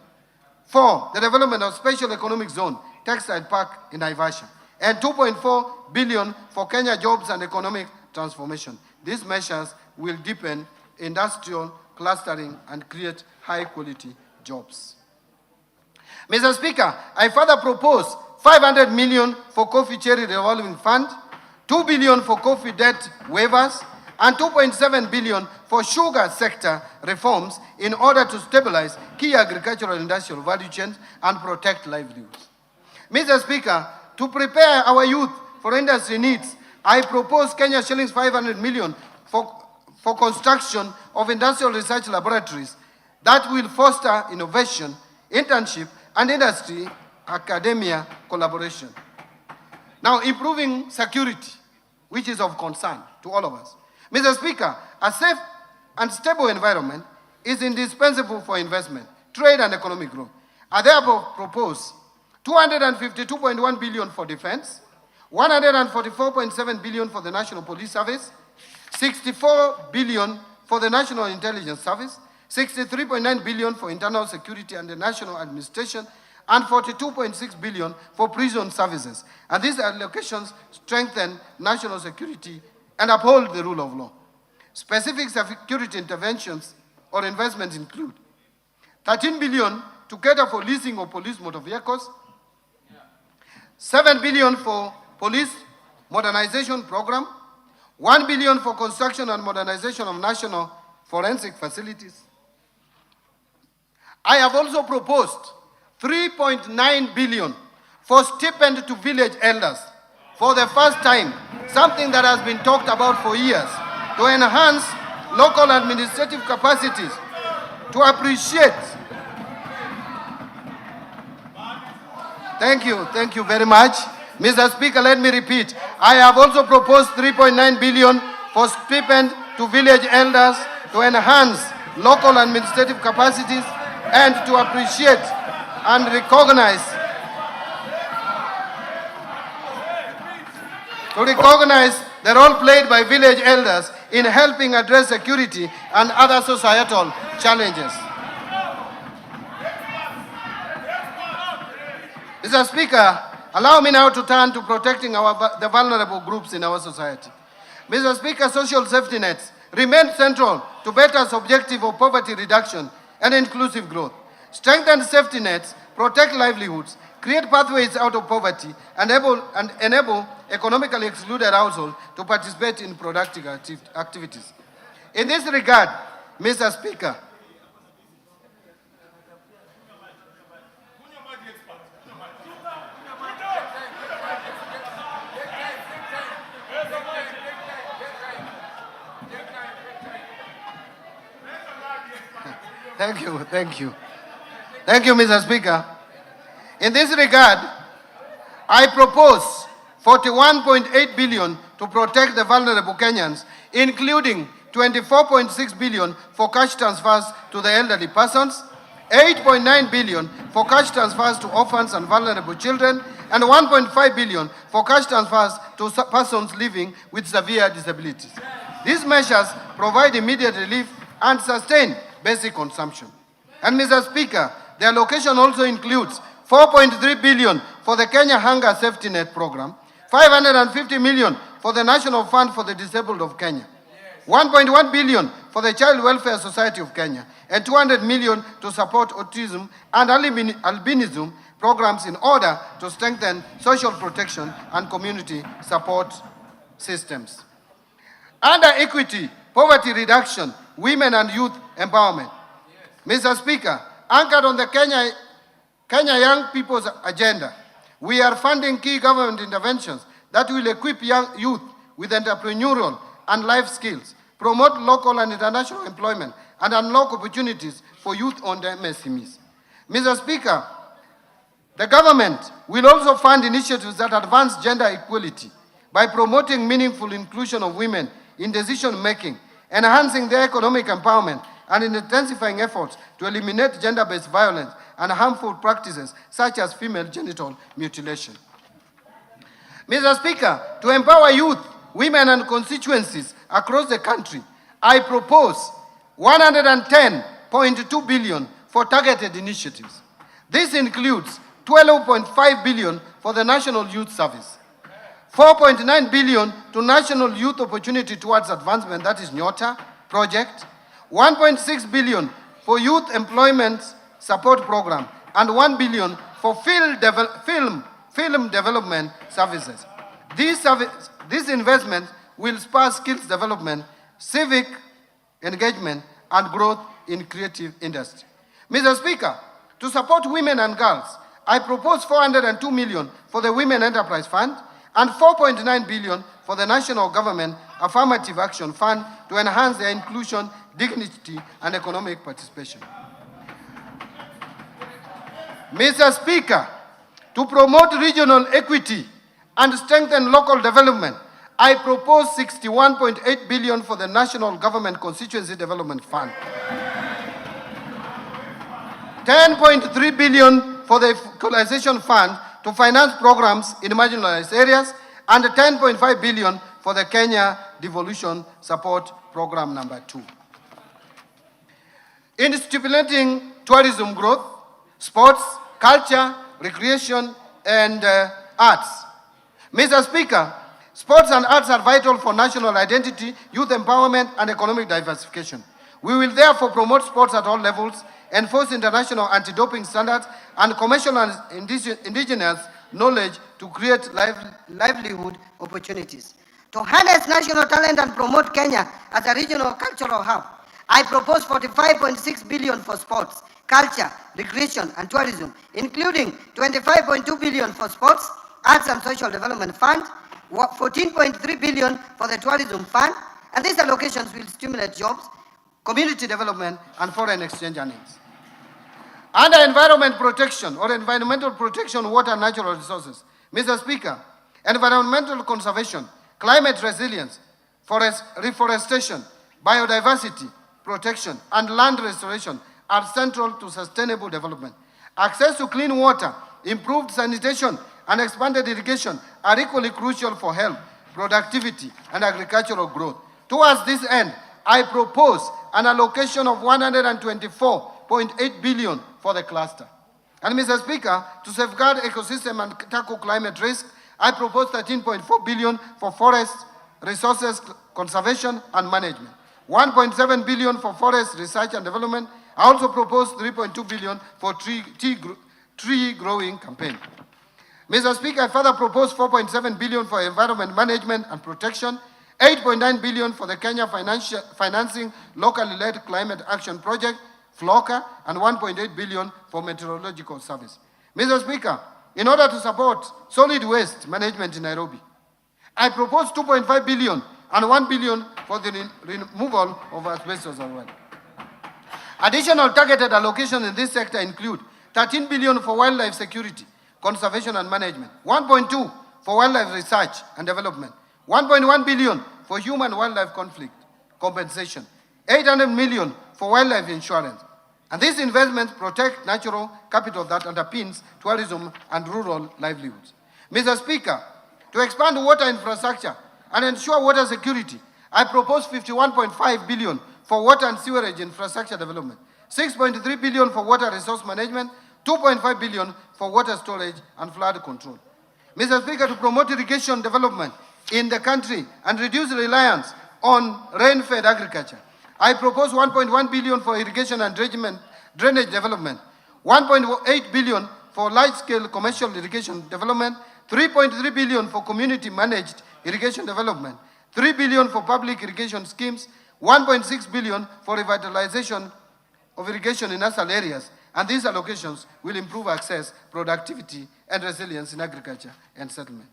for the development of special economic zone textile park in Naivasha, and 2.4 billion for Kenya jobs and economic transformation. These measures will deepen industrial clustering and create high-quality jobs. Mr. Speaker, I further propose 500 million for coffee cherry revolving fund, 2 billion for coffee debt waivers, and 2.7 billion for sugar sector reforms in order to stabilize key agricultural industrial value chains and protect livelihoods. Mr. Speaker, to prepare our youth for industry needs, I propose Kenya shillings 500 million for construction of industrial research laboratories that will foster innovation, internship, and industry academia collaboration. Now, improving security, which is of concern to all of us. Mr. Speaker, a safe and stable environment is indispensable for investment, trade, and economic growth. I therefore propose 252.1 billion for defense, 144.7 billion for the National Police Service, 64 billion for the National Intelligence Service, 63.9 billion for internal security and the national administration, and 42.6 billion for prison services. And these allocations strengthen national security and uphold the rule of law. Specific security interventions or investments include 13 billion to cater for leasing of police motor vehicles, 7 billion for police modernization program, 1 billion for construction and modernization of national forensic facilities. I have also proposed 3.9 billion for stipend to village elders for the first time, something that has been talked about for years, to enhance local administrative capacities, to appreciate. Thank you very much. Mr. Speaker, let me repeat. I have also proposed 3.9 billion for stipend to village elders to enhance local administrative capacities and to appreciate and recognize the role played by village elders in helping address security and other societal challenges. Mr. Speaker, allow me now to turn to protecting the vulnerable groups in our society. Mr. Speaker, social safety nets remain central to BETA's objective of poverty reduction and inclusive growth. Strengthen safety nets, protect livelihoods, create pathways out of poverty, and enable economically excluded households to participate in productive activities. In this regard, Mr. Speaker, Thank you, Mr. Speaker. In this regard, I propose 41.8 billion to protect the vulnerable Kenyans, including 24.6 billion for cash transfers to the elderly persons, 8.9 billion for cash transfers to orphans and vulnerable children, and 1.5 billion for cash transfers to persons living with severe disabilities. These measures provide immediate relief and sustain basic consumption. And Mr. Speaker, the allocation also includes 4.3 billion for the Kenya Hunger Safety Net Program, 550 million for the National Fund for the Disabled of Kenya, 1.1 billion for the Child Welfare Society of Kenya, and 200 million to support autism and albinism programs in order to strengthen social protection and community support systems. Under equity, poverty reduction, women and youth empowerment. Mr. Speaker, anchored on the Kenya Young People's Agenda, we are funding key government interventions that will equip young youth with entrepreneurial and life skills, promote local and international employment, and unlock opportunities for youth-owned MSMEs. Mr. Speaker, the government will also fund initiatives that advance gender equality by promoting meaningful inclusion of women in decision-making, enhancing their economic empowerment, and in intensifying efforts to eliminate gender-based violence and harmful practices such as female genital mutilation. Mr. Speaker, to empower youth, women, and constituencies across the country, I propose 110.2 billion for targeted initiatives. This includes 12.5 billion for the National Youth Service, 4.9 billion to National Youth Opportunity Towards Advancement, that is NYOTA project, 1.6 billion for Youth Employment Support Program, and 1 billion for film development services. These investments will spur skills development, civic engagement, and growth in creative industry. Mr. Speaker, to support women and girls, I propose 402 million for the Women Enterprise Fund and 4.9 billion for the National Government Affirmative Action Fund to enhance their inclusion, dignity, and economic participation. Mr. Speaker, to promote regional equity and strengthen local development, I propose 61.8 billion for the National Government Constituency Development Fund, 10.3 billion for the Equalization Fund to finance programs in marginalized areas, and 10.5 billion for the Kenya Devolution Support Program number 2. In stimulating tourism growth, sports, culture, recreation, and arts. Mr. Speaker, sports and arts are vital for national identity, youth empowerment, and economic diversification. We will therefore promote sports at all levels, enforce international anti-doping standards, and commercial and indigenous knowledge to create livelihood opportunities. To harness national talent and promote Kenya as a regional cultural hub, I propose 45.6 billion for sports, culture, recreation, and tourism, including 25.2 billion for sports, arts and social development fund, 14.3 billion for the tourism fund, and these allocations will stimulate jobs, community development, and foreign exchange earnings. Under environment protection or environmental protection, water and natural resources, Mr. Speaker, environmental conservation, climate resilience, forest reforestation, biodiversity protection, and land restoration are central to sustainable development. Access to clean water, improved sanitation, and expanded irrigation are equally crucial for health, productivity, and agricultural growth. Towards this end, I propose an allocation of 124.8 billion for the cluster. And Mr. Speaker, to safeguard ecosystem and tackle climate risk, I propose 13.4 billion for forest resources conservation and management, 1.7 billion for forest research and development. I also propose 3.2 billion for tree growing campaign. Mr. Speaker, I further propose 4.7 billion for environment management and protection, 8.9 billion for the Kenya Financing Locally Led Climate Action Project, FLOCA, and 1.8 billion for meteorological service. Mr. Speaker, in order to support solid waste management in Nairobi, I propose 2.5 billion and 1 billion for the removal of asbestos as well. Additional targeted allocations in this sector include 13 billion for wildlife security, conservation and management, 1.2 for wildlife research and development, 1.1 billion for human-wildlife conflict compensation, 800 million for wildlife insurance. And these investments protect natural capital that underpins tourism and rural livelihoods. Mr. Speaker, to expand water infrastructure and ensure water security, I propose 51.5 billion for water and sewerage infrastructure development, 6.3 billion for water resource management, 2.5 billion for water storage and flood control. Mr. Speaker, to promote irrigation development in the country and reduce reliance on rain-fed agriculture, I propose 1.1 billion for irrigation and drainage development, 1.8 billion for large-scale commercial irrigation development, 3.3 billion for community-managed irrigation development, 3 billion for public irrigation schemes, 1.6 billion for revitalization of irrigation in asal areas, and these allocations will improve access, productivity, and resilience in agriculture and settlement.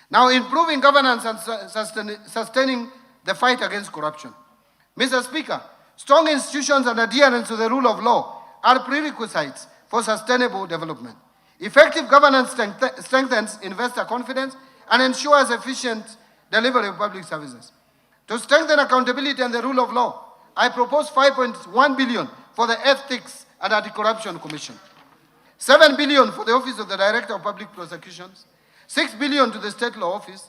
Now, improving governance and sustaining the fight against corruption. Mr. Speaker, strong institutions and adherence to the rule of law are prerequisites for sustainable development. Effective governance strengthens investor confidence and ensures efficient delivery of public services. To strengthen accountability and the rule of law, I propose 5.1 billion for the Ethics and Anti-Corruption Commission, 7 billion for the Office of the Director of Public Prosecutions, 6 billion to the State Law Office,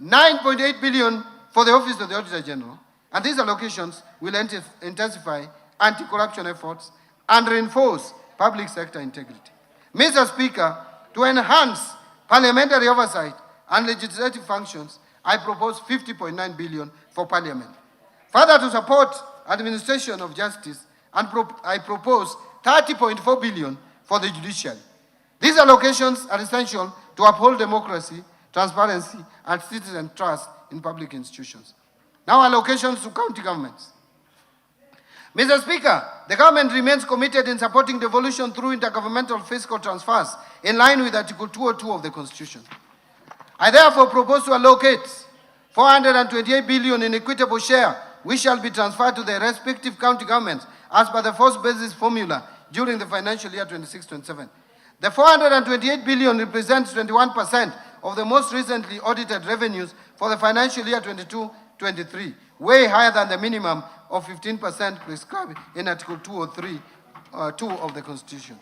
9.8 billion for the Office of the Auditor General, and these allocations will intensify anti-corruption efforts and reinforce public sector integrity. Mr. Speaker, to enhance parliamentary oversight and legislative functions, I propose 50.9 billion for Parliament. Further, to support administration of justice, I propose 30.4 billion for the judiciary. These allocations are essential to uphold democracy, transparency, and citizen trust in public institutions. Now, allocations to county governments. Mr. Speaker, the government remains committed in supporting devolution through intergovernmental fiscal transfers in line with Article 202 of the Constitution. I therefore propose to allocate 428 billion in equitable share, which shall be transferred to the respective county governments as per the first basis formula during the financial year 26-27. The 428 billion represents 21% of the most recently audited revenues for the financial year 22-23, way higher than the minimum of 15% prescribed in Article 203 2 of the Constitution.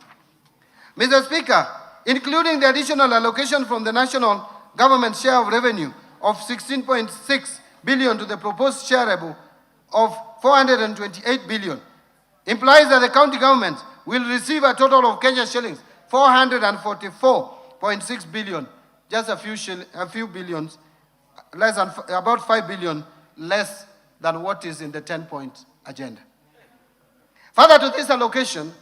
Mr. Speaker, including the additional allocation from the national government share of revenue of 16.6 billion to the proposed shareable of 428 billion, implies that the county governments will receive a total of Kenya shillings 444.6 billion, just a few billions, less than about 5 billion less than what is in the 10-point agenda. Further to this allocation,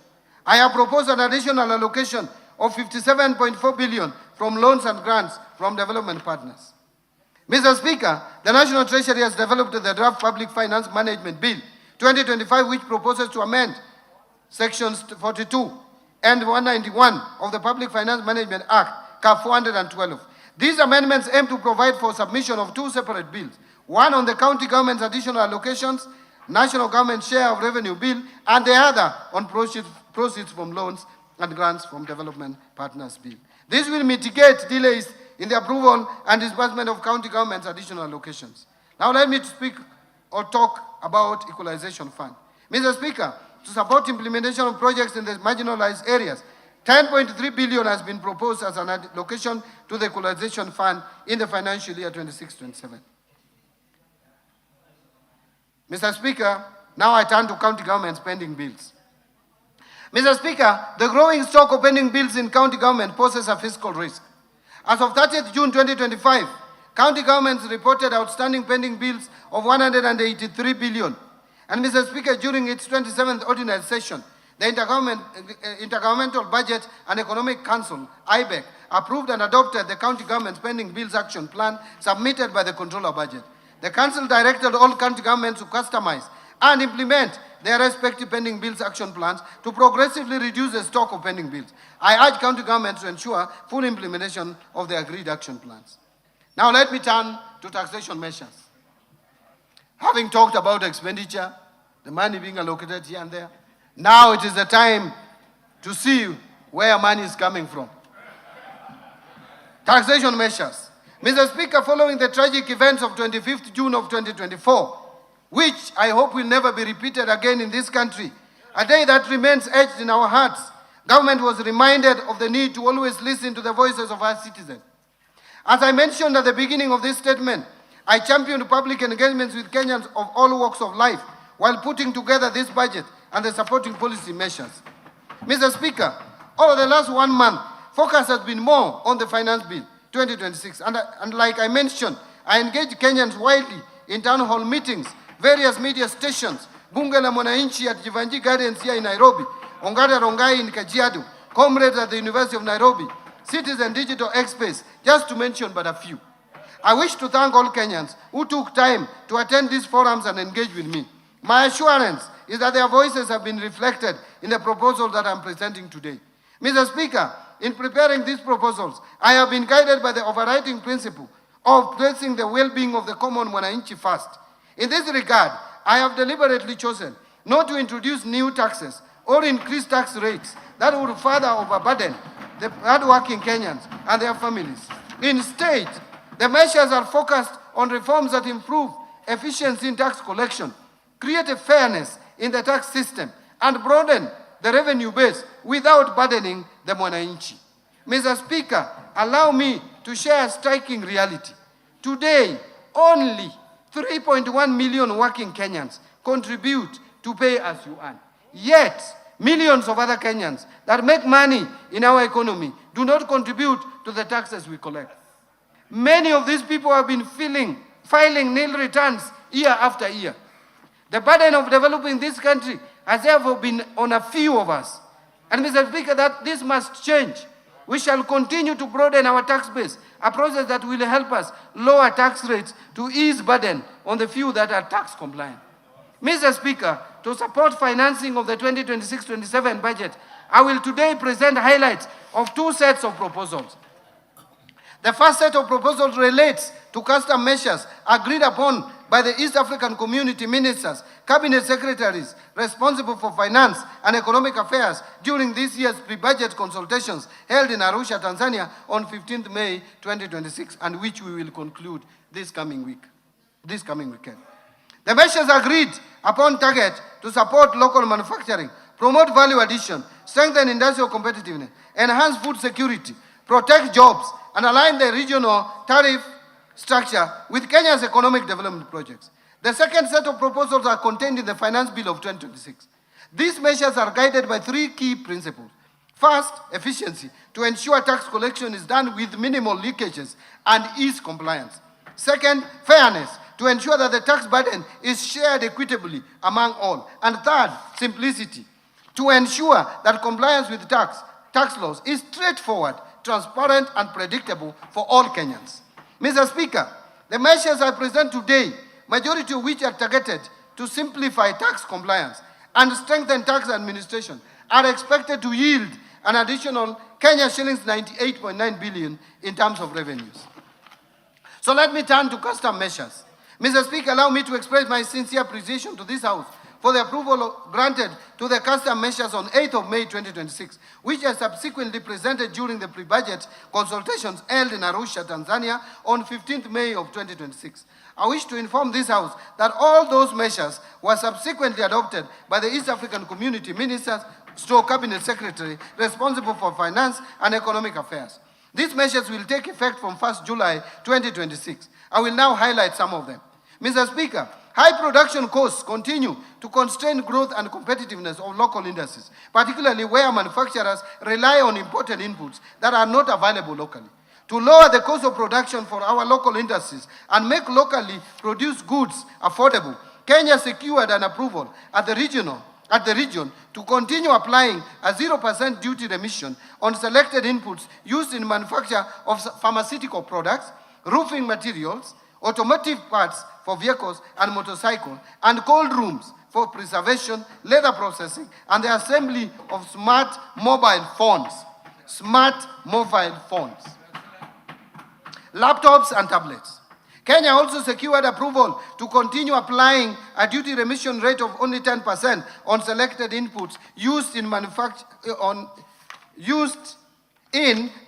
I have proposed an additional allocation of 57.4 billion from loans and grants from development partners. Mr. Speaker, the National Treasury has developed the Draft Public Finance Management Bill 2025, which proposes to amend Sections 42 and 191 of the Public Finance Management Act, CAF 412. These amendments aim to provide for submission of two separate bills, one on the county government's additional allocations, national government share of revenue bill, and the other on proceeds from loans and grants from development partners bill. This will mitigate delays in the approval and disbursement of county government's additional allocations. Now let me speak or talk about equalization fund. Mr. Speaker, to support implementation of projects in the marginalized areas, 10.3 billion has been proposed as an allocation to the equalization fund in the financial year 26-27. Mr. Speaker, now I turn to county government pending bills. Mr. Speaker, the growing stock of pending bills in county government poses a fiscal risk. As of 30th June 2025, county governments reported outstanding pending bills of 183 billion. And Mr. Speaker, during its 27th ordinary session, the Intergovernmental Budget and Economic Council, IBEC, approved and adopted the county government's pending bills action plan submitted by the Controller Budget. The Council directed all county governments to customize and implement their respective pending bills action plans to progressively reduce the stock of pending bills. I urge county governments to ensure full implementation of the agreed action plans. Now let me turn to taxation measures. Having talked about expenditure, the money being allocated here and there, now it is the time to see where money is coming from. Taxation measures. Mr. Speaker, following the tragic events of 25th June of 2024, which I hope will never be repeated again in this country, a day that remains etched in our hearts, government was reminded of the need to always listen to the voices of our citizens. As I mentioned at the beginning of this statement, I championed public engagements with Kenyans of all walks of life while putting together this budget and the supporting policy measures. Mr. Speaker, over the last 1 month, focus has been more on the Finance Bill 2026. And like I mentioned, I engaged Kenyans widely in town hall meetings, various media stations, Bunge la Mwananchi at Jivanji Gardens here in Nairobi, Ongata Rongai in Kajiado, comrades at the University of Nairobi, Citizen Digital X-Space, just to mention but a few. I wish to thank all Kenyans who took time to attend these forums and engage with me. My assurance is that their voices have been reflected in the proposal that I'm presenting today. Mr. Speaker, in preparing these proposals, I have been guided by the overriding principle of placing the well-being of the common Mwananchi first. In this regard, I have deliberately chosen not to introduce new taxes or increase tax rates that would further overburden the hardworking Kenyans and their families. Instead, the measures are focused on reforms that improve efficiency in tax collection, create a fairness in the tax system, and broaden the revenue base without burdening the Mwananchi. Mr. Speaker, allow me to share a striking reality. Today, only 3.1 million working Kenyans contribute to pay as you earn. Yet, millions of other Kenyans that make money in our economy do not contribute to the taxes we collect. Many of these people have been filing nil returns year after year. The burden of developing this country has therefore been on a few of us. And Mr. Speaker, that this must change. We shall continue to broaden our tax base, a process that will help us lower tax rates to ease burden on the few that are tax compliant. Mr. Speaker, to support financing of the 2026-27 budget, I will today present highlights of two sets of proposals. The first set of proposals relates to custom measures agreed upon by the East African Community Ministers, Cabinet Secretaries responsible for finance and economic affairs during this year's pre-budget consultations held in Arusha, Tanzania on 15th May 2026, and which we will conclude this coming weekend. The measures agreed upon target to support local manufacturing, promote value addition, strengthen industrial competitiveness, enhance food security, protect jobs, and align the regional tariff structure with Kenya's economic development projects. The second set of proposals are contained in the Finance Bill of 2026. These measures are guided by three key principles. First, efficiency, to ensure tax collection is done with minimal leakages and ease compliance. Second, fairness, to ensure that the tax burden is shared equitably among all. And third, simplicity, to ensure that compliance with tax laws is straightforward, transparent, and predictable for all Kenyans. Mr. Speaker, the measures I present today, majority of which are targeted to simplify tax compliance, and strengthened tax administration are expected to yield an additional Kenya shillings 98.9 billion in terms of revenues. So let me turn to custom measures. Mr. Speaker, allow me to express my sincere appreciation to this House for the approval granted to the custom measures on 8th of May 2026, which are subsequently presented during the pre-budget consultations held in Arusha, Tanzania on 15th May of 2026. I wish to inform this House that all those measures were subsequently adopted by the East African Community Ministers, Cabinet Secretary responsible for finance and economic affairs. These measures will take effect from 1st July 2026. I will now highlight some of them. Mr. Speaker, high production costs continue to constrain growth and competitiveness of local industries, particularly where manufacturers rely on imported inputs that are not available locally. To lower the cost of production for our local industries and make locally produced goods affordable, Kenya secured an approval at the region to continue applying a 0% duty remission on selected inputs used in manufacture of pharmaceutical products, roofing materials, automotive parts for vehicles and motorcycles, and cold rooms for preservation, leather processing, and the assembly of smart mobile phones. Laptops and tablets. Kenya also secured approval to continue applying a duty remission rate of only 10% on selected inputs used in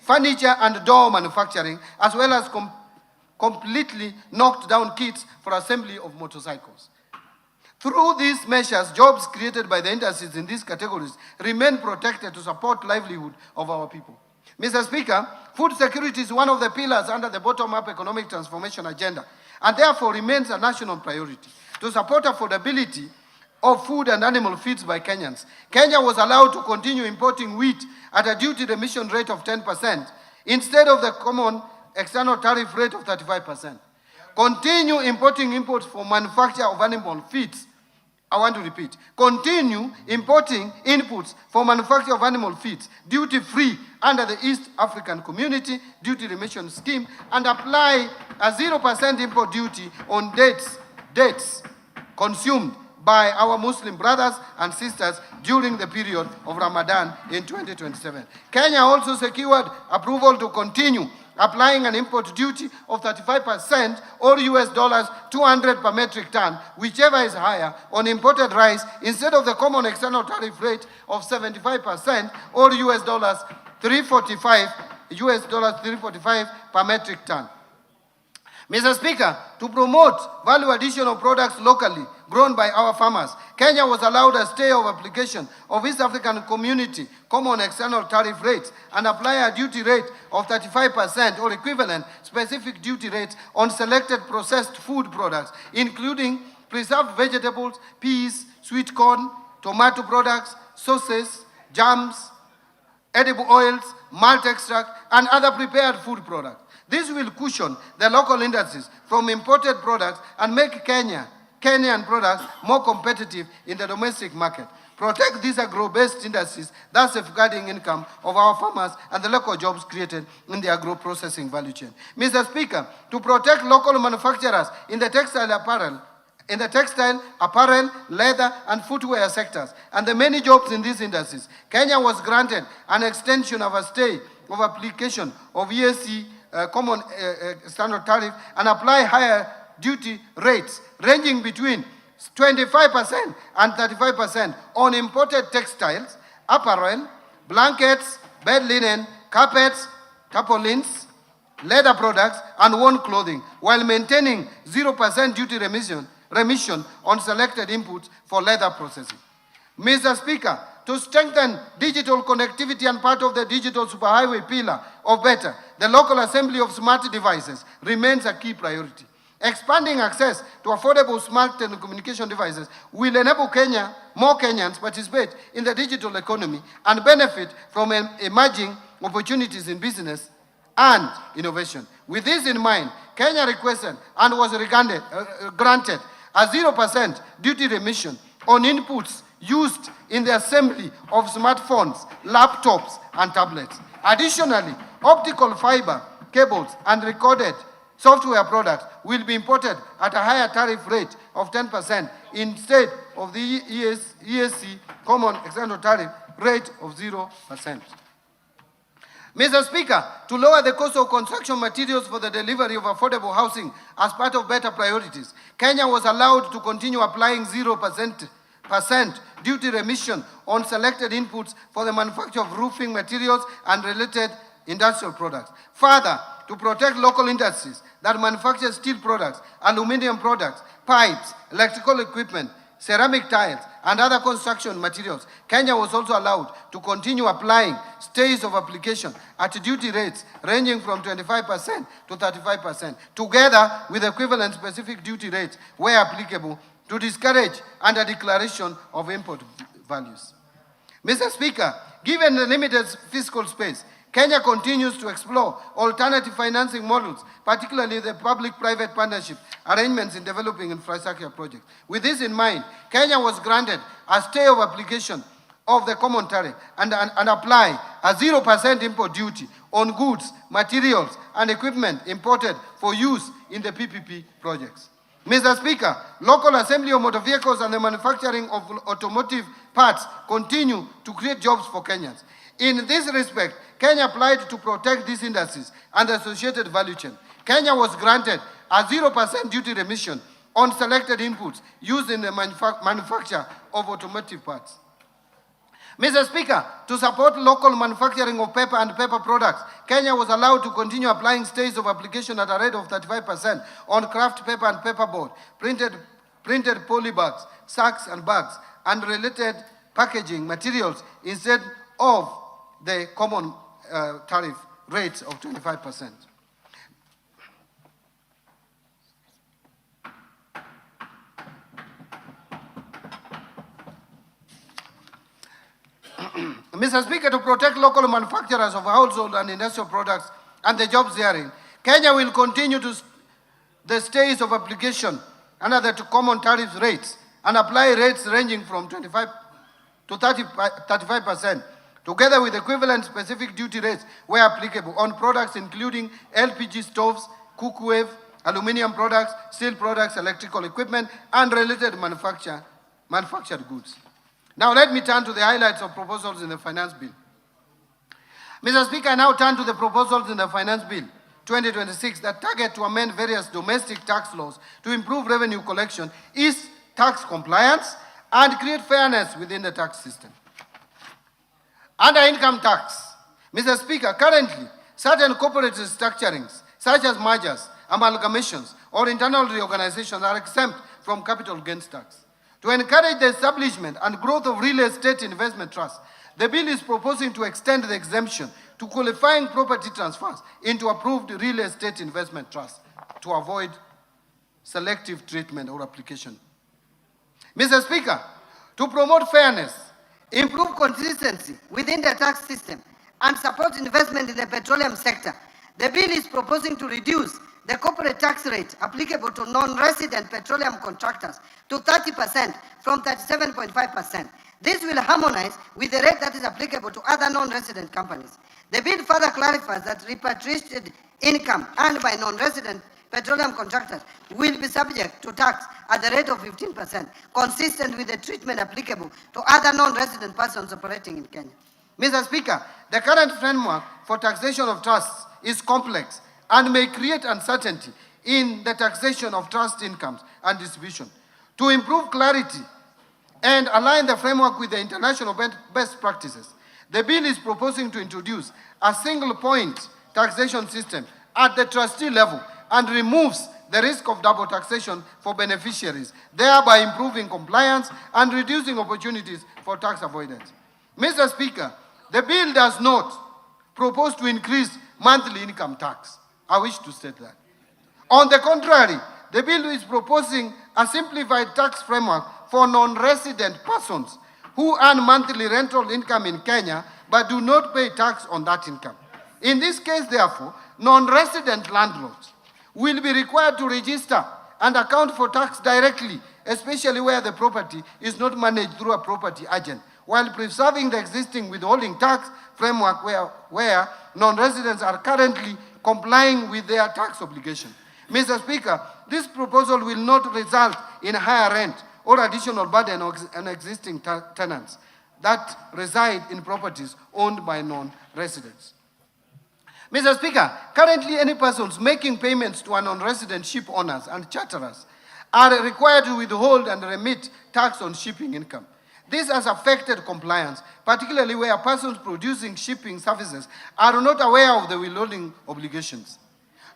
furniture and door manufacturing, as well as completely knocked down kits for assembly of motorcycles. Through these measures, jobs created by the industries in these categories remain protected to support livelihood of our people. Mr. Speaker, food security is one of the pillars under the bottom-up economic transformation agenda, and therefore remains a national priority. To support affordability of food and animal feeds by Kenyans, Kenya was allowed to continue importing wheat at a duty remission rate of 10% instead of the common external tariff rate of 35%. Continue importing imports for manufacture of animal feeds. I want to repeat. Continue importing inputs for manufacture of animal feeds duty-free under the East African Community Duty Remission Scheme, and apply a 0% import duty on dates consumed by our Muslim brothers and sisters during the period of Ramadan in 2027. Kenya also secured approval to continue applying an import duty of 35% or US dollars 200 per metric ton, whichever is higher, on imported rice instead of the common external tariff rate of 75% or US dollars 345 per metric ton. Mr. Speaker, to promote value additional products locally grown by our farmers, Kenya was allowed a stay of application of East African Community common external tariff rates and apply a duty rate of 35% or equivalent specific duty rates on selected processed food products, including preserved vegetables, peas, sweet corn, tomato products, sauces, jams, edible oils, malt extract, and other prepared food products. This will cushion the local industries from imported products and make Kenyan products more competitive in the domestic market. Protect these agro-based industries, thus safeguarding income of our farmers and the local jobs created in the agro-processing value chain. Mr. Speaker, to protect local manufacturers in the textile, apparel, leather, and footwear sectors, and the many jobs in these industries, Kenya was granted an extension of a stay of application of EAC common standard tariff and apply higher duty rates ranging between 25% and 35% on imported textiles, apparel, blankets, bed linen, carpets, tarpaulins, leather products, and worn clothing, while maintaining 0% duty remission on selected inputs for leather processing. Mr. Speaker, to strengthen digital connectivity and part of the digital superhighway pillar of BETTER, the local assembly of smart devices remains a key priority. Expanding access to affordable smart telecommunication devices will enable more Kenyans participate in the digital economy and benefit from emerging opportunities in business and innovation. With this in mind, Kenya requested and was granted a 0% duty remission on inputs used in the assembly of smartphones, laptops, and tablets. Additionally, optical fiber cables and recorded software products will be imported at a higher tariff rate of 10% instead of the ESC common external tariff rate of 0%. Mr. Speaker, to lower the cost of construction materials for the delivery of affordable housing as part of better priorities, Kenya was allowed to continue applying 0% duty remission on selected inputs for the manufacture of roofing materials and related industrial products. Further, to protect local industries that manufacture steel products, aluminum products, pipes, electrical equipment, ceramic tiles, and other construction materials, Kenya was also allowed to continue applying stays of application at duty rates ranging from 25% to 35%, together with equivalent specific duty rates where applicable, to discourage under declaration of import values. Mr. Speaker, given the limited fiscal space, Kenya continues to explore alternative financing models, particularly the public-private partnership arrangements in developing infrastructure projects. With this in mind, Kenya was granted a stay of application of the common tariff and apply a 0% import duty on goods, materials, and equipment imported for use in the PPP projects. Mr. Speaker, local assembly of motor vehicles and the manufacturing of automotive parts continue to create jobs for Kenyans. In this respect, Kenya applied to protect these industries and the associated value chain. Kenya was granted a 0% duty remission on selected inputs used in the manufacture of automotive parts. Mr. Speaker, to support local manufacturing of paper and paper products, Kenya was allowed to continue applying stays of application at a rate of 35% on craft paper and paperboard, printed polybags, sacks and bags, and related packaging materials instead of the common tariff rates of 25%. Mr. Speaker, to protect local manufacturers of household and industrial products and the jobs therein, Kenya will continue to the stays of application under the common tariff rates and apply rates ranging from 25 to 35%, together with equivalent specific duty rates where applicable on products including LPG stoves, cookware, aluminum products, steel products, electrical equipment, and related manufactured goods. Now let me turn to the highlights of proposals in the Finance Bill. Mr. Speaker, I now turn to the proposals in the Finance Bill 2026 that target to amend various domestic tax laws to improve revenue collection, ease tax compliance, and create fairness within the tax system. Under income tax, Mr. Speaker, currently certain corporate restructurings, such as mergers, amalgamations, or internal reorganizations are exempt from capital gains tax. To encourage the establishment and growth of real estate investment trusts, the bill is proposing to extend the exemption to qualifying property transfers into approved real estate investment trusts to avoid selective treatment or application. Mr. Speaker, to promote fairness, improve consistency within the tax system, and support investment in the petroleum sector, the bill is proposing to reduce the corporate tax rate applicable to non-resident petroleum contractors to 30% from 37.5%. This will harmonize with the rate that is applicable to other non-resident companies. The bill further clarifies that repatriated income earned by non-resident petroleum contractors will be subject to tax at the rate of 15%, consistent with the treatment applicable to other non-resident persons operating in Kenya. Mr. Speaker, the current framework for taxation of trusts is complex and may create uncertainty in the taxation of trust incomes and distribution. To improve clarity and align the framework with the international best practices, the bill is proposing to introduce a single point taxation system at the trustee level and removes the risk of double taxation for beneficiaries, thereby improving compliance and reducing opportunities for tax avoidance. Mr. Speaker, the bill does not propose to increase monthly income tax. I wish to state that. On the contrary, the bill is proposing a simplified tax framework for non-resident persons who earn monthly rental income in Kenya but do not pay tax on that income. In this case, therefore, non-resident landlords will be required to register and account for tax directly, especially where the property is not managed through a property agent, while preserving the existing withholding tax framework where non-residents are currently complying with their tax obligation. Mr. Speaker, this proposal will not result in higher rent or additional burden on existing tenants that reside in properties owned by non-residents. Mr. Speaker, currently any persons making payments to non-resident ship owners and charterers are required to withhold and remit tax on shipping income. This has affected compliance, particularly where persons producing shipping services are not aware of the withholding obligations.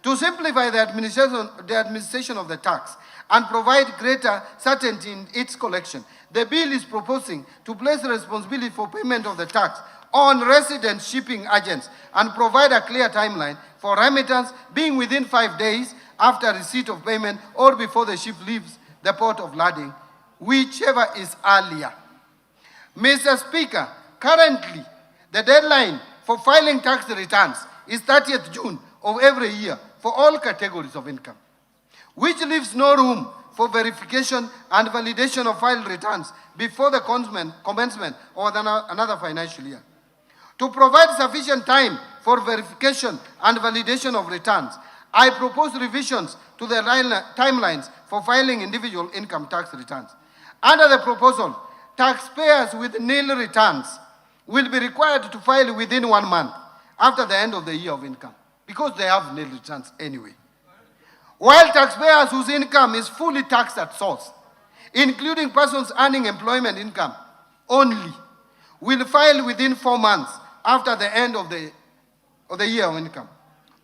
To simplify the administration of the tax and provide greater certainty in its collection, the bill is proposing to place the responsibility for payment of the tax on resident shipping agents and provide a clear timeline for remittance being within 5 days after receipt of payment or before the ship leaves the port of landing, whichever is earlier. Mr. Speaker, currently the deadline for filing tax returns is 30th June of every year for all categories of income, which leaves no room for verification and validation of filed returns before the commencement of another financial year. To provide sufficient time for verification and validation of returns, I propose revisions to the timelines for filing individual income tax returns. Under the proposal, taxpayers with nil returns will be required to file within 1 month after the end of the year of income, because they have nil returns anyway. While taxpayers whose income is fully taxed at source, including persons earning employment income only, will file within 4 months after the end of the year of income.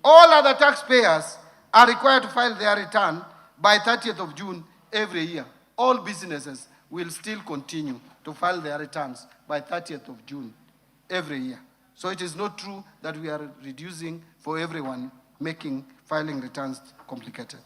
All other taxpayers are required to file their return by 30th of June every year. All businesses will still continue to file their returns by 30th of June every year. So it is not true that we are reducing for everyone, making filing returns complicated.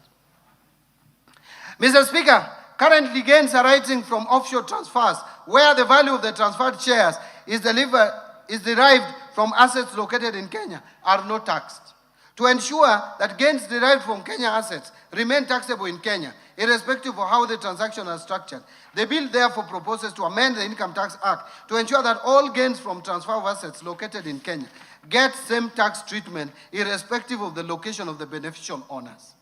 Mr. Speaker, currently gains arising from offshore transfers, where the value of the transferred shares is derived from assets located in Kenya, are not taxed. To ensure that gains derived from Kenya assets remain taxable in Kenya, irrespective of how the transaction is structured, the bill therefore proposes to amend the Income Tax Act to ensure that all gains from transfer of assets located in Kenya get same tax treatment, irrespective of the location of the beneficial owners.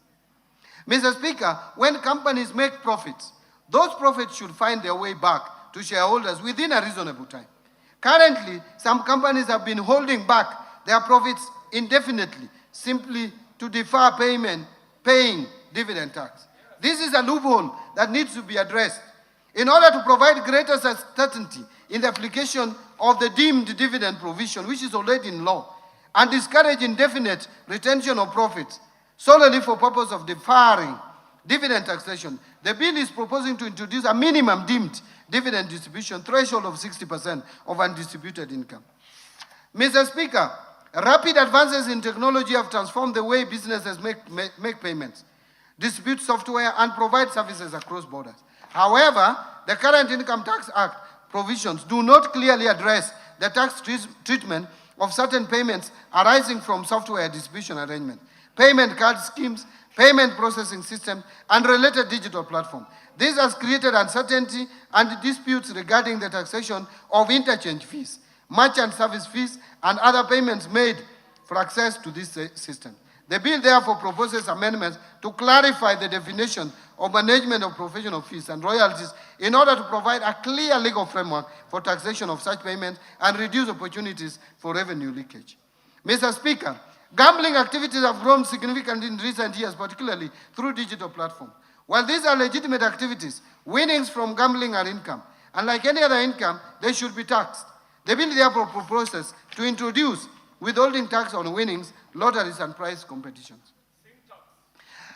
Mr. Speaker, when companies make profits, those profits should find their way back to shareholders within a reasonable time. Currently, some companies have been holding back their profits indefinitely, simply to defer paying dividend tax. This is a loophole that needs to be addressed. In order to provide greater certainty in the application of the deemed dividend provision, which is already in law, and discourage indefinite retention of profits solely for purpose of deferring dividend taxation, the bill is proposing to introduce a minimum deemed dividend distribution threshold of 60% of undistributed income. Mr. Speaker, rapid advances in technology have transformed the way businesses make payments, distribute software, and provide services across borders. However, the current Income Tax Act provisions do not clearly address the tax treatment of certain payments arising from software distribution arrangements, payment card schemes, payment processing systems, and related digital platforms. This has created uncertainty and disputes regarding the taxation of interchange fees, merchant service fees, and other payments made for access to this system. The bill therefore proposes amendments to clarify the definition of management of professional fees and royalties in order to provide a clear legal framework for taxation of such payments and reduce opportunities for revenue leakage. Mr. Speaker, gambling activities have grown significantly in recent years, particularly through digital platforms. While these are legitimate activities, winnings from gambling are income, and like any other income, they should be taxed. The bill therefore proposes to introduce withholding tax on winnings, lotteries, and prize competitions.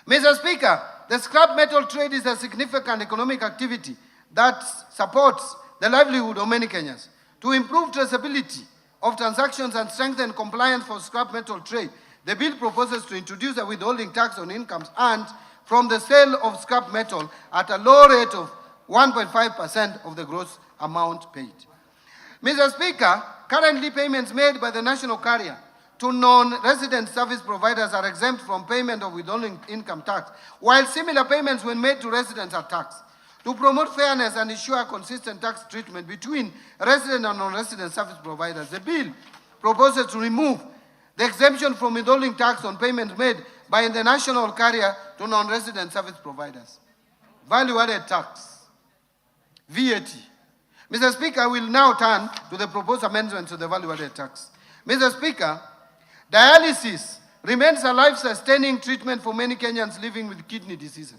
Mr. Speaker, the scrap metal trade is a significant economic activity that supports the livelihood of many Kenyans. To improve traceability of transactions and strengthen compliance for scrap metal trade, the bill proposes to introduce a withholding tax on incomes earned from the sale of scrap metal at a low rate of 1.5% of the gross amount paid. Mr. Speaker, currently payments made by the national carrier to non-resident service providers are exempt from payment of withholding income tax, while similar payments when made to residents are taxed. To promote fairness and ensure consistent tax treatment between resident and non-resident service providers, the bill proposes to remove the exemption from withholding tax on payments made by the national carrier to non-resident service providers. Value-added tax, VAT. Mr. Speaker, I will now turn to the proposed amendments to the value-added tax. Mr. Speaker, dialysis remains a life-sustaining treatment for many Kenyans living with kidney disease.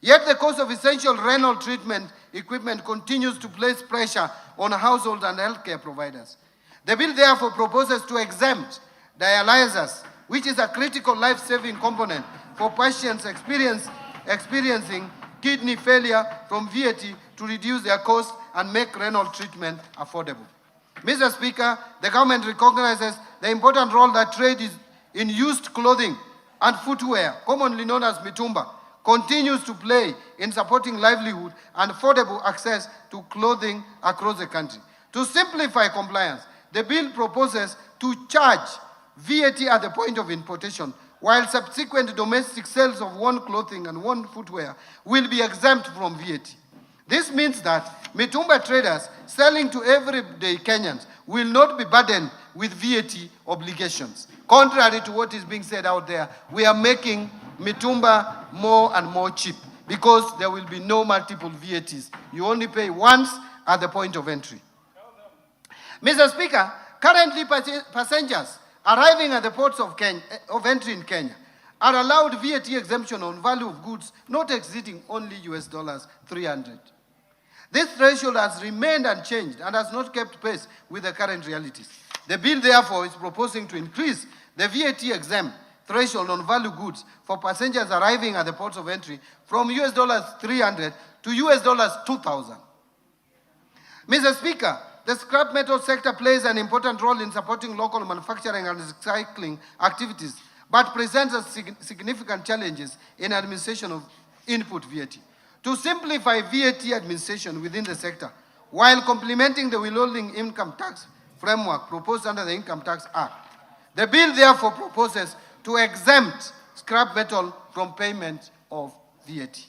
Yet the cost of essential renal treatment equipment continues to place pressure on households and healthcare providers. The bill therefore proposes to exempt dialyzers, which is a critical life-saving component for patients experiencing kidney failure, from VAT to reduce their cost and make renal treatment affordable. Mr. Speaker, the government recognizes the important role that trade is in used clothing and footwear, commonly known as mitumba, continues to play in supporting livelihood and affordable access to clothing across the country. To simplify compliance, the bill proposes to charge VAT at the point of importation, while subsequent domestic sales of worn clothing and worn footwear will be exempt from VAT. This means that mitumba traders selling to everyday Kenyans will not be burdened with VAT obligations. Contrary to what is being said out there, we are making mitumba more and more cheap because there will be no multiple VATs. You only pay once at the point of entry. Mr. Speaker, currently passengers arriving at the ports of entry in Kenya are allowed VAT exemption on value of goods not exceeding only $300. This threshold has remained unchanged and has not kept pace with the current realities. The bill, therefore, is proposing to increase the VAT exempt threshold on value goods for passengers arriving at the ports of entry from $300 to $2,000. Mr. Speaker, the scrap metal sector plays an important role in supporting local manufacturing and recycling activities, but presents significant challenges in administration of input VAT. To simplify VAT administration within the sector, while complementing the withholding income tax framework proposed under the Income Tax Act, the bill therefore proposes to exempt scrap metal from payment of VAT.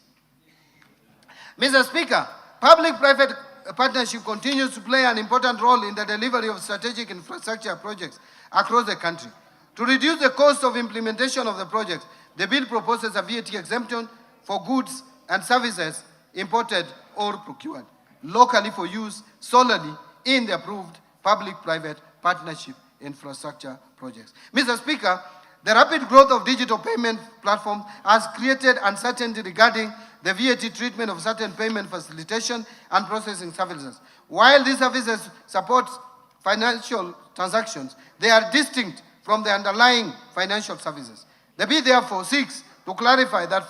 Mr. Speaker, public-private partnership continues to play an important role in the delivery of strategic infrastructure projects across the country. To reduce the cost of implementation of the project, the bill proposes a VAT exemption for goods and services imported or procured locally for use solely in the approved public-private partnership infrastructure projects. Mr. Speaker, the rapid growth of digital payment platforms has created uncertainty regarding the VAT treatment of certain payment facilitation and processing services. While these services support financial transactions, they are distinct from the underlying financial services. The bill therefore seeks to clarify that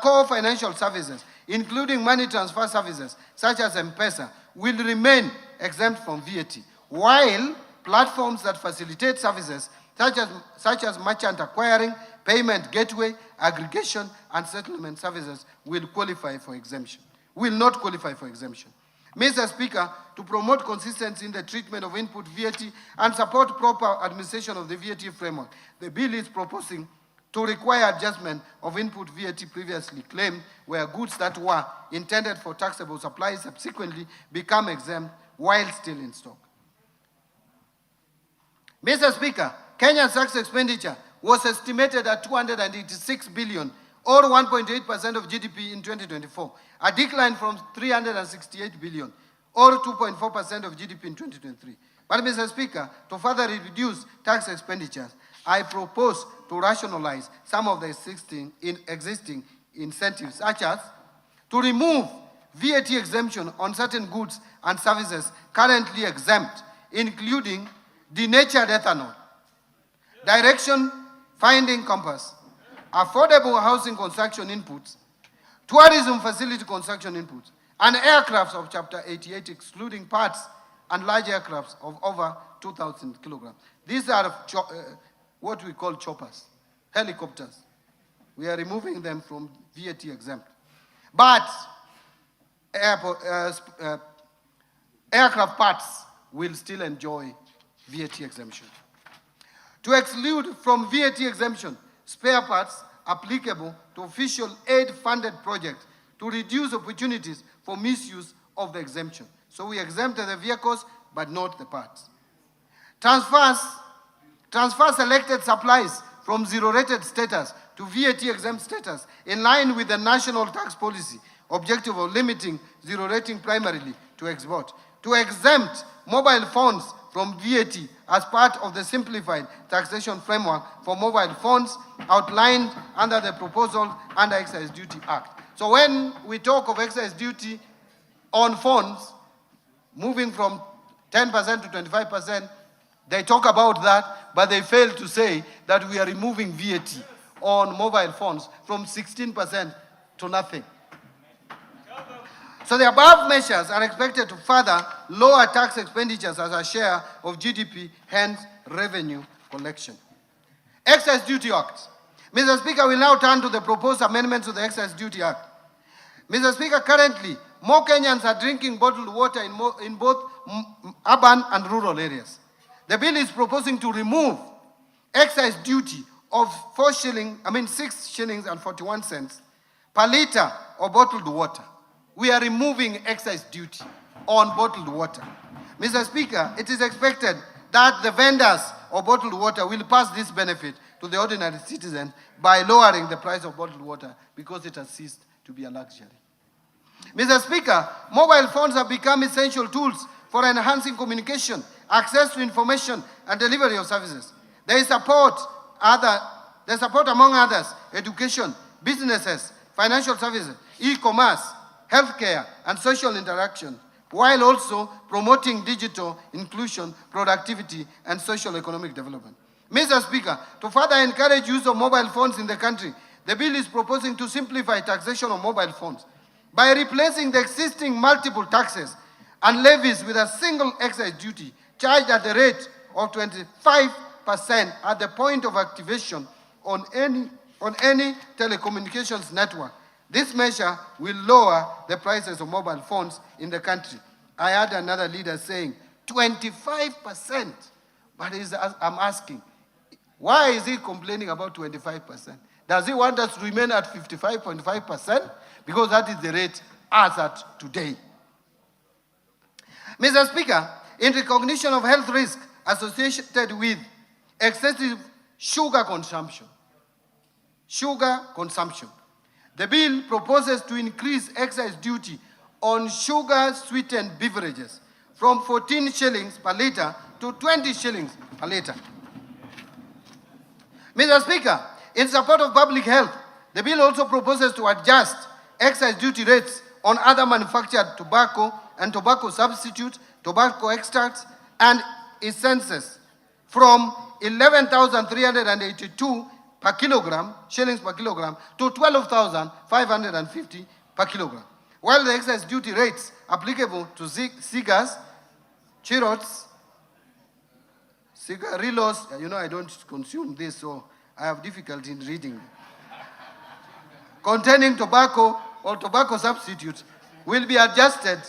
core financial services, including money transfer services such as M-Pesa, will remain exempt from VAT, while platforms that facilitate services such as merchant acquiring, payment gateway, aggregation, and settlement services will not qualify for exemption. Mr. Speaker, to promote consistency in the treatment of input VAT and support proper administration of the VAT framework, the bill is proposing to require adjustment of input VAT previously claimed where goods that were intended for taxable supplies subsequently become exempt while still in stock. Mr. Speaker, Kenya's tax expenditure was estimated at 286 billion, or 1.8% of GDP in 2024, a decline from 368 billion, or 2.4% of GDP in 2023. But, Mr. Speaker, to further reduce tax expenditures, I propose to rationalize some of the existing incentives, such as to remove VAT exemption on certain goods and services currently exempt, including denatured ethanol, direction finding compass, affordable housing construction inputs, tourism facility construction inputs, and aircrafts of Chapter 88, excluding parts and large aircrafts of over 2,000 kilograms. These are what we call choppers, helicopters. We are removing them from VAT exempt. But aircraft parts will still enjoy VAT exemption. To exclude from VAT exemption spare parts applicable to official aid-funded projects to reduce opportunities for misuse of the exemption. So we exempted the vehicles, but not the parts. Transfer selected supplies from zero-rated status to VAT-exempt status, in line with the national tax policy objective of limiting zero rating primarily to export. To exempt mobile phones from VAT as part of the simplified taxation framework for mobile phones outlined under the proposal under Excise Duty Act. So when we talk of excise duty on phones, moving from 10% to 25%, they talk about that, but they fail to say that we are removing VAT on mobile phones from 16% to nothing. So the above measures are expected to further lower tax expenditures as a share of GDP, hence revenue collection. Excise Duty Act. Mr. Speaker, we now turn to the proposed amendments to the Excise Duty Act. Mr. Speaker, currently, more Kenyans are drinking bottled water in both urban and rural areas. The bill is proposing to remove excise duty of 6 shillings and 41 cents per liter of bottled water. We are removing excise duty on bottled water. Mr. Speaker, it is expected that the vendors of bottled water will pass this benefit to the ordinary citizen by lowering the price of bottled water because it has ceased to be a luxury. Mr. Speaker, mobile phones have become essential tools for enhancing communication, access to information, and delivery of services. They support among others, education, businesses, financial services, e-commerce, healthcare, and social interaction, while also promoting digital inclusion, productivity, and social economic development. Mr. Speaker, to further encourage use of mobile phones in the country, the bill is proposing to simplify taxation of mobile phones by replacing the existing multiple taxes and levies with a single excise duty charged at the rate of 25% at the point of activation on any telecommunications network. This measure will lower the prices of mobile phones in the country. I heard another leader saying 25%, but I'm asking, why is he complaining about 25%? Does he want us to remain at 55.5%? Because that is the rate as at today. Mr. Speaker, in recognition of health risks associated with excessive sugar consumption, the bill proposes to increase excise duty on sugar-sweetened beverages from 14 shillings per litre to 20 shillings per litre. Mr. Speaker, in support of public health, the bill also proposes to adjust excise duty rates on other manufactured tobacco and tobacco substitutes, tobacco extracts, and essences from 11,382 per kilogram, shillings per kilogram, to 12,550 per kilogram. While the excise duty rates applicable to cigars, churros, cigarillos, I don't consume this, so I have difficulty in reading, containing tobacco or tobacco substitutes, will be adjusted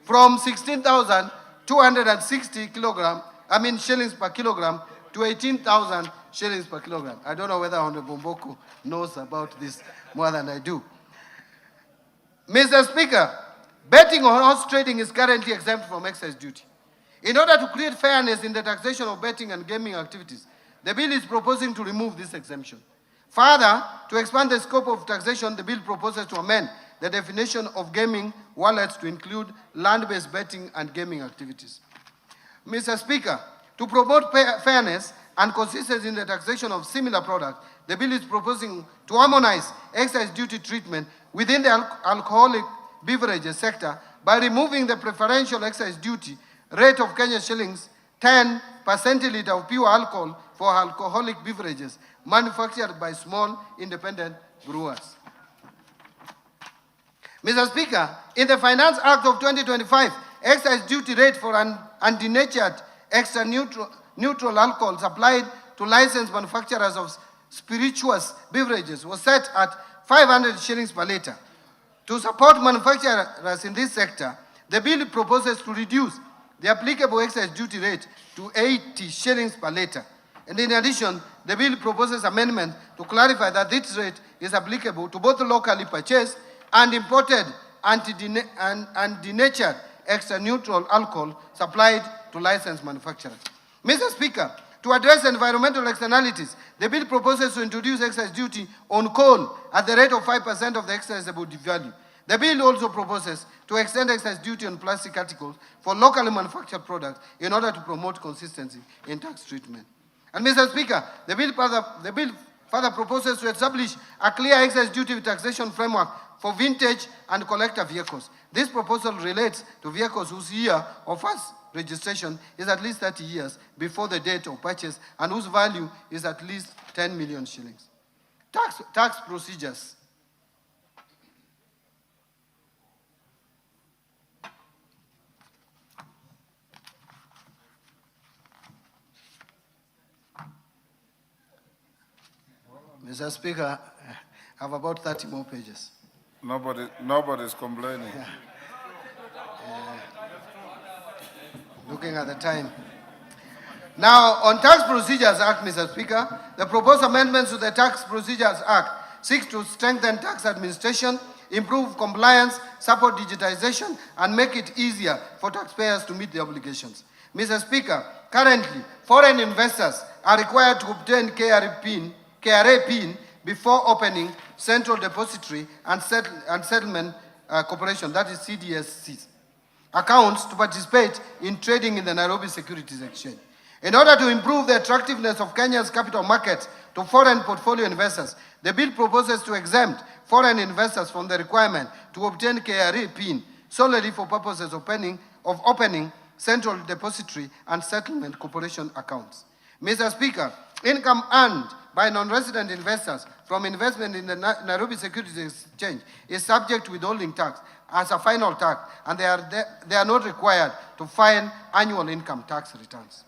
from 16,260 shillings per kilogram to 18,000 shillings per kilogram. I don't know whether Honorable Mboko knows about this more than I do. Mr. Speaker, betting on horse trading is currently exempt from excise duty. In order to create fairness in the taxation of betting and gaming activities, the bill is proposing to remove this exemption. Further, to expand the scope of taxation, the bill proposes to amend the definition of gaming wallets to include land-based betting and gaming activities. Mr. Speaker, to promote fairness and consistency in the taxation of similar products, the bill is proposing to harmonize excise duty treatment within the alcoholic beverages sector by removing the preferential excise duty rate of Kenya shillings 10 per centiliter of pure alcohol for alcoholic beverages manufactured by small independent brewers. Mr. Speaker, in the Finance Act of 2025, excise duty rate for undenatured extra neutral alcohol supplied to licensed manufacturers of spirituous beverages was set at 500 shillings per litre. To support manufacturers in this sector, the bill proposes to reduce the applicable excise duty rate to 80 shillings per litre. And in addition, the bill proposes amendment to clarify that this rate is applicable to both locally purchased and imported denatured extra neutral alcohol supplied to licensed manufacturers. Mr. Speaker, To address environmental externalities, the bill proposes to introduce excise duty on coal at the rate of 5% of the excisable value. The bill also proposes to extend excise duty on plastic articles for locally manufactured products in order to promote consistency in tax treatment. And Mr. Speaker, the bill further proposes to establish a clear excise duty taxation framework for vintage and collector vehicles. This proposal relates to vehicles whose year of first registration is at least 30 years before the date of purchase and whose value is at least 10 million shillings. Tax procedures. Mr. Speaker, I have about 30 more pages. Nobody's complaining. Looking at the time. Now, on Tax Procedures Act, Mr. Speaker, the proposed amendments to the Tax Procedures Act seeks to strengthen tax administration, improve compliance, support digitization, and make it easier for taxpayers to meet their obligations. Mr. Speaker, currently, foreign investors are required to obtain KRA PIN before opening Central Depository and Settlement Corporation, that is CDSC, accounts to participate in trading in the Nairobi Securities Exchange. In order to improve the attractiveness of Kenya's capital markets to foreign portfolio investors, the bill proposes to exempt foreign investors from the requirement to obtain KRA PIN solely for purposes of opening Central Depository and Settlement Corporation accounts. Mr. Speaker, income earned by non-resident investors from investment in the Nairobi Securities Exchange is subject to withholding tax as a final tax, and they are not required to file annual income tax returns.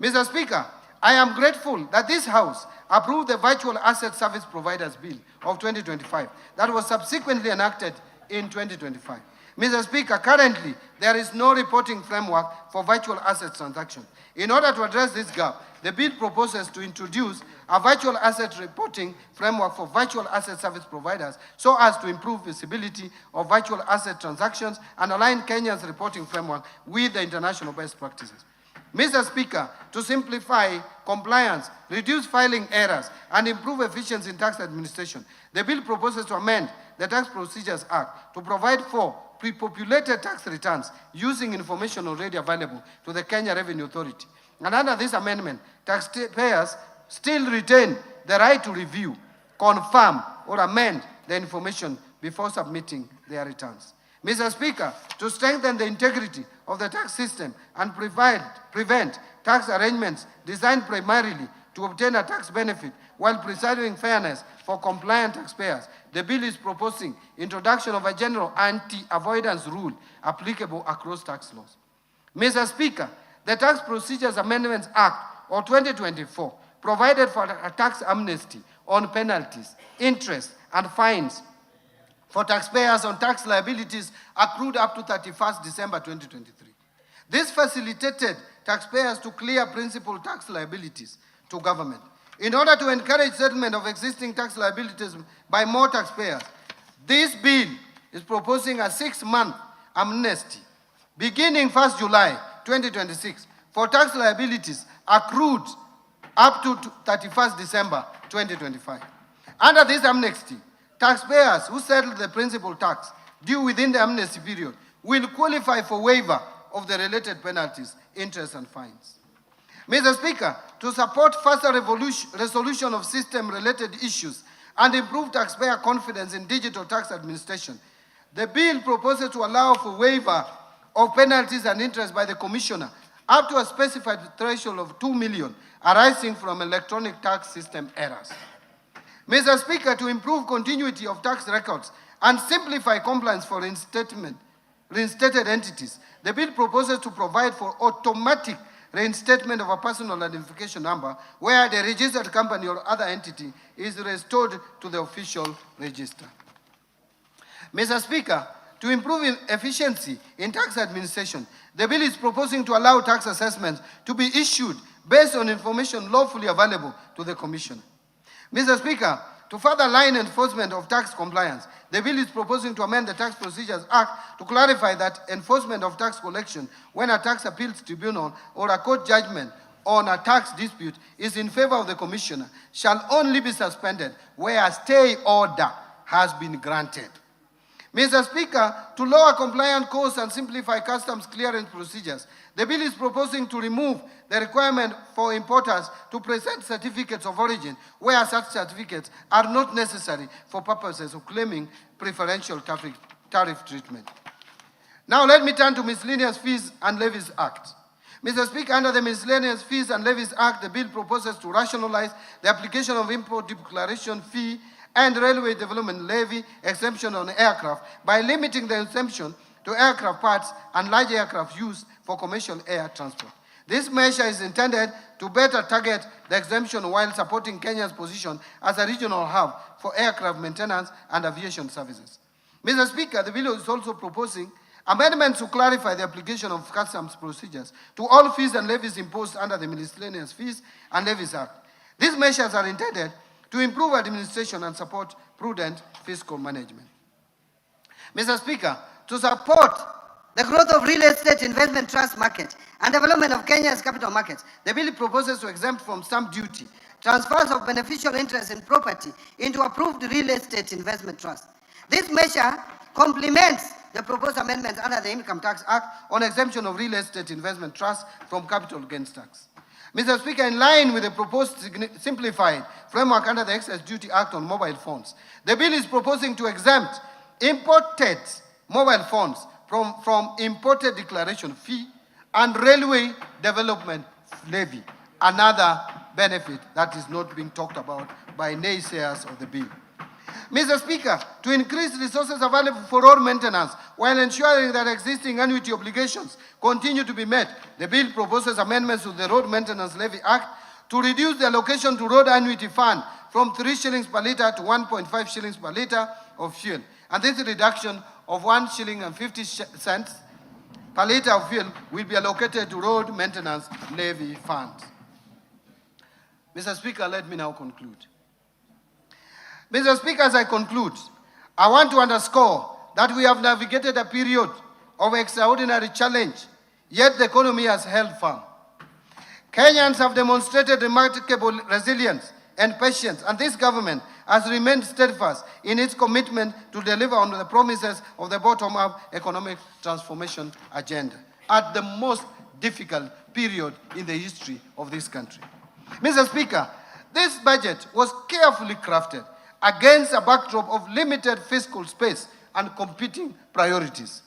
Mr. Speaker, I am grateful that this House approved the Virtual Asset Service Providers Bill of 2025 that was subsequently enacted in 2025. Mr. Speaker, currently, there is no reporting framework for virtual asset transactions. In order to address this gap, the bill proposes to introduce a virtual asset reporting framework for virtual asset service providers so as to improve visibility of virtual asset transactions and align Kenya's reporting framework with the international best practices. Mr. Speaker, to simplify compliance, reduce filing errors, and improve efficiency in tax administration, the bill proposes to amend the Tax Procedures Act to provide for pre-populated tax returns using information already available to the Kenya Revenue Authority. And under this amendment, taxpayers still retain the right to review, confirm, or amend the information before submitting their returns. Mr. Speaker, to strengthen the integrity of the tax system and prevent tax arrangements designed primarily to obtain a tax benefit while preserving fairness for compliant taxpayers, the bill is proposing introduction of a general anti-avoidance rule applicable across tax laws. Mr. Speaker, the Tax Procedures Amendments Act of 2024 provided for a tax amnesty on penalties, interest, and fines for taxpayers on tax liabilities accrued up to 31st December 2023. This facilitated taxpayers to clear principal tax liabilities to government. In order to encourage settlement of existing tax liabilities by more taxpayers, this bill is proposing a 6-month amnesty beginning 1st July 2026 for tax liabilities accrued up to 31st December 2025. Under this amnesty, taxpayers who settle the principal tax due within the amnesty period will qualify for waiver of the related penalties, interest, and fines. Mr. Speaker, to support faster resolution of system-related issues and improve taxpayer confidence in digital tax administration, the bill proposes to allow for waiver of penalties and interest by the Commissioner up to a specified threshold of 2 million arising from electronic tax system errors. Mr. Speaker, to improve continuity of tax records and simplify compliance for reinstated entities, the bill proposes to provide for automatic reinstatement of a personal identification number where the registered company or other entity is restored to the official register. Mr. Speaker, to improve efficiency in tax administration, the bill is proposing to allow tax assessments to be issued based on information lawfully available to the Commissioner. Mr. Speaker, to further align enforcement of tax compliance, the bill is proposing to amend the Tax Procedures Act to clarify that enforcement of tax collection when a tax appeals tribunal or a court judgment on a tax dispute is in favor of the commissioner shall only be suspended where a stay order has been granted. Mr. Speaker, to lower compliance costs and simplify customs clearance procedures, the bill is proposing to remove the requirement for importers to present certificates of origin where such certificates are not necessary for purposes of claiming preferential tariff treatment. Now let me turn to Miscellaneous Fees and Levies Act. Mr. Speaker, under the Miscellaneous Fees and Levies Act, the bill proposes to rationalize the application of import declaration fee and railway development levy exemption on aircraft by limiting the exemption to aircraft parts and large aircraft used for commercial air transport. This measure is intended to better target the exemption while supporting Kenya's position as a regional hub for aircraft maintenance and aviation services. Mr. Speaker, the bill is also proposing amendments to clarify the application of customs procedures to all fees and levies imposed under the Miscellaneous Fees and Levies Act. These measures are intended to improve administration and support prudent fiscal management. Mr. Speaker, to support the growth of real estate investment trust market and development of Kenya's capital markets, the bill proposes to exempt from stamp duty transfers of beneficial interest in property into approved real estate investment trust. This measure complements the proposed amendments under the Income Tax Act on exemption of real estate investment trust from capital gains tax. Mr. Speaker, in line with the proposed simplified framework under the Excess Duty Act on mobile phones, the bill is proposing to exempt imported mobile phones from imported declaration fee and railway development levy, another benefit that is not being talked about by naysayers of the bill. Mr. Speaker, to increase resources available for road maintenance while ensuring that existing annuity obligations continue to be met, the bill proposes amendments to the Road Maintenance Levy Act to reduce the allocation to road annuity fund from 3 shillings per litre to 1.5 shillings per litre of fuel. And this reduction of 1 shilling and 50 cents per litre of fuel will be allocated to road maintenance levy funds. Mr. Speaker, let me now conclude. Mr. Speaker, as I conclude, I want to underscore that we have navigated a period of extraordinary challenge, yet the economy has held firm. Kenyans have demonstrated remarkable resilience and patience, and this government has remained steadfast in its commitment to deliver on the promises of the bottom-up economic transformation agenda at the most difficult period in the history of this country. Mr. Speaker, this budget was carefully crafted against a backdrop of limited fiscal space and competing priorities.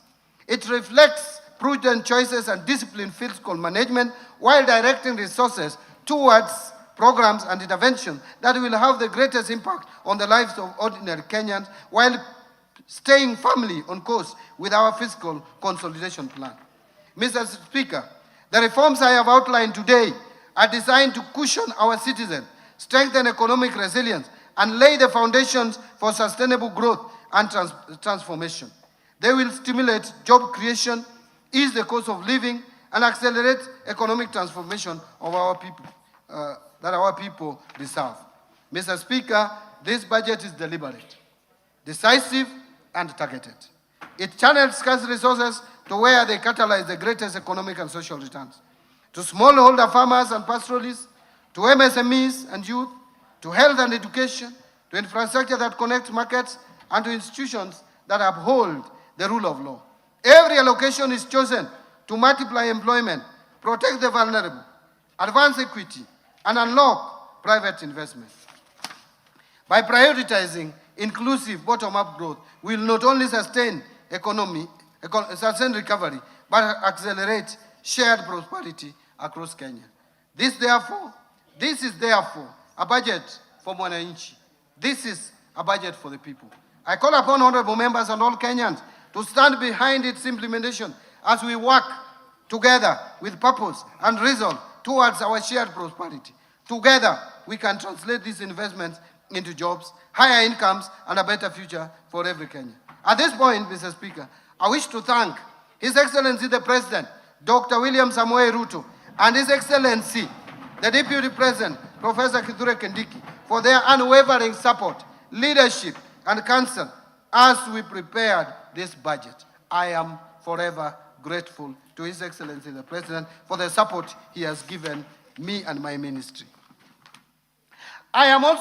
It reflects prudent choices and disciplined fiscal management while directing resources towards programs and interventions that will have the greatest impact on the lives of ordinary Kenyans while staying firmly on course with our fiscal consolidation plan. Mr. Speaker, the reforms I have outlined today are designed to cushion our citizens, strengthen economic resilience, and lay the foundations for sustainable growth and transformation. They will stimulate job creation, ease the cost of living, and accelerate economic transformation of our people, that our people deserve. Mr. Speaker, this budget is deliberate, decisive, and targeted. It channels scarce resources to where they catalyze the greatest economic and social returns. To smallholder farmers and pastoralists, to MSMEs and youth, to health and education, to infrastructure that connects markets, and to institutions that uphold the rule of law. Every allocation is chosen to multiply employment, protect the vulnerable, advance equity, and unlock private investment. By prioritizing inclusive bottom-up growth, we will not only sustain recovery, but accelerate shared prosperity across Kenya. This is therefore a budget for mwananchi. This is a budget for the people. I call upon honorable members and all Kenyans to stand behind its implementation as we work together with purpose and resolve towards our shared prosperity. Together, we can translate these investments into jobs, higher incomes, and a better future for every Kenyan. At this point, Mr. Speaker, I wish to thank His Excellency the President, Dr. William Samoei Ruto, and His Excellency, the Deputy President, Professor Kithure Kindiki, for their unwavering support, leadership, and counsel as we prepared this budget. I am forever grateful to His Excellency the President for the support he has given me and my ministry. I am also